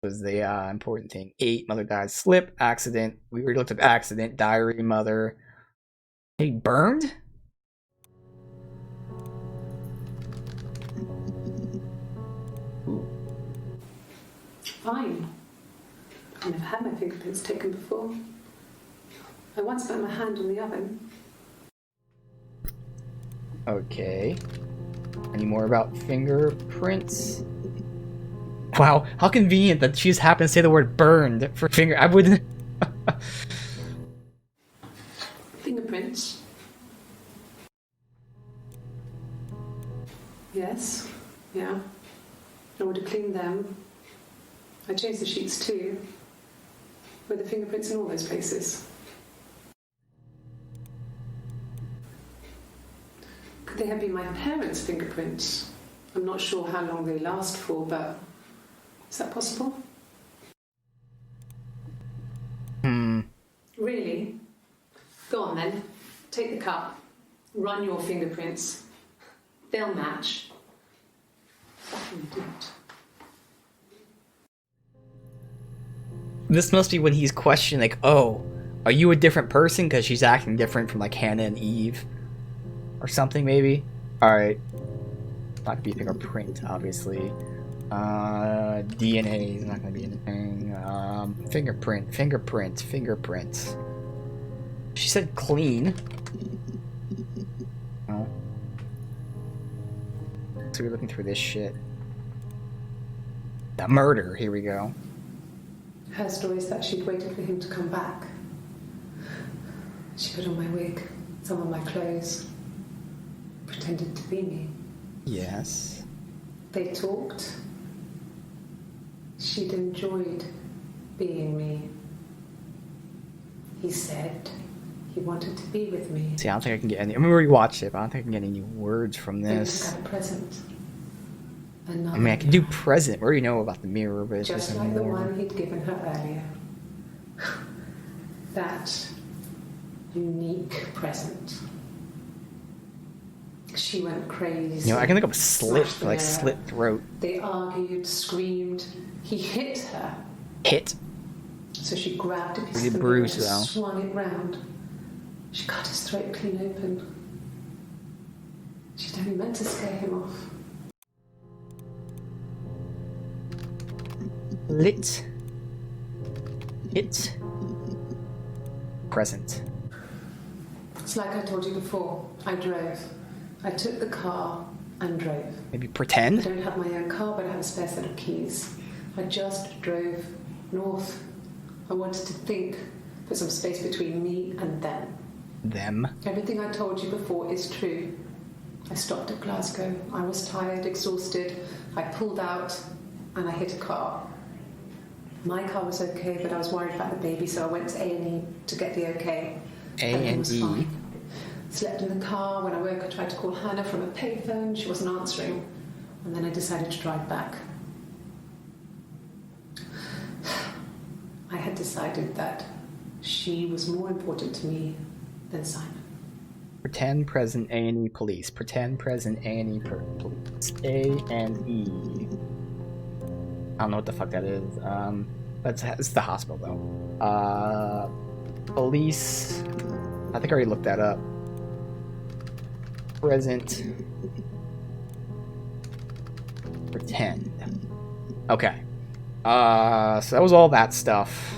was the important thing. 8, mother died. Slip, accident. We already looked up accident, diary, mother. He burned? Fine. I've never had my fingerprints taken before. I once found my hand in the oven. Okay. Any more about fingerprints? Wow, how convenient that she just happened to say the word burned for finger. I wouldn't. Fingerprints. Yes. Yeah. I would have cleaned them. I changed the sheets too. Were the fingerprints in all those places? Could they have been my parents' fingerprints? I'm not sure how long they last for, but is that possible? Really? Go on then. Take the cup. Run your fingerprints. They'll match. Fucking idiot. This must be when he's questioning, like, oh, are you a different person? Because she's acting different from, like, Hannah and Eve. Or something, maybe? Alright. Not gonna be a fingerprint, obviously. DNA is not gonna be anything. Fingerprints. She said clean. Oh. So we're looking through this shit. The murder, here we go. Her story is that she'd waited for him to come back. She put on my wig, some of my clothes, pretended to be me. Yes. They talked. She'd enjoyed being me. He said he wanted to be with me. See, I don't think I can get any. I mean, we watched it, but I don't think I can get any words from Then this. he got a present. I mean, I can do present. We already know about the mirror, but it's just like the one he'd given her earlier. That unique present. She went crazy. You know, I can look up slit, Smashed the like mirror. slit throat. They argued, screamed. He hit her. Hit. So she grabbed a piece Pretty of the mirror and bruised, though. swung it round. She cut his throat clean open. She'd only meant to scare him off. Lit. Hit. Present. It's like I told you before. I drove. I took the car and drove. Maybe I pretend? don't have my own car, but I have a spare set of keys. I just drove north. I wanted to think, put some space between me and them. Them. Everything I told you before is true. I stopped at Glasgow. I was tired, exhausted. I pulled out and I hit a car. My car was okay, but I was worried about the baby, so I went to A&E to get the okay. Everything was A&E. fine. Slept in the car. When I woke, I tried to call Hannah from a payphone. She wasn't answering. And then I decided to drive back. I had decided that she was more important to me than Simon. Pretend present A&E police. Pretend present A&E police. A&E. I don't know what the fuck that is. It's the hospital though. Police. I think I already looked that up. Present. Pretend. Okay. So that was all that stuff.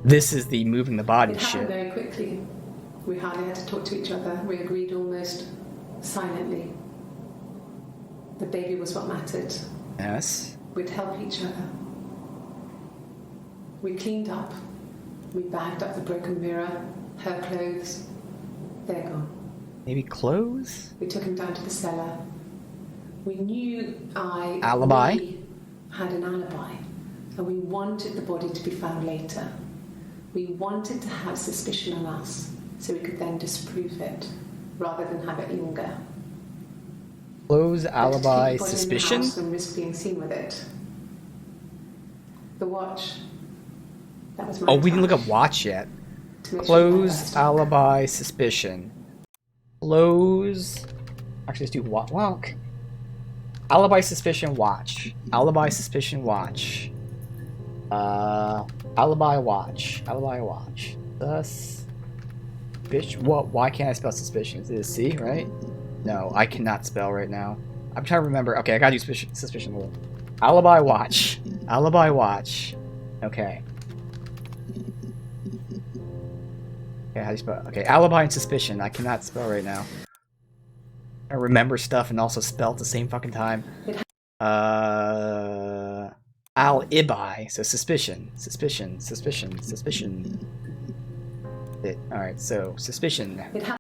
This is the moving the body It happened shit. very quickly. We hardly had to talk to each other. We agreed almost silently. The baby was what mattered. Yes. We'd help each other. We cleaned up. We bagged up the broken mirror, her clothes. They're gone. Maybe clothes? We took him down to the cellar. We knew Alibi? we had an alibi, and we wanted the body to be found later. We wanted to have suspicion on us, so we could then disprove it, rather than have it linger. Clothes, But to alibi, keep the body in the suspicion? house and risk being seen with it. The watch. That was my Oh, we didn't look touch, up watch yet. to make sure I Clothes, was alibi, suspicion. Clothes. Actually, let's do what? Well, Alibi, suspicion, watch. Alibi, suspicion, watch. Alibi, watch. Alibi, watch. Bitch, what? Why can't I spell suspicion? Is it a C, right? No, I cannot spell right now. I'm trying to remember. Okay, I gotta do suspicion. Alibi, watch. Alibi, watch. Okay. Okay, how do you spell? Okay, alibi and suspicion. I cannot spell right now. I remember stuff and also spell at the same fucking time. Alibi. So suspicion. Suspicion. Alright, so suspicion. It happened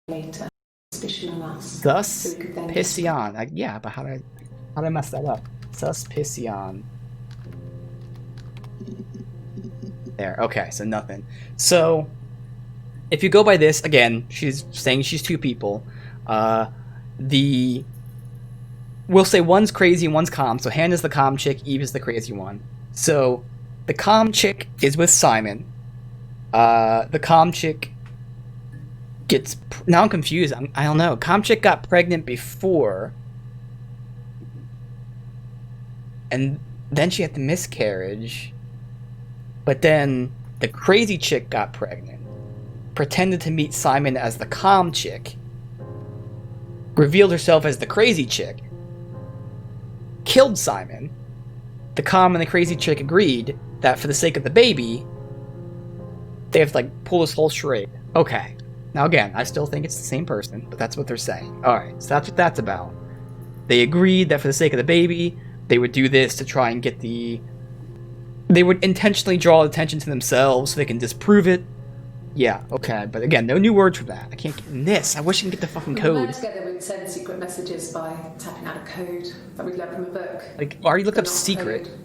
later. Suspicion on us. Thus, So we could then Piscion. Yeah, but how did I mess that up? Suspicion. There. Okay, so nothing. So, if you go by this, again, she's saying she's two people. We'll say one's crazy and one's calm. So Hannah's the calm chick, Eve is the crazy one. So, the calm chick is with Simon. The calm chick gets... Now I'm confused. I don't know. Calm chick got pregnant before. And then she had the miscarriage. But then the crazy chick got pregnant. Pretended to meet Simon as the calm chick. Revealed herself as the crazy chick. Killed Simon. The calm and the crazy chick agreed that for the sake of the baby, they have to like pull this whole charade. Okay. Now again, I still think it's the same person, but that's what they're saying. Alright, so that's what that's about. They agreed that for the sake of the baby, they would do this to try and get the... They would intentionally draw attention to themselves so they can disprove it. Yeah, okay, but again, no new words for that. I can't get in this. I wish I could get the fucking code. Together we'd send secret messages by tapping out a code that we'd learned from a book. Like, already looked up secret. Code.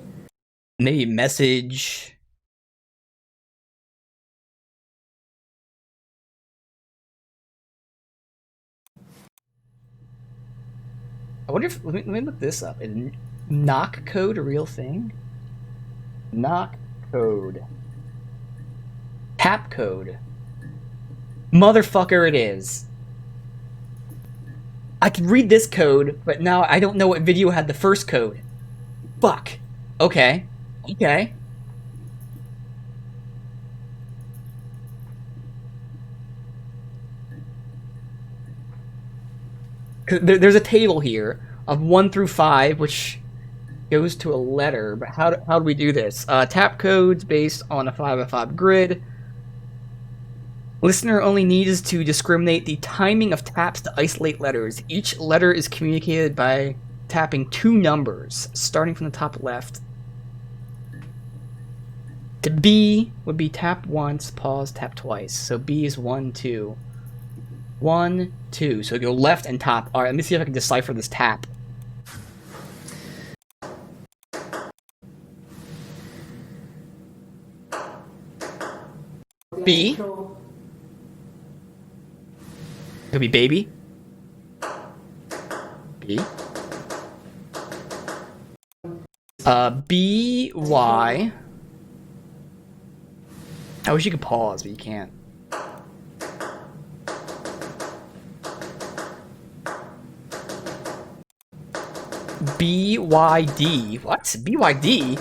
Maybe message. I wonder if... Let me look this up. Is knock code a real thing? Knock code. Tap code. Motherfucker it is. I could read this code, but now I don't know what video had the first code. Fuck. Okay. Okay. There's a table here of 1 through 5, which goes to a letter, but how do we do this? Tap codes based on a 5x5 grid. Listener only needs to discriminate the timing of taps to isolate letters. Each letter is communicated by tapping 2 numbers, starting from the top left. To B would be tap once, pause, tap twice. So B is 1, 2. 1, 2. So go left and top. Alright, let me see if I can decipher this tap. B. Could be baby. B. B, Y. I wish you could pause, but you can't. BYD. What? BYD?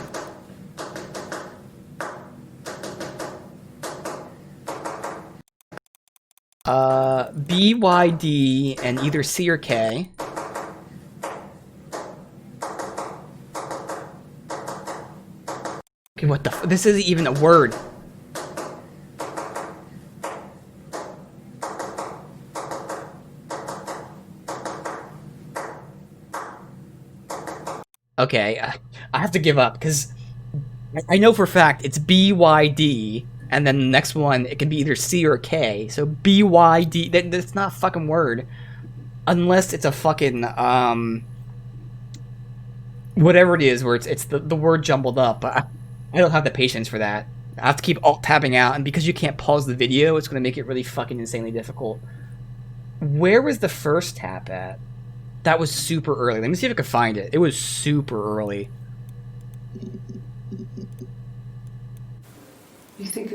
BYD and either C or K. Okay, what the f- This isn't even a word. Okay, I have to give up, because I know for a fact it's BYD, and then the next one, it can be either C or K. So BYD, that's not a fucking word. Unless it's a fucking, whatever it is, where it's the word jumbled up. But I don't have the patience for that. I have to keep alt-tabbing out, and because you can't pause the video, it's going to make it really fucking insanely difficult. Where was the first tap at? That was super early. Let me see if I can find it. It was super early. You think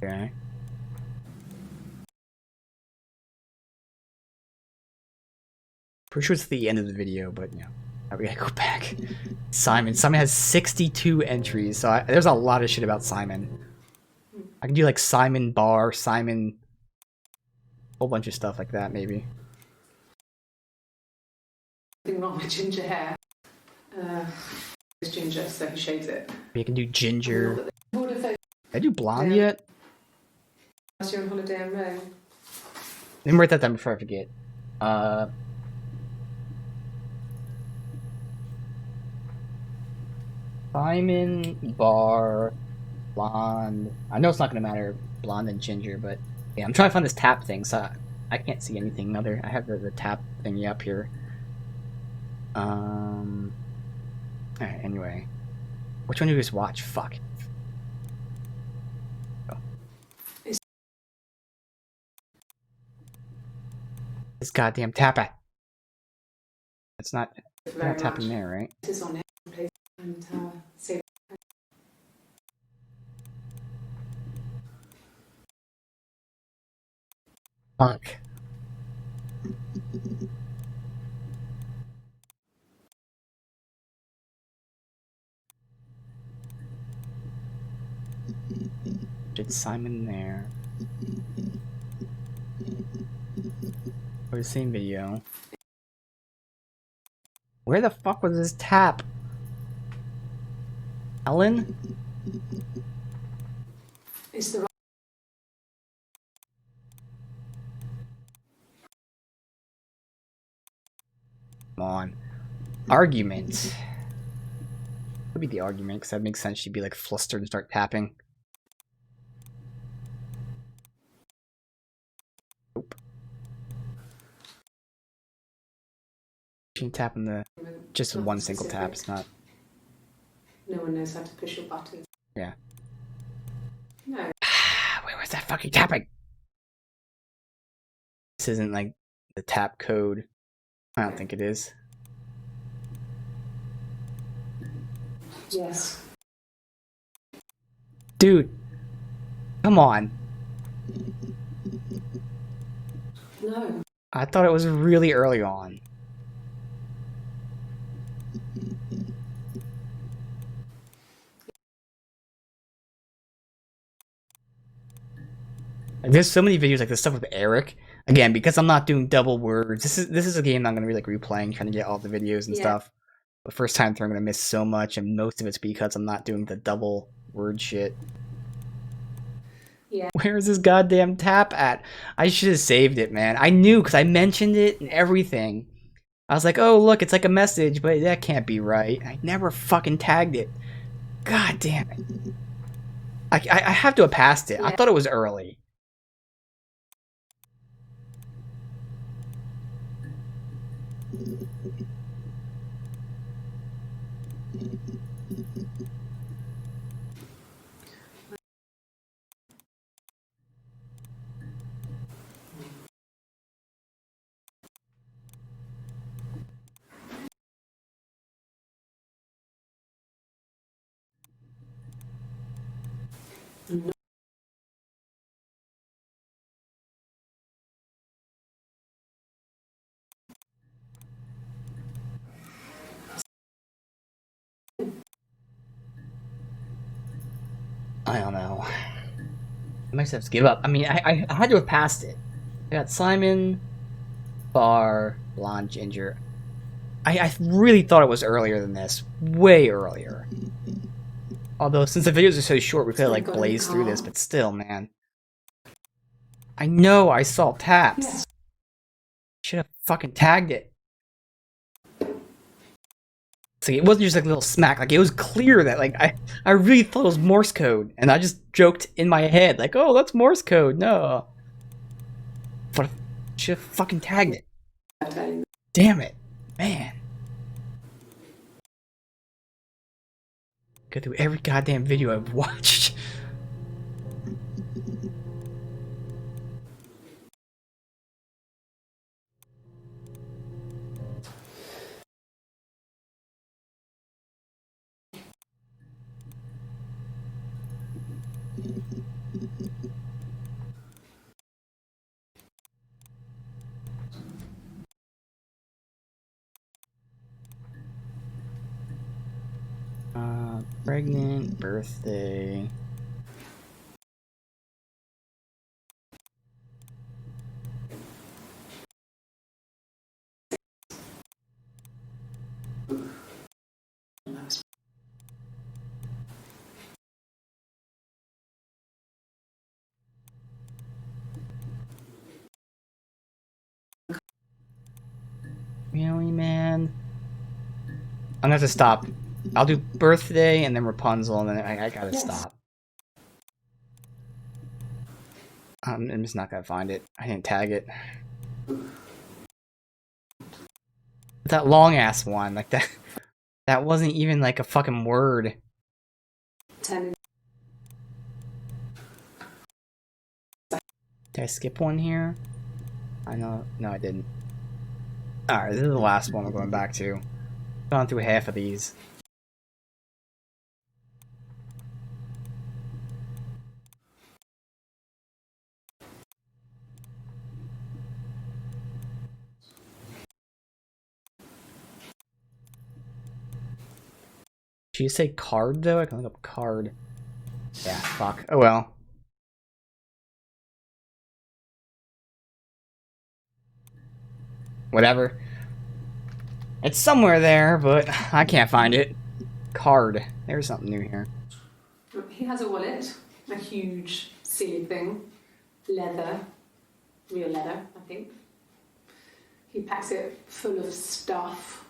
Okay. Pretty sure it's the end of the video, but you know, we gotta go back. Simon has 62 entries, so there's a lot of shit about Simon. I can do like Simon Bar, Simon, whole bunch of stuff like that, maybe. Nothing wrong with ginger hair. It's ginger, so he shaves it. You can do ginger. What if they Did I do blonde yet? last year on holiday in Rome? Let me write that down before I forget. Simon Bar, blonde. I know it's not gonna matter, blonde and ginger, but yeah, I'm trying to find this tap thing, so I can't see anything other. I have the tap thingy up here. Alright, anyway. Which one do you just watch? Fuck. Oh. This goddamn tap at. It's not tapping there, right? This is on it. And save. Fuck. Did Simon there? Or the same video. Where the fuck was this tap? Ellen? It's the Come on. Argument. Could be the argument, because that makes sense. She'd be like flustered and start tapping. Nope. She can tap in the just with one single tap. It's not. No one knows how to push your buttons. Yeah. No. Where was that fucking tapping? This isn't like the tap code. I don't think it is. Yes. Dude. Come on. No. I thought it was really early on. Like, there's so many videos like this stuff with Eric. Again, because I'm not doing double words. This is a game I'm gonna be like replaying, trying to get all the videos and stuff. The first time through, I'm gonna miss so much, and most of it's because I'm not doing the double word shit. Yeah. Where is this goddamn tap at? I should have saved it, man. I knew because I mentioned it and everything. I was like, oh look, it's like a message, but that can't be right. I never fucking tagged it. God damn it. I have to have passed it. I thought it was early. I don't know. I might have to give up. I mean, I had to have passed it. I got Simon, Bar, Blonde, Ginger. I really thought it was earlier than this. Way earlier. Although, since the videos are so short, we could have, like, blazed through this, but still, man. I know I saw taps. Yes. Should have fucking tagged it. See, it wasn't just like a little smack. Like, it was clear that, like, I really thought it was Morse code. And I just joked in my head, like, oh, that's Morse code. No. But I should have fucking tagged it. Damn it. Man. Go through every goddamn video I've watched. Pregnant, birthday. Really, man? I'm gonna have to stop. I'll do birthday and then Rapunzel, and then I gotta stop. I'm just not gonna find it. I didn't tag it. That long ass one, like that. That wasn't even like a fucking word. 10. Did I skip one here? I know. No, I didn't. Alright, this is the last one we're going back to. Gone through half of these. Did you say card though? I can look up card. Yeah, fuck. Oh well. Whatever. It's somewhere there, but I can't find it. Card. There's something new here. He has a wallet, a huge silly thing, leather, real leather, I think. He packs it full of stuff,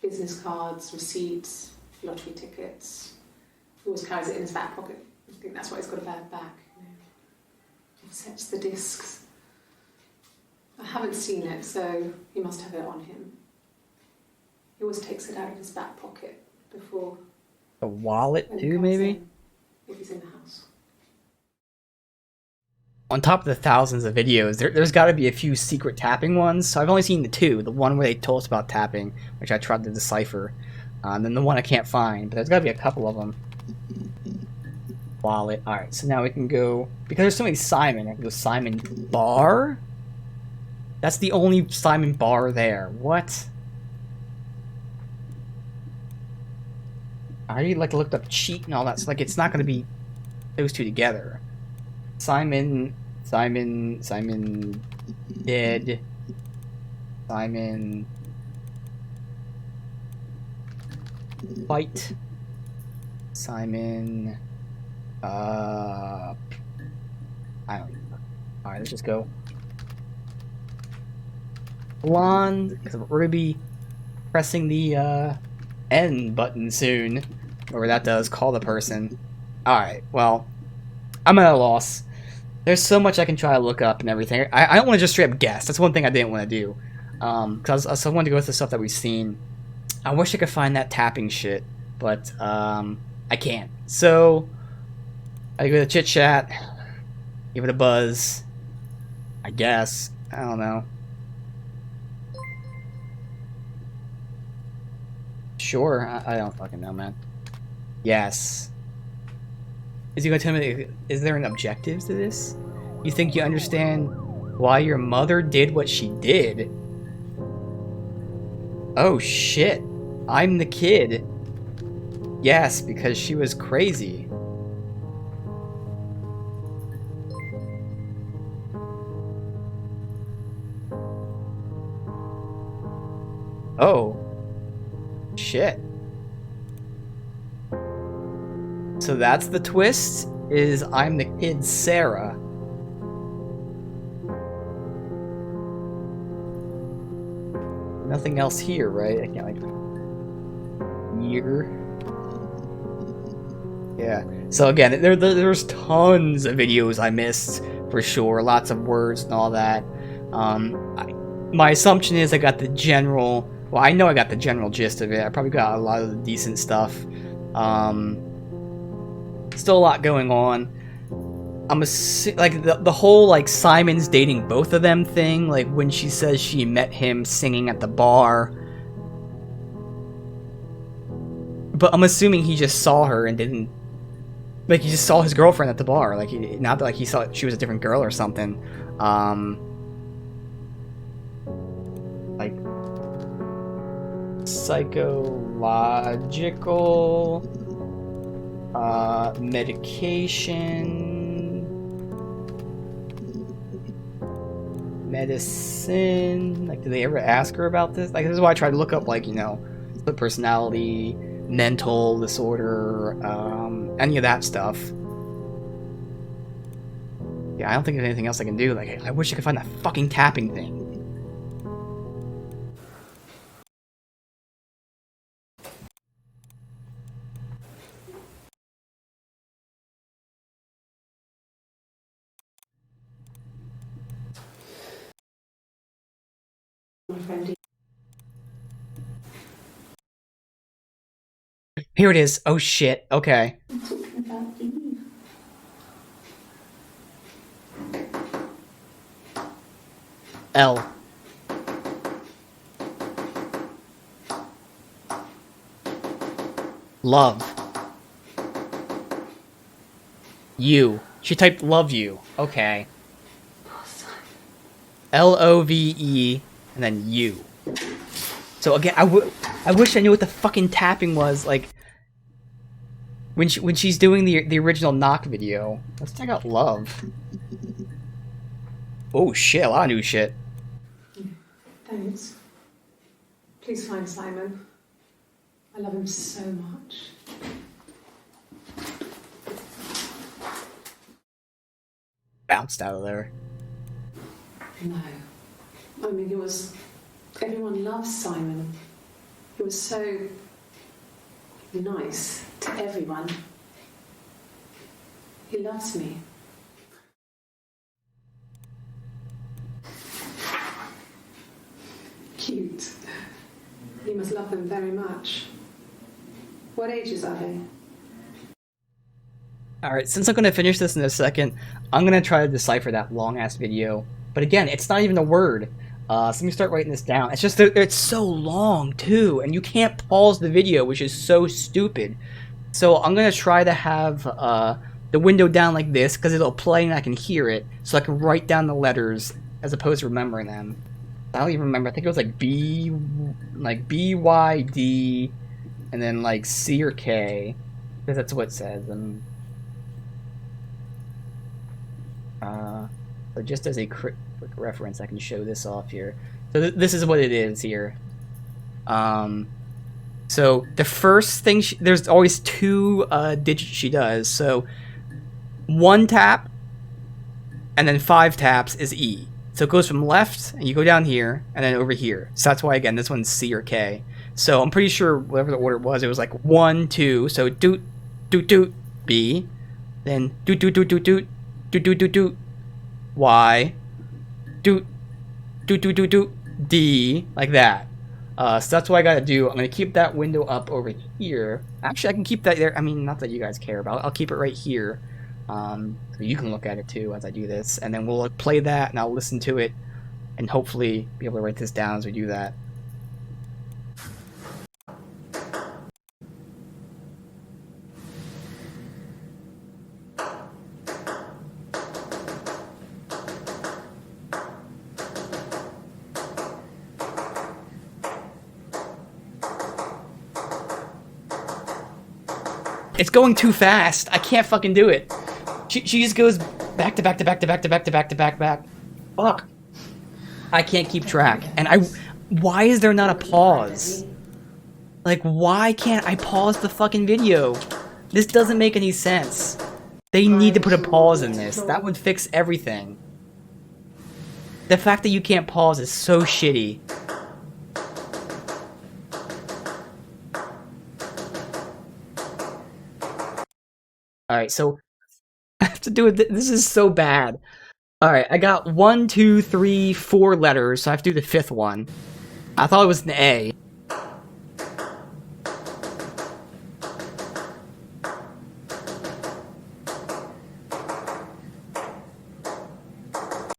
business cards, receipts, lottery tickets. He always carries it in his back pocket. I think that's why he's got a bad back. He sets the discs. I haven't seen it, so he must have it on him. He always takes it out of his back pocket before. A wallet when he too, comes maybe? in, if he's in the house. On top of the thousands of videos, there's got to be a few secret tapping ones. So I've only seen the two. The one where they told us about tapping, which I tried to decipher. And then the one I can't find. But there's got to be a couple of them. Wallet. Alright, so now we can go... Because there's so many Simon, I can go Simon Bar? That's the only Simon Bar there. What? I already like looked up cheat and all that. So like it's not going to be those two together. Simon dead. Simon fight. Simon I don't know. Alright, let's just go. Blonde, because we're gonna be pressing the N button soon. Whatever that does, call the person. Alright, well, I'm at a loss. There's so much I can try to look up and everything. I don't want to just straight up guess. That's one thing I didn't want to do. Because I wanted to go with the stuff that we've seen. I wish I could find that tapping shit, but I can't. So, I go to chit chat, give it a buzz. I guess. I don't know. Sure, I don't fucking know, man. Yes. Is he going to tell me, is there an objective to this? You think you understand why your mother did what she did? Oh shit. I'm the kid. Yes, because she was crazy. Oh. Shit. So that's the twist, is I'm the kid Sarah. Nothing else here, right? I can't like year. Yeah. So again, there's tons of videos I missed for sure. Lots of words and all that. My assumption is I got the general. Well, I know I got the general gist of it. I probably got a lot of the decent stuff. Still a lot going on. I'm like the whole like Simon's dating both of them thing. Like when she says she met him singing at the bar. But I'm assuming he just saw her and didn't. Like he just saw his girlfriend at the bar. Like not that like he saw she was a different girl or something. Like psychological Medication. Medicine. Like, did they ever ask her about this? Like, this is why I tried to look up, like, you know, split personality, mental disorder, any of that stuff. Yeah, I don't think there's anything else I can do. Like, I wish I could find that fucking tapping thing. My friend. Here it is. Oh shit. Okay. I'm talking about Eve. L. Love. You. She typed love you. Okay. Love and then you. So again, I wish I knew what the fucking tapping was, like when she's doing the original knock video. Let's check out love. Oh shit, a lot of new shit. Thanks. Please find Simon. I love him so much. Bounced out of there. No. I mean, he was... Everyone loves Simon. He was so nice to everyone. He loves me. Cute. You must love them very much. What ages are they? Alright, since I'm gonna finish this in a second, I'm gonna try to decipher that long-ass video. But again, it's not even a word. So let me start writing this down. It's just that it's so long, too, and you can't pause the video, which is so stupid. So I'm gonna try to have the window down like this, because it'll play and I can hear it, so I can write down the letters, as opposed to remembering them. I don't even remember. I think it was like B, Y, D, and then like C or K, because that's what it says. And so just as a quick reference, I can show this off here. So this is what it is here. So the first thing there's always two digits she does. So 1 tap and then 5 taps is E. So it goes from left and you go down here and then over here. So that's why, again, this one's C or K. So I'm pretty sure whatever the order was, it was like 1, 2. So doot, doot, doot, B. Then doot, doot, doot, doot, doot, doot, doot, doot, doot, Y. Doot, doot, doot, doot, doot, D. Like that. So that's what I gotta do. I'm gonna keep that window up over here. Actually, I can keep that there. I mean, not that you guys care about. I'll keep it right here. So you can look at it too as I do this, and then we'll play that and I'll listen to it and hopefully be able to write this down as we do that. It's going too fast. I can't fucking do it. She just goes back to back to back to back to back to back to back back. Fuck. I can't keep track. And why is there not a pause? Like, why can't I pause the fucking video? This doesn't make any sense. They need to put a pause in this. That would fix everything. The fact that you can't pause is so shitty. Alright, so I have to do it. This is so bad. Alright, I got 1, 2, 3, 4 letters, so I have to do the 5th one. I thought it was an A.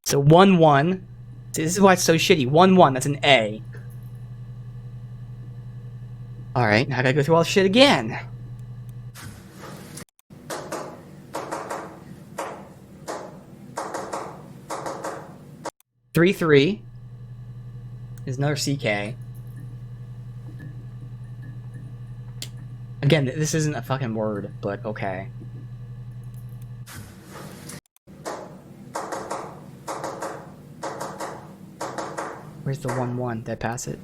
So 1, 1. See, this is why it's so shitty. 1, 1, that's an A. Alright, now I gotta go through all this shit again. 3, 3 is another CK. Again, this isn't a fucking word, but okay. Where's the 1-1? Did I pass it?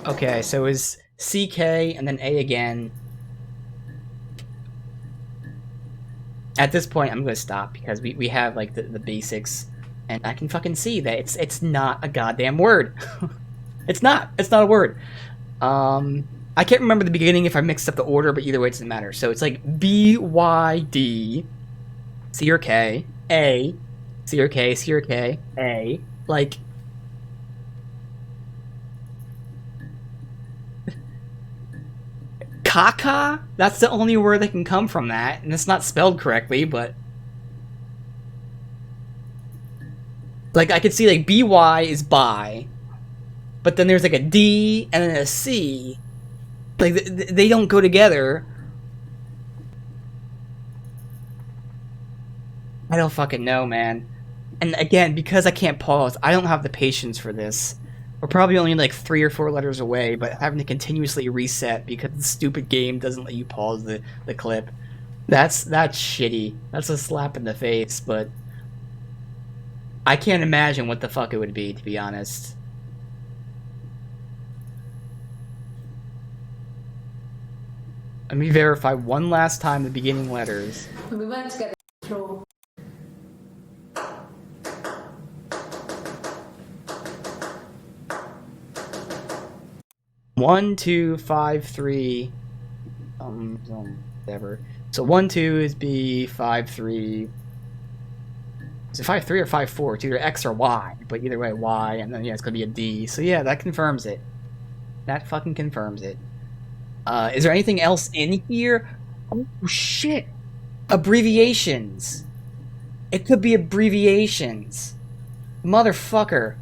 Okay, so is CK and then A again. At this point, I'm gonna stop because we have like the basics, and I can fucking see that it's not a goddamn word. It's not a word. I can't remember the beginning if I mixed up the order, but either way, it doesn't matter. So it's like BYD, C or K, A, C or K, C or K, A, like. Caca? That's the only word that can come from that, and it's not spelled correctly, but... Like, I could see, like, BY is by, but then there's, like, a D and then a C. Like, they don't go together. I don't fucking know, man. And again, because I can't pause, I don't have the patience for this. We're probably only like 3 or 4 letters away, but having to continuously reset because the stupid game doesn't let you pause the clip. That's shitty. That's a slap in the face, but I can't imagine what the fuck it would be, to be honest. Let me verify one last time the beginning letters. And we went to get the floor. One, 2, 5, 3. Whatever. So 1, 2 is B, 5, 3. Is it 5, 3 or 5, 4? It's either X or Y, but either way, Y, and then yeah, it's gonna be a D. So yeah, that confirms it. That fucking confirms it. Is there anything else in here? Oh shit! Abbreviations. It could be abbreviations. Motherfucker.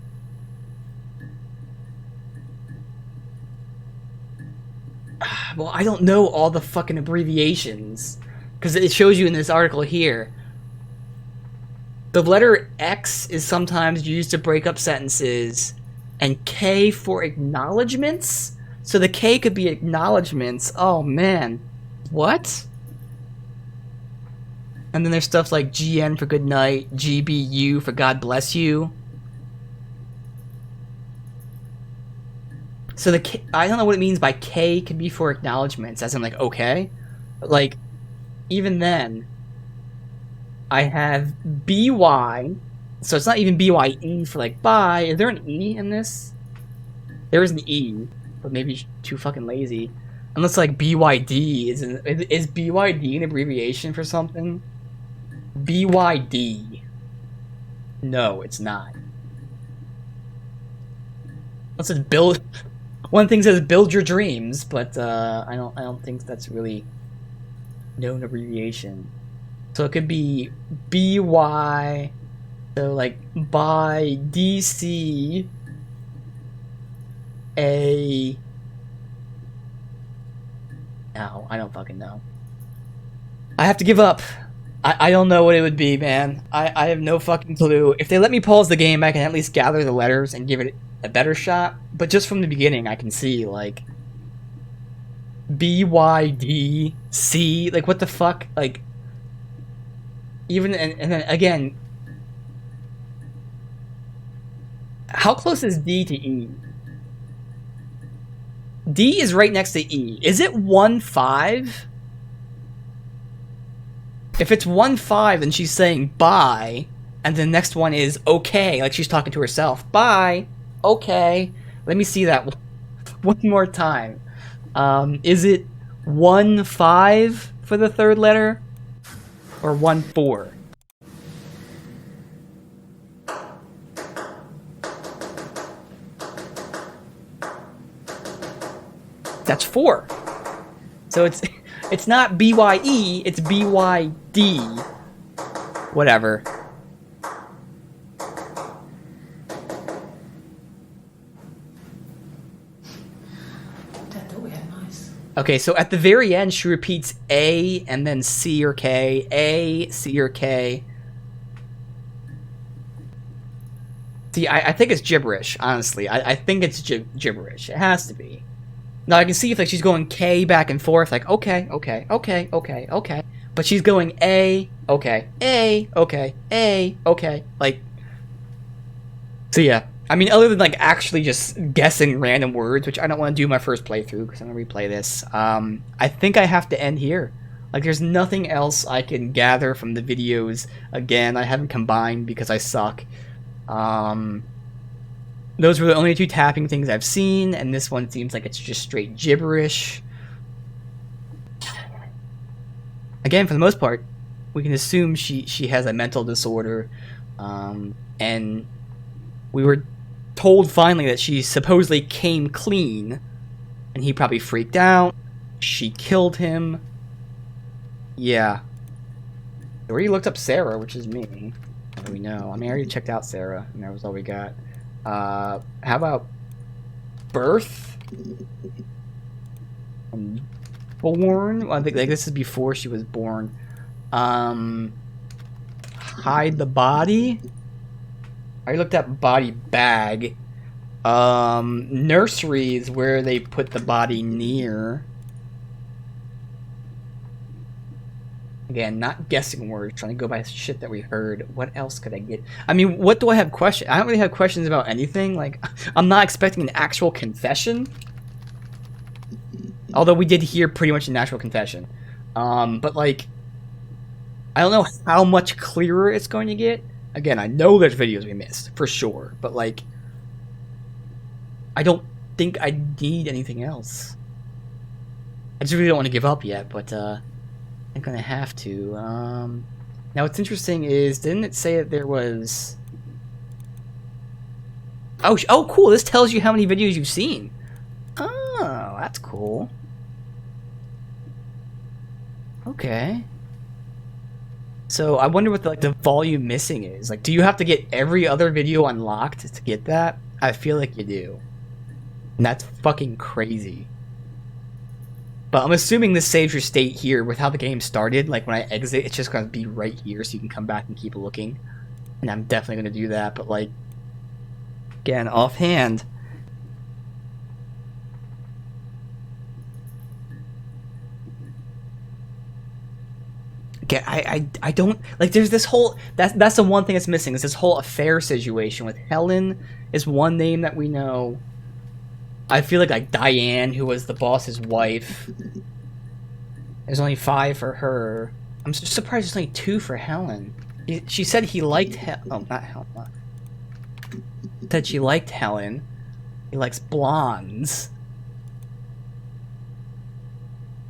Well, I don't know all the fucking abbreviations, because it shows you in this article here. The letter X is sometimes used to break up sentences, and K for acknowledgements? So the K could be acknowledgements. Oh, man. What? And then there's stuff like GN for good night, GBU for God bless you. So the K, I don't know what it means by K could be for acknowledgements, as in like, okay. But like, even then, I have BY, so it's not even BYE for like bye. Is there an E in this? There is an E, but maybe too fucking lazy. Unless like BYD is BYD an abbreviation for something? BYD. No, it's not. Unless it's build. One thing says build your dreams, but I don't think that's really known abbreviation. So it could be BY, so like by DC A. No, I don't fucking know. I have to give up. I don't know what it would be, man. I have no fucking clue. If they let me pause the game, I can at least gather the letters and give it a better shot. But just from the beginning, I can see, like, BYD, C, like, what the fuck? Like, even, and then, again, how close is D to E? D is right next to E. Is it 1-5? If it's 1-5, then she's saying bye, and the next one is okay, like she's talking to herself. Bye. Okay. Let me see that one more time. Is it 1-5 for the third letter? Or 1-4? That's 4. So it's not BYE, it's BYD. Whatever. Okay, so at the very end, she repeats A and then C or K. A, C or K. See, I think it's gibberish, honestly. I think it's gibberish. It has to be. Now, I can see if like she's going K back and forth, like, okay, okay, okay, okay, okay. But she's going A, okay, A, okay, A, okay. Like, so yeah. I mean, other than like actually just guessing random words, which I don't want to do my first playthrough because I'm going to replay this, I think I have to end here. Like, there's nothing else I can gather from the videos. Again, I haven't combined because I suck. Those were the only two tapping things I've seen, and this one seems like it's just straight gibberish. Again, for the most part, we can assume she has a mental disorder, and we were told finally that she supposedly came clean, and he probably freaked out. She killed him. Yeah. We already looked up Sarah, which is me. How do we know? I mean, I already checked out Sarah, and that was all we got. How about birth? Born? Well, I think like this is before she was born. Hide the body? I looked up body bag. Nursery is where they put the body near. Again, not guessing words, trying to go by shit that we heard. What else could I get? I mean, what do I have questions? I don't really have questions about anything. Like, I'm not expecting an actual confession. Although we did hear pretty much an actual confession. But like, I don't know how much clearer it's going to get. Again, I know there's videos we missed, for sure. But like, I don't think I need anything else. I just really don't want to give up yet, but I'm gonna have to. Now what's interesting is, didn't it say that there was... Oh, cool, this tells you how many videos you've seen. Oh, that's cool. Okay. So I wonder what the volume missing is. Like, do you have to get every other video unlocked to get that? I feel like you do. And that's fucking crazy. But I'm assuming this saves your state here with how the game started. Like, when I exit, it's just going to be right here, so you can come back and keep looking. And I'm definitely going to do that, but, like, again, offhand. Again, I don't... Like, there's this whole... That's the one thing that's missing, is this whole affair situation with Helen is one name that we know. I feel like Diane, who was the boss's wife. There's only 5 for her. I'm just surprised there's only 2 for Helen. She said he liked oh, not Helen. Said she liked Helen. He likes blondes.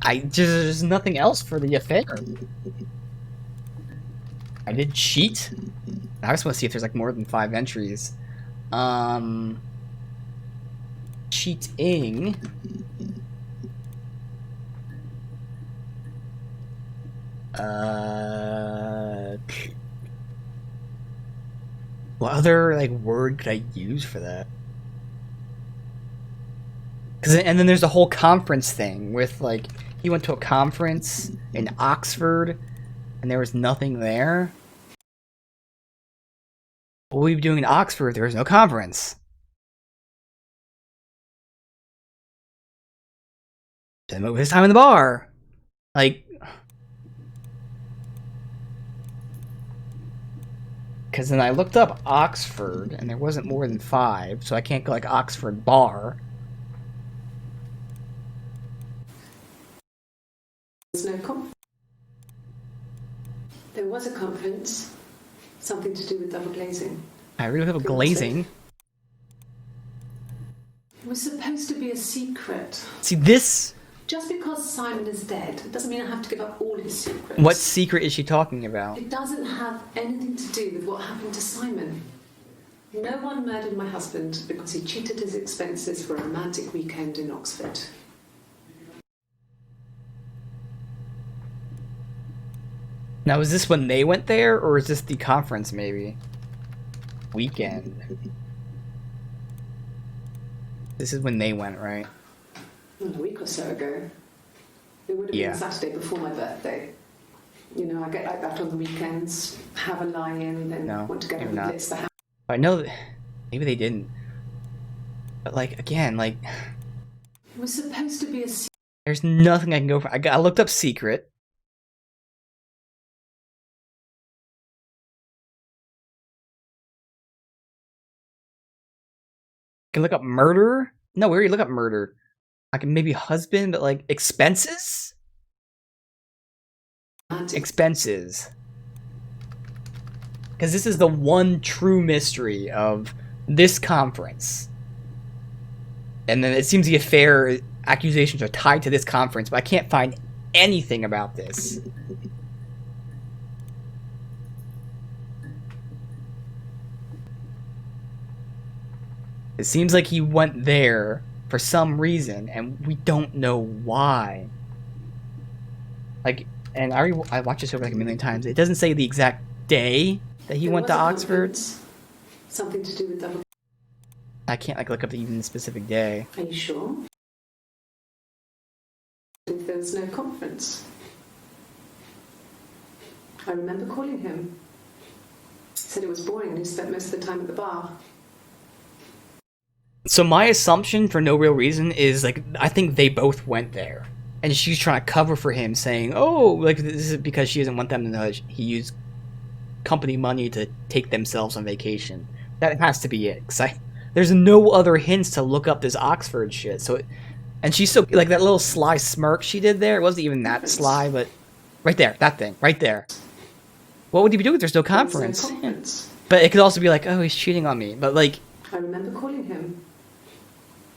There's nothing else for the affair. I did cheat. I just want to see if there's like more than 5 entries. Cheating. What other like word could I use for that? And then there's the whole conference thing with like he went to a conference in Oxford and there was nothing there. What were we doing in Oxford? There was no conference. Then it was his time in the bar. Like, because then I looked up Oxford and there wasn't more than 5, so I can't go like Oxford bar. There was a conference, something to do with double glazing. I really have a glazing. It was supposed to be a secret. See, this... Just because Simon is dead, it doesn't mean I have to give up all his secrets. What secret is she talking about? It doesn't have anything to do with what happened to Simon. No one murdered my husband because he cheated his expenses for a romantic weekend in Oxford. Now, is this when they went there, or is this the conference, maybe? Weekend. This is when they went, right? A week or so ago. It would have Yeah. been Saturday before my birthday. You know, I get like that on the weekends, have a lie-in, then No, want to get maybe up and not. blitz the house. I know that maybe they didn't. But like again, like It was supposed to be a there's nothing I can go for. I looked up secret. I can look up murder. No, we already look up murder. I can maybe husband, but like expenses? Expenses. Because this is the one true mystery of this conference. And then it seems the affair accusations are tied to this conference, but I can't find anything about this. It seems like he went there for some reason, and we don't know why. Like, and I watched this over like a million times. It doesn't say the exact day that he went to Oxford. Something to do with double. I can't like look up even the specific day. Are you sure? If there was no conference. I remember calling him. He said it was boring and he spent most of the time at the bar. So my assumption for no real reason is like I think they both went there. And she's trying to cover for him saying, oh, like this is because she doesn't want them to know that he used company money to take themselves on vacation. That has to be it. 'Cause there's no other hints to look up this Oxford shit. So, and she's so like that little sly smirk she did there. It wasn't even that sly, but right there, that thing, right there. What would he be doing if there's no conference? Yeah. But it could also be like, oh, he's cheating on me. But like, I remember calling him.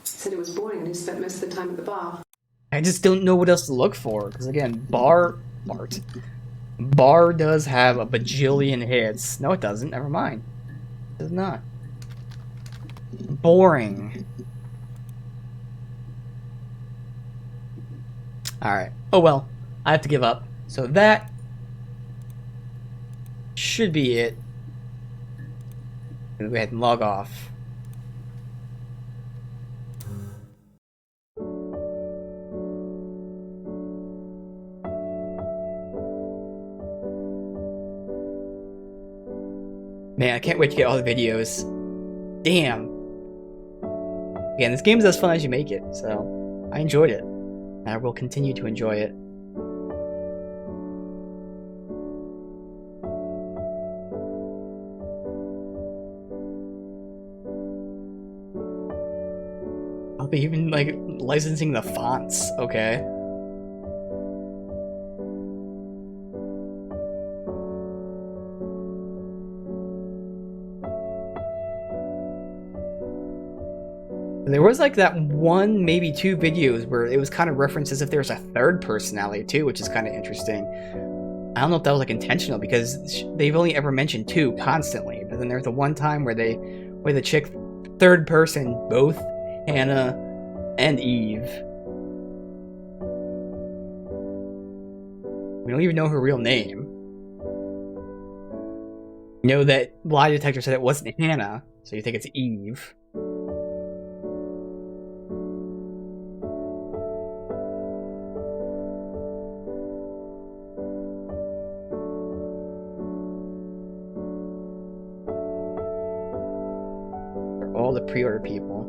He said it was boring and he spent most of the time at the bar. I just don't know what else to look for. Because again, Bar does have a bajillion hits. No, it doesn't. Never mind. It does not. Boring. Alright. Oh well. I have to give up. So that should be it. Go ahead and log off. Man, I can't wait to get all the videos. Damn. Again, this game is as fun as you make it, so I enjoyed it. And I will continue to enjoy it. I'll be even, like, licensing the fonts, okay? There was like that one, maybe two videos where it was kind of referenced as if there's a third personality too, which is kind of interesting. I don't know if that was like intentional because they've only ever mentioned two constantly, but then there's the one time where the chick third person both Hannah and Eve. We don't even know her real name. You know that lie detector said it wasn't Hannah, so you think it's Eve. All the pre-order people.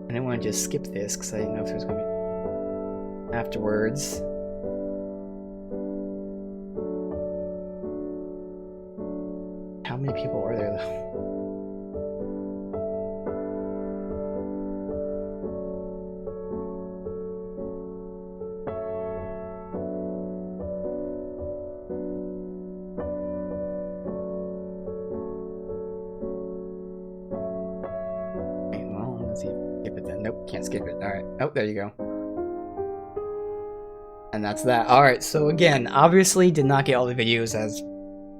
I didn't want to just skip this because I didn't know if there was going to be afterwards. How many people are there though? Skip it then. Nope, can't skip it. Alright. Oh, there you go. And that's that. Alright, so again, obviously did not get all the videos as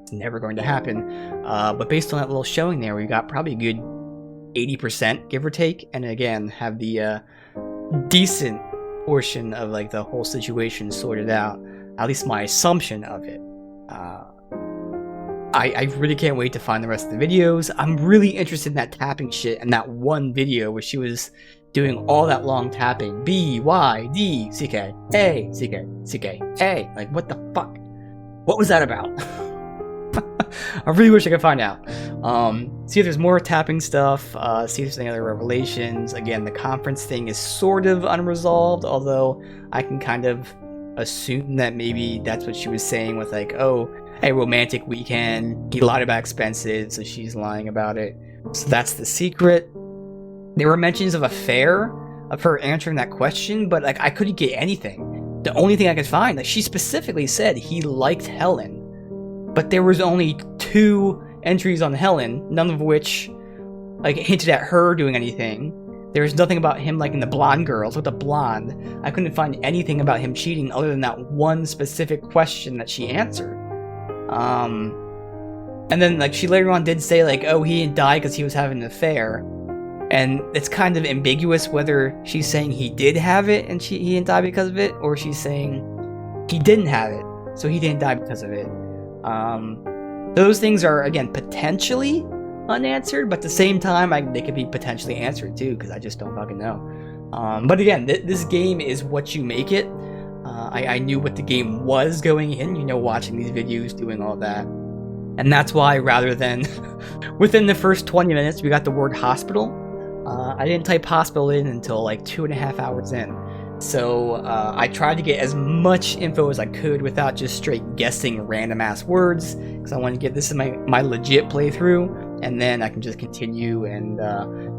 it's never going to happen. But based on that little showing there, we got probably a good 80%, give or take. And again, have the decent portion of like the whole situation sorted out. At least my assumption of it. I really can't wait to find the rest of the videos. I'm really interested in that tapping shit and that one video where she was doing all that long tapping. B, Y, D, C, K, A, C, K, C, K, A. Like, what the fuck? What was that about? I really wish I could find out. See if there's more tapping stuff, see if there's any other revelations. Again, the conference thing is sort of unresolved, although I can kind of assume that maybe that's what she was saying with like, oh, a romantic weekend, he lied about expenses, so she's lying about it. So that's the secret. There were mentions of a affair, of her answering that question, but like I couldn't get anything. The only thing I could find, like she specifically said he liked Helen, but there was only 2 entries on Helen, none of which like hinted at her doing anything. There was nothing about him liking the blonde girls with the blonde. I couldn't find anything about him cheating other than that one specific question that she answered. And then like she later on did say like, oh, he didn't die because he was having an affair. And it's kind of ambiguous whether she's saying he did have it and he didn't die because of it, or she's saying he didn't have it, so he didn't die because of it. Those things are, again, potentially unanswered, but at the same time, they could be potentially answered too, because I just don't fucking know. But again, this game is what you make it. I knew what the game was going in, you know, watching these videos, doing all that. And that's why, rather than within the first 20 minutes, we got the word hospital. I didn't type hospital in until like 2.5 hours in. So I tried to get as much info as I could without just straight guessing random ass words, because I want to get this in my legit playthrough, and then I can just continue and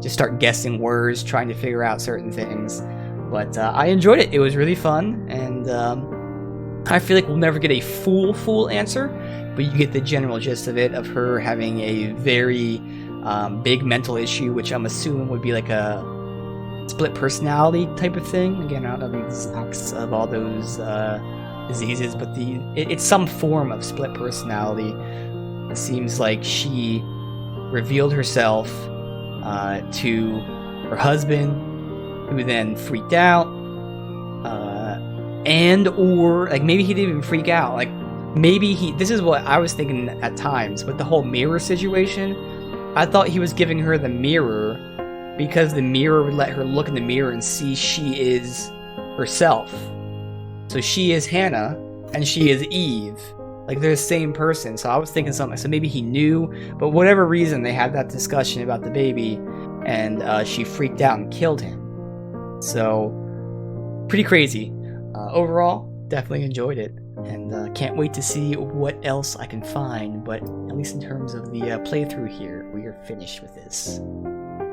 just start guessing words, trying to figure out certain things. But I enjoyed it. It was really fun, and I feel like we'll never get a full answer, but you get the general gist of it, of her having a very big mental issue, which I'm assuming would be like a split personality type of thing. Again, I don't know the exacts of all those diseases, but it's some form of split personality. It seems like she revealed herself to her husband, who then freaked out, and or like maybe he didn't even freak out. Like maybe this is what I was thinking at times with the whole mirror situation. I thought he was giving her the mirror because the mirror would let her look in the mirror and see she is herself. So she is Hannah and she is Eve. Like they're the same person. So I was thinking something. So maybe he knew, but whatever reason they had that discussion about the baby, and she freaked out and killed him. So pretty crazy. Overall, definitely enjoyed it, and can't wait to see what else I can find. But at least in terms of the playthrough here, we are finished with this.